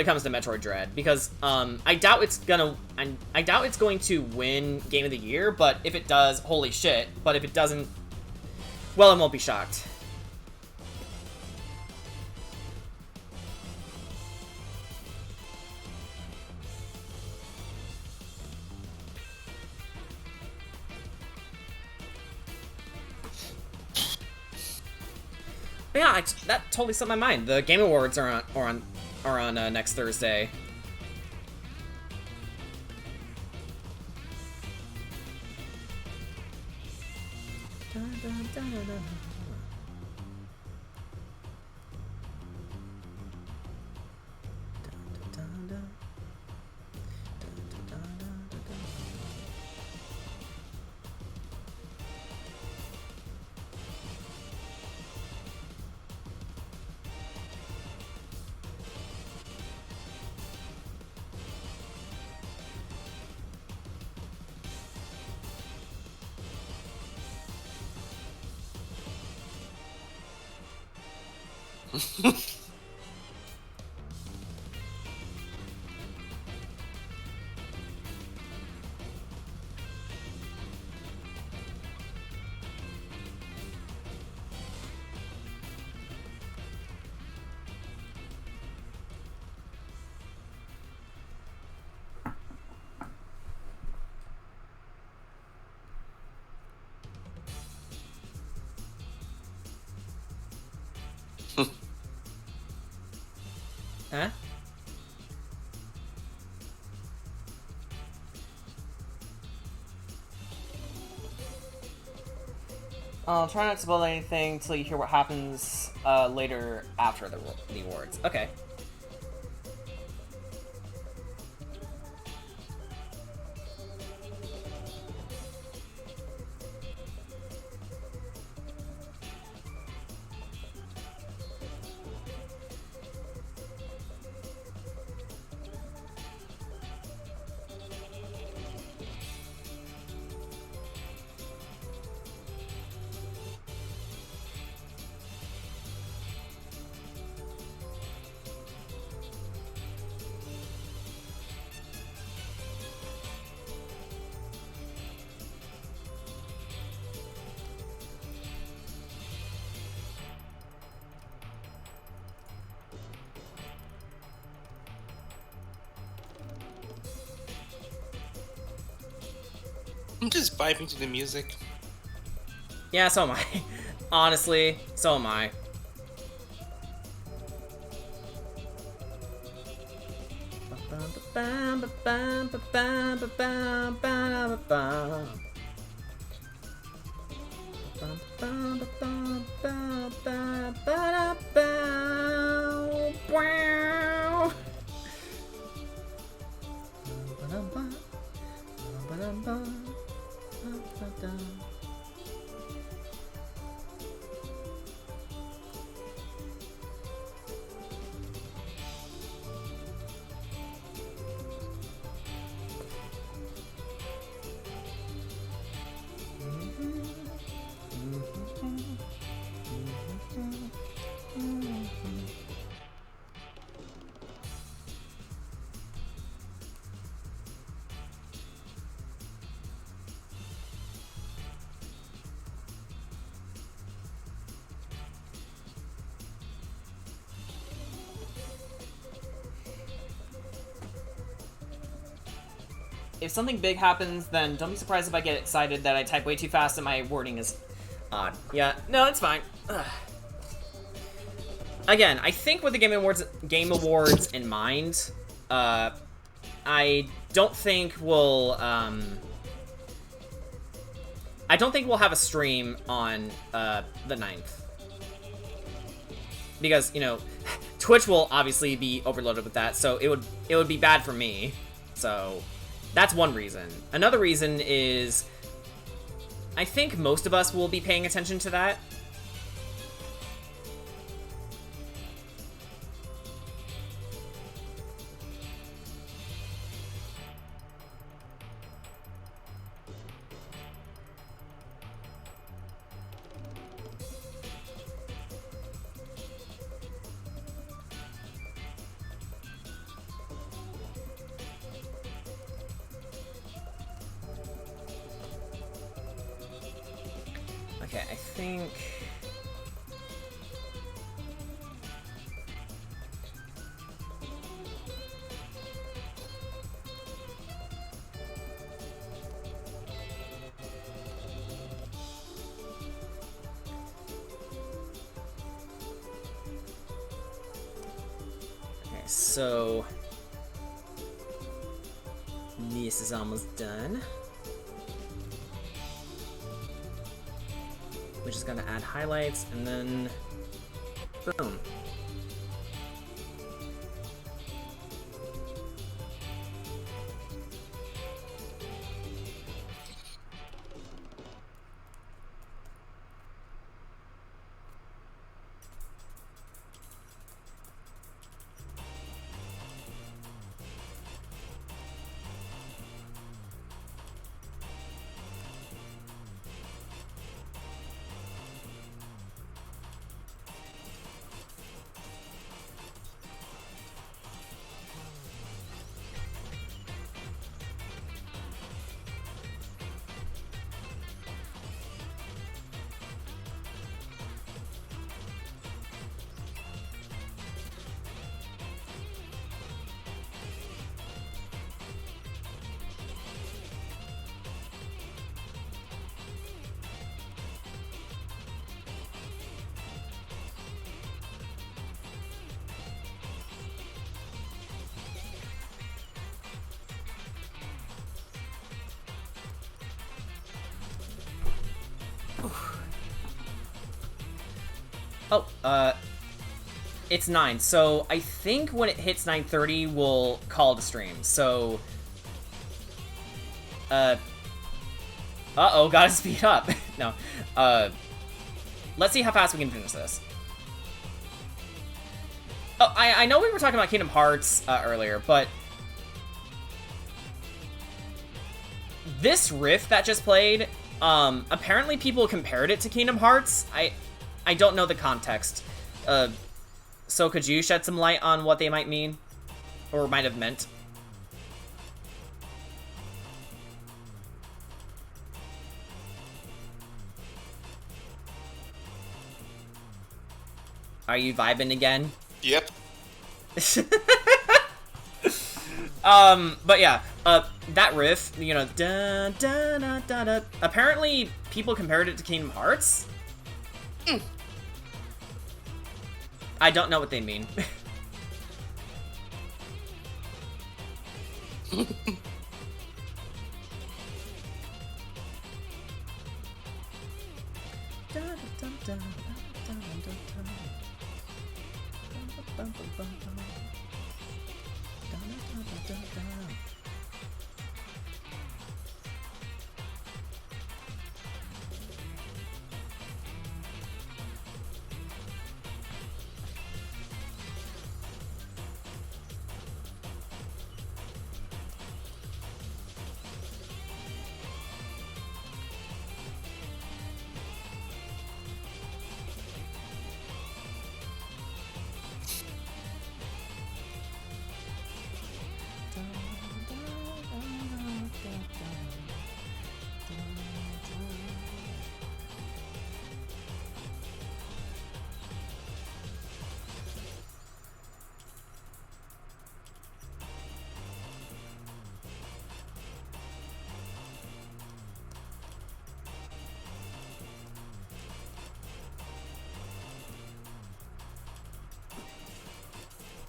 comes to Metroid Dread, because I doubt it's going to win Game of the Year, but if it does, holy shit. But if it doesn't, well, I won't be shocked. But yeah, that totally slipped my mind. The Game Awards are on next Thursday. Huh? Try not to spoil anything until you hear what happens later after the awards. Okay. I'm just vibing to the music. Yeah, so am I. Honestly, so am I. If something big happens, then don't be surprised if I get excited that I type way too fast and my wording is odd. Yeah, no, it's fine. Ugh. Again, I think with the Game Awards in mind, I don't think we'll have a stream on the 9th. Because, you know, Twitch will obviously be overloaded with that, so it would be bad for me. So that's one reason. Another reason is I think most of us will be paying attention to that. Okay, I think... Okay, so... this is almost done. We're just gonna add highlights and then boom. Oh, it's 9. So I think when it hits 9:30, we'll call the stream. So, uh-oh, gotta speed up. No, let's see how fast we can finish this. Oh, I know we were talking about Kingdom Hearts earlier, but this riff that just played, apparently people compared it to Kingdom Hearts. I don't know the context. So could you shed some light on what they might mean? Or might have meant? Are you vibing again? Yep. But yeah, that riff, you know, da da da da da. Apparently, people compared it to Kingdom Hearts. I don't know what they mean.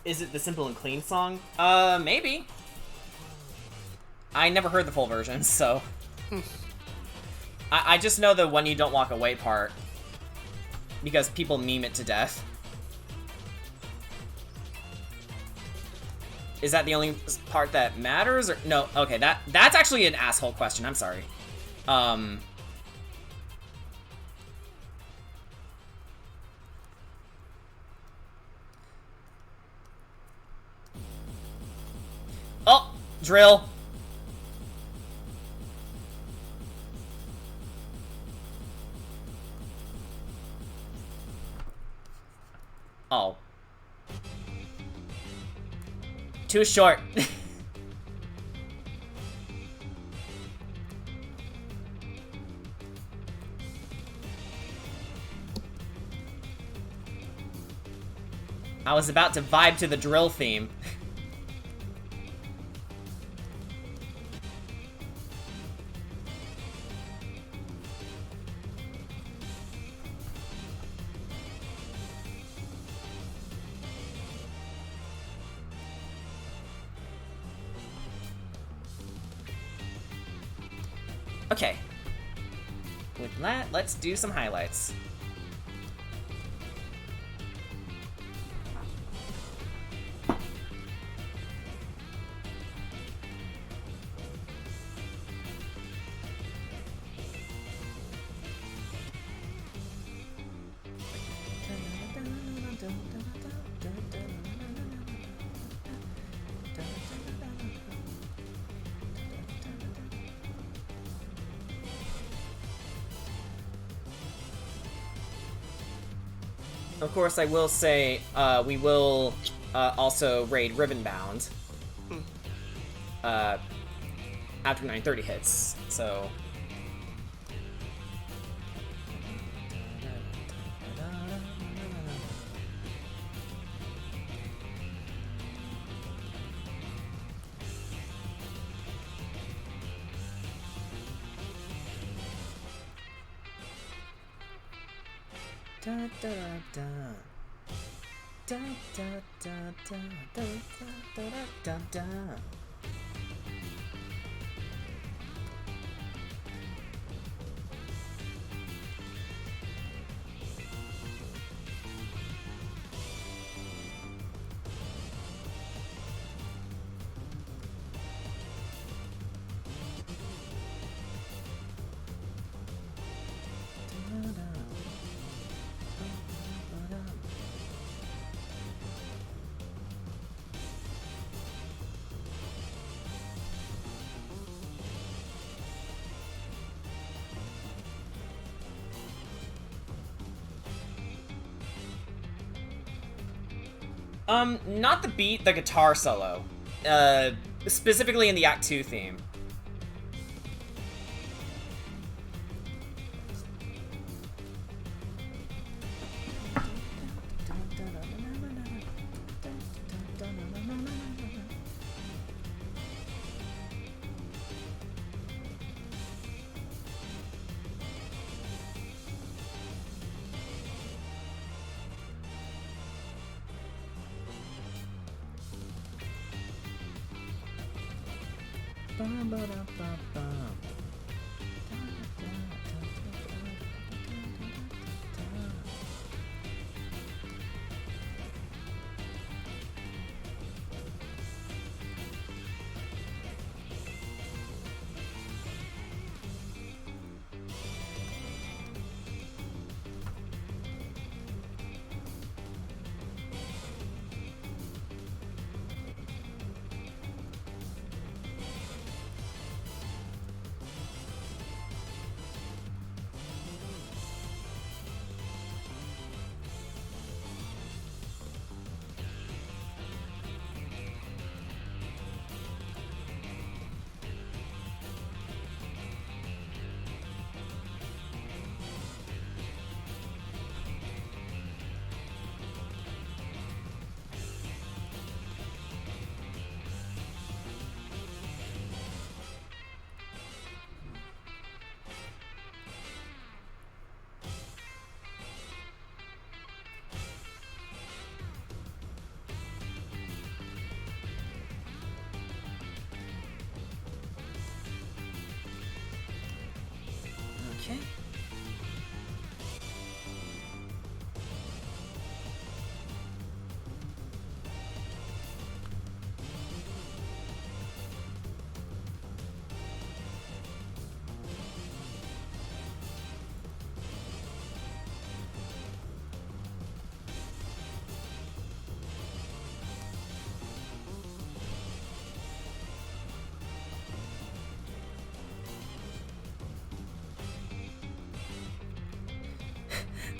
Is it the Simple and Clean song? Maybe. I never heard the full version, so... I just know the When You Don't Walk Away part. Because people meme it to death. Is that the only part that matters? Or no, okay, that's actually an asshole question, I'm sorry. Oh, drill. Oh. Too short. I was about to vibe to the drill theme. Okay. With that, let's do some highlights. Of course, I will say, we will also raid Ribbonbound after 9:30 hits, so... Da da da da da da da da da da da. Not the beat, the guitar solo. Specifically in the Act 2 theme. Okay.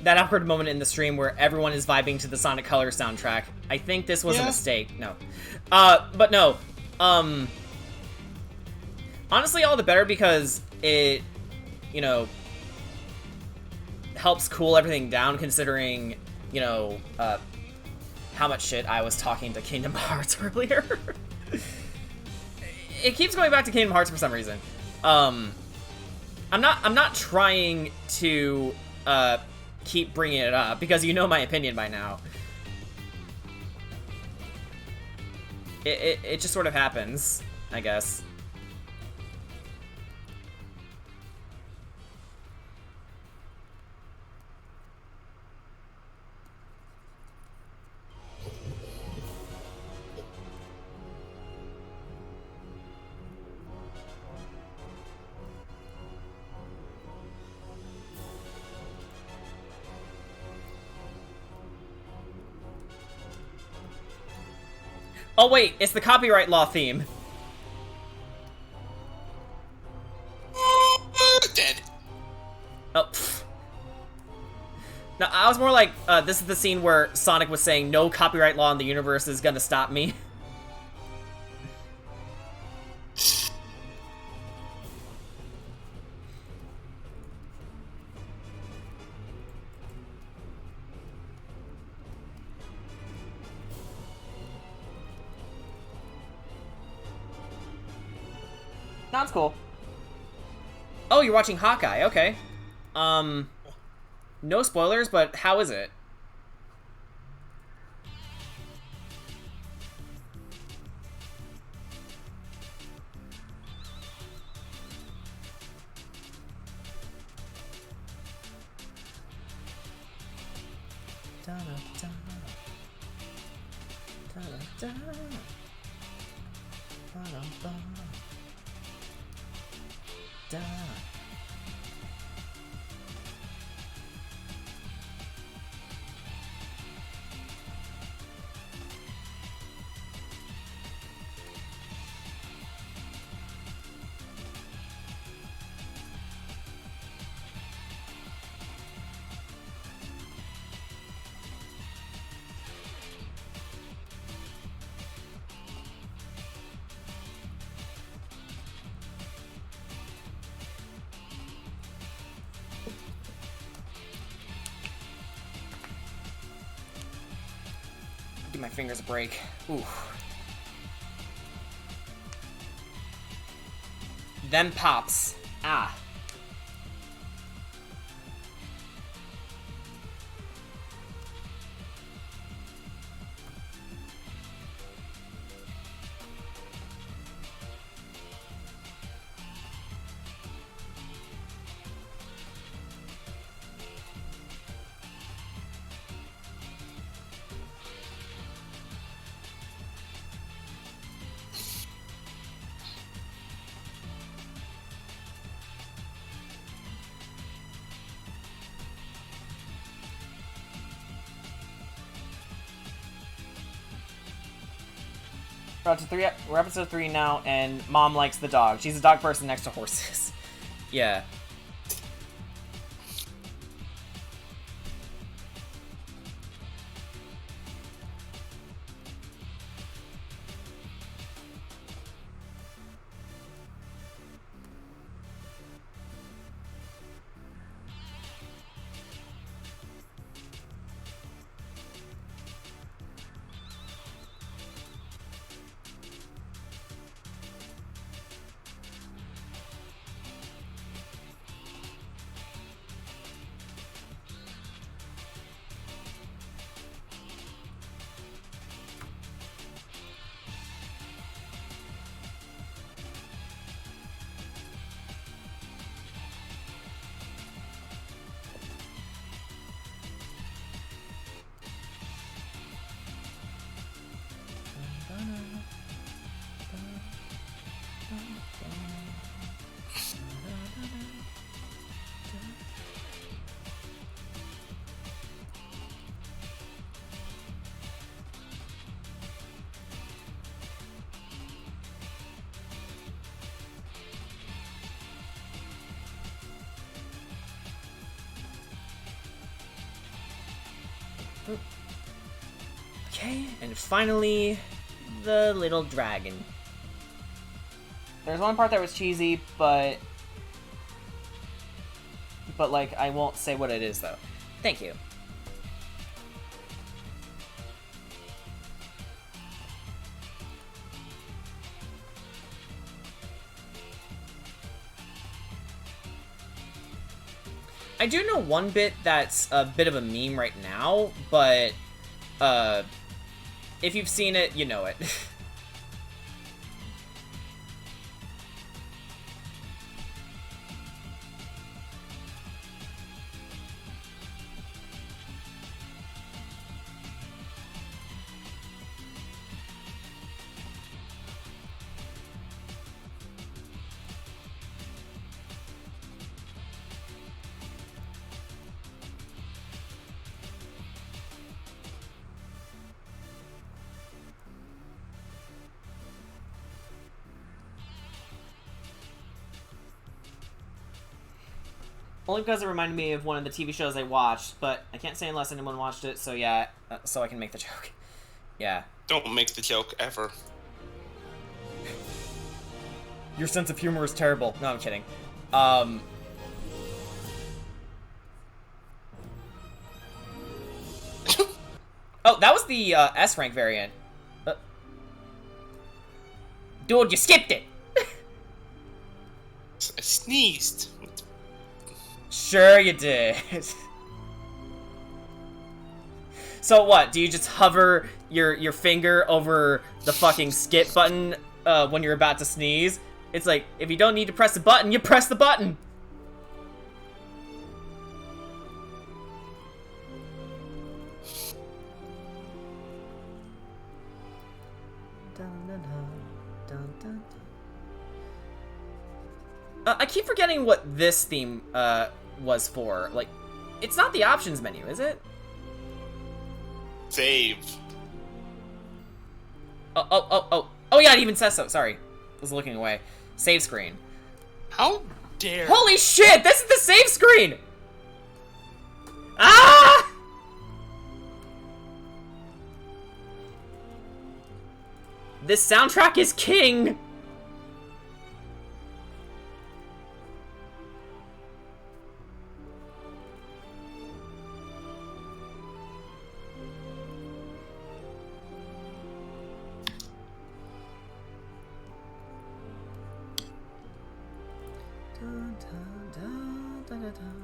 That awkward moment in the stream where everyone is vibing to the Sonic Colors soundtrack. I think this was a mistake. No. But no. Honestly, all the better because it, you know, helps cool everything down considering, you know, how much shit I was talking to Kingdom Hearts earlier. It keeps going back to Kingdom Hearts for some reason. I'm not trying to, keep bringing it up, because you know my opinion by now. It just sort of happens, I guess. Oh wait, it's the copyright law theme. Dead. Oh. Pfft. No, I was more like, this is the scene where Sonic was saying, no copyright law in the universe is gonna stop me. That's cool. Oh, you're watching Hawkeye, okay. No spoilers, but how is it? Give my fingers a break. Ooh. Them pops. Ah. We're episode 3 now, and Mom likes the dog. She's a dog person next to horses. Yeah. Okay, and finally, the little dragon. There's one part that was cheesy, but like, I won't say what it is, though. Thank you. I do know one bit that's a bit of a meme right now, but if you've seen it, you know it. Only because it reminded me of one of the TV shows I watched, but I can't say unless anyone watched it, so yeah, so I can make the joke. Yeah. Don't make the joke ever. Your sense of humor is terrible. No, I'm kidding. Oh, that was the S rank variant. Dude, you skipped it! I sneezed. Sure you did. So what, do you just hover your finger over the fucking skip button when you're about to sneeze? It's like, if you don't need to press the button, you press the button! I keep forgetting what this theme was for. Like, it's not the options menu, is it? Save. Oh yeah, it even says so. Sorry. I was looking away. Save screen. How dare... Holy shit! This is the save screen! Ah! This soundtrack is king! Dun, dun, dun, dun, dun, dun.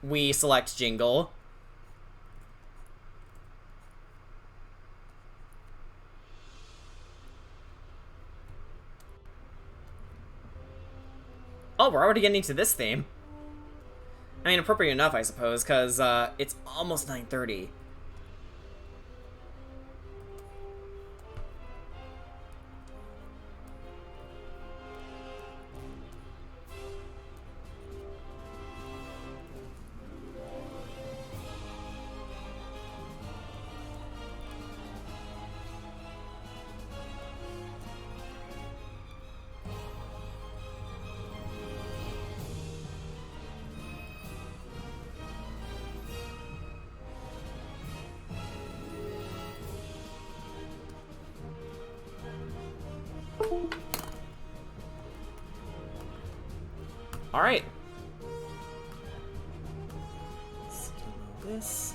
We select Jingle. Oh, we're already getting into this theme. I mean, appropriate enough, I suppose, because it's almost 9:30. All right. Let's do this.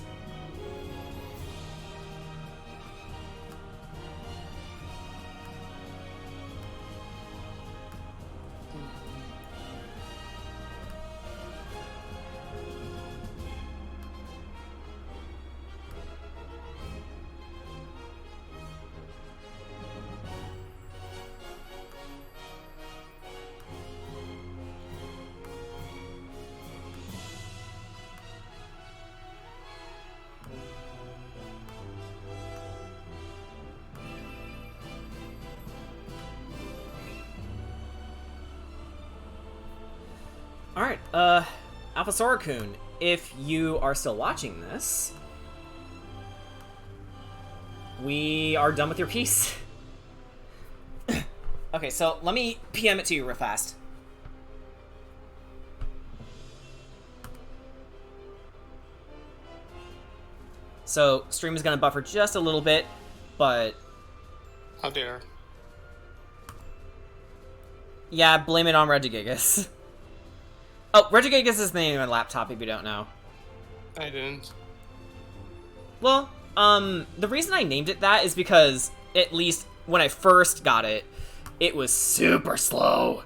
Alright, Alpha Sora-kun, if you are still watching this, we are done with your piece. Okay, so let me PM it to you real fast. So, stream is gonna buffer just a little bit, but... How dare. Yeah, blame it on Regigigas. Oh, Regigigas is the name of my laptop, if you don't know. I didn't. Well, the reason I named it that is because, at least when I first got it, it was super slow.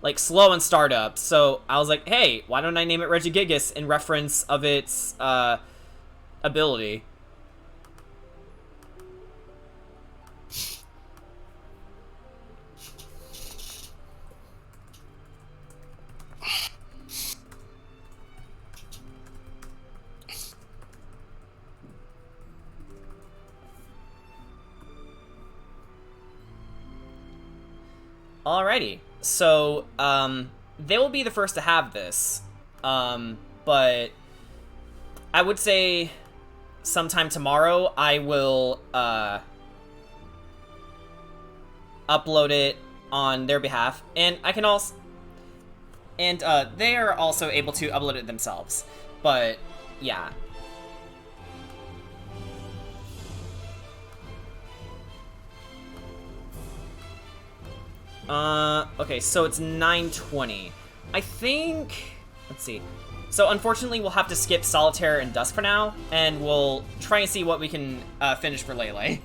Like, slow in startup. So I was like, hey, why don't I name it Regigigas in reference of its, ability? Alrighty, so, they will be the first to have this, but I would say sometime tomorrow I will, upload it on their behalf, and I can also, and, they are also able to upload it themselves, but, yeah. Okay, so it's 9:20. I think... Let's see. So, unfortunately, we'll have to skip Solitaire and Dusk for now, and we'll try and see what we can, finish for Lele.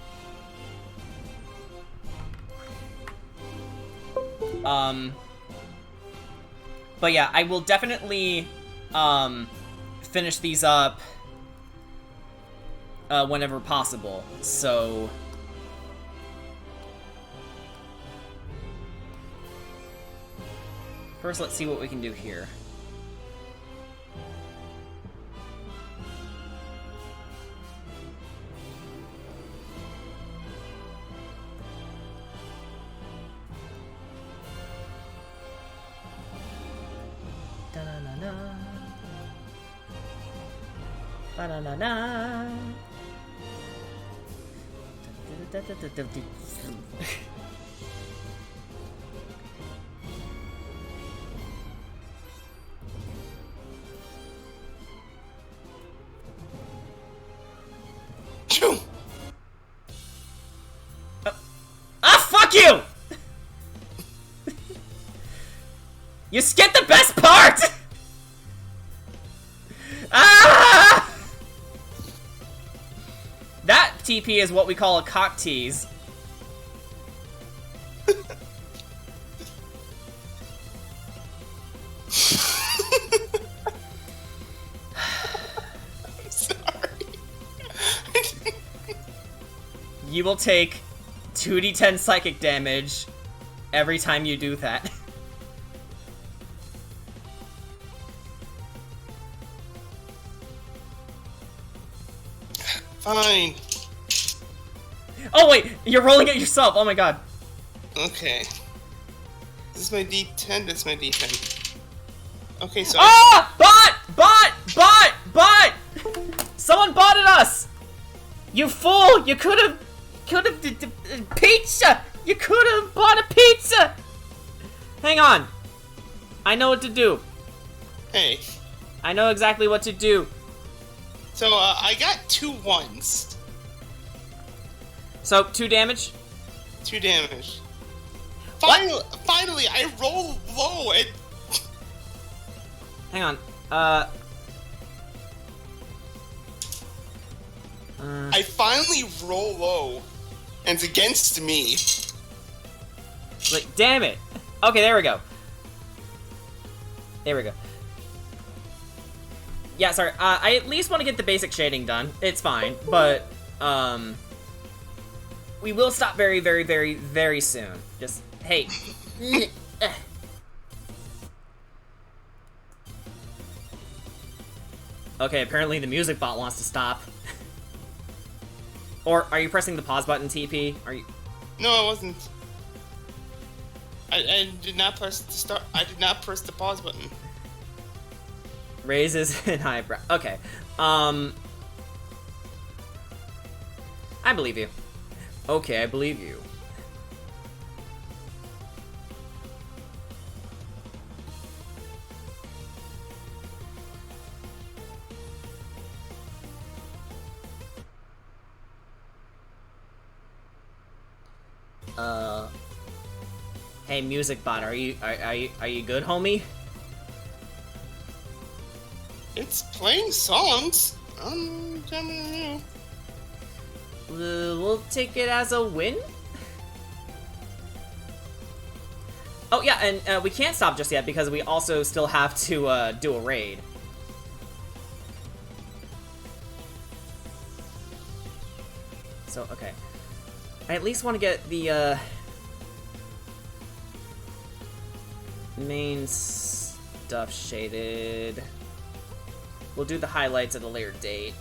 But yeah, I will definitely, finish these up, whenever possible, so... First, let's see what we can do here. Da-na-na-na. Ba-na-na-na. Da-da-da-da-da-da-da. You skipped the best part! Ah! That TP is what we call a cock tease. I'm sorry. You will take 2d10 psychic damage every time you do that. Fine. Oh wait, you're rolling it yourself. Oh my god. Okay. This is my D10. That's my D10. Okay, so. Ah! Bot! Someone botted us! You fool! You could've pizza! You could've bought a pizza! Hang on. I know what to do. Hey. I know exactly what to do. So, I got 2 1s. So, 2 damage? 2 damage. What? Finally, I roll low and. Hang on. I finally roll low, and it's against me. Like, damn it. Okay, there we go. There we go. Yeah, sorry. I at least want to get the basic shading done. It's fine, but we will stop very, very, very, very soon. Just hey. Okay, apparently the music bot wants to stop. Or are you pressing the pause button, TP? Are you? No, I wasn't. I did not press the start. I did not press the pause button. Raises an eyebrow. Okay. I believe you. Okay, I believe you. Hey, music bot, are you good, homie? It's playing songs. We'll take it as a win. Oh yeah, and we can't stop just yet because we also still have to do a raid. So okay, I at least want to get the main stuff shaded. We'll do the highlights at a later date.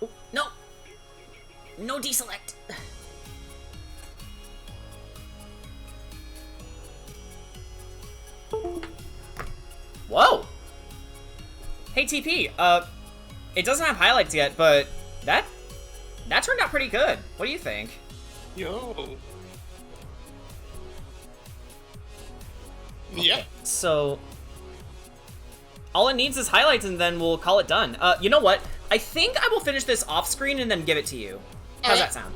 Oh, no! No deselect! Whoa! Hey TP, it doesn't have highlights yet, but that turned out pretty good. What do you think? Yo. Yeah. So, all it needs is highlights and then we'll call it done. You know what? I think I will finish this off screen and then give it to you. How's that sound?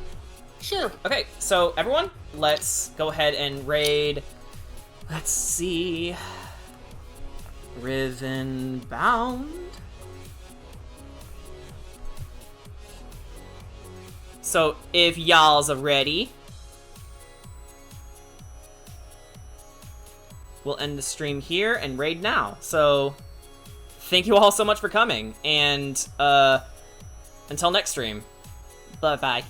Sure. Okay, so everyone, let's go ahead and raid. Let's see. Riven Bound. So if y'all's are ready, we'll end the stream here and raid now. So thank you all so much for coming, and until next stream, bye-bye.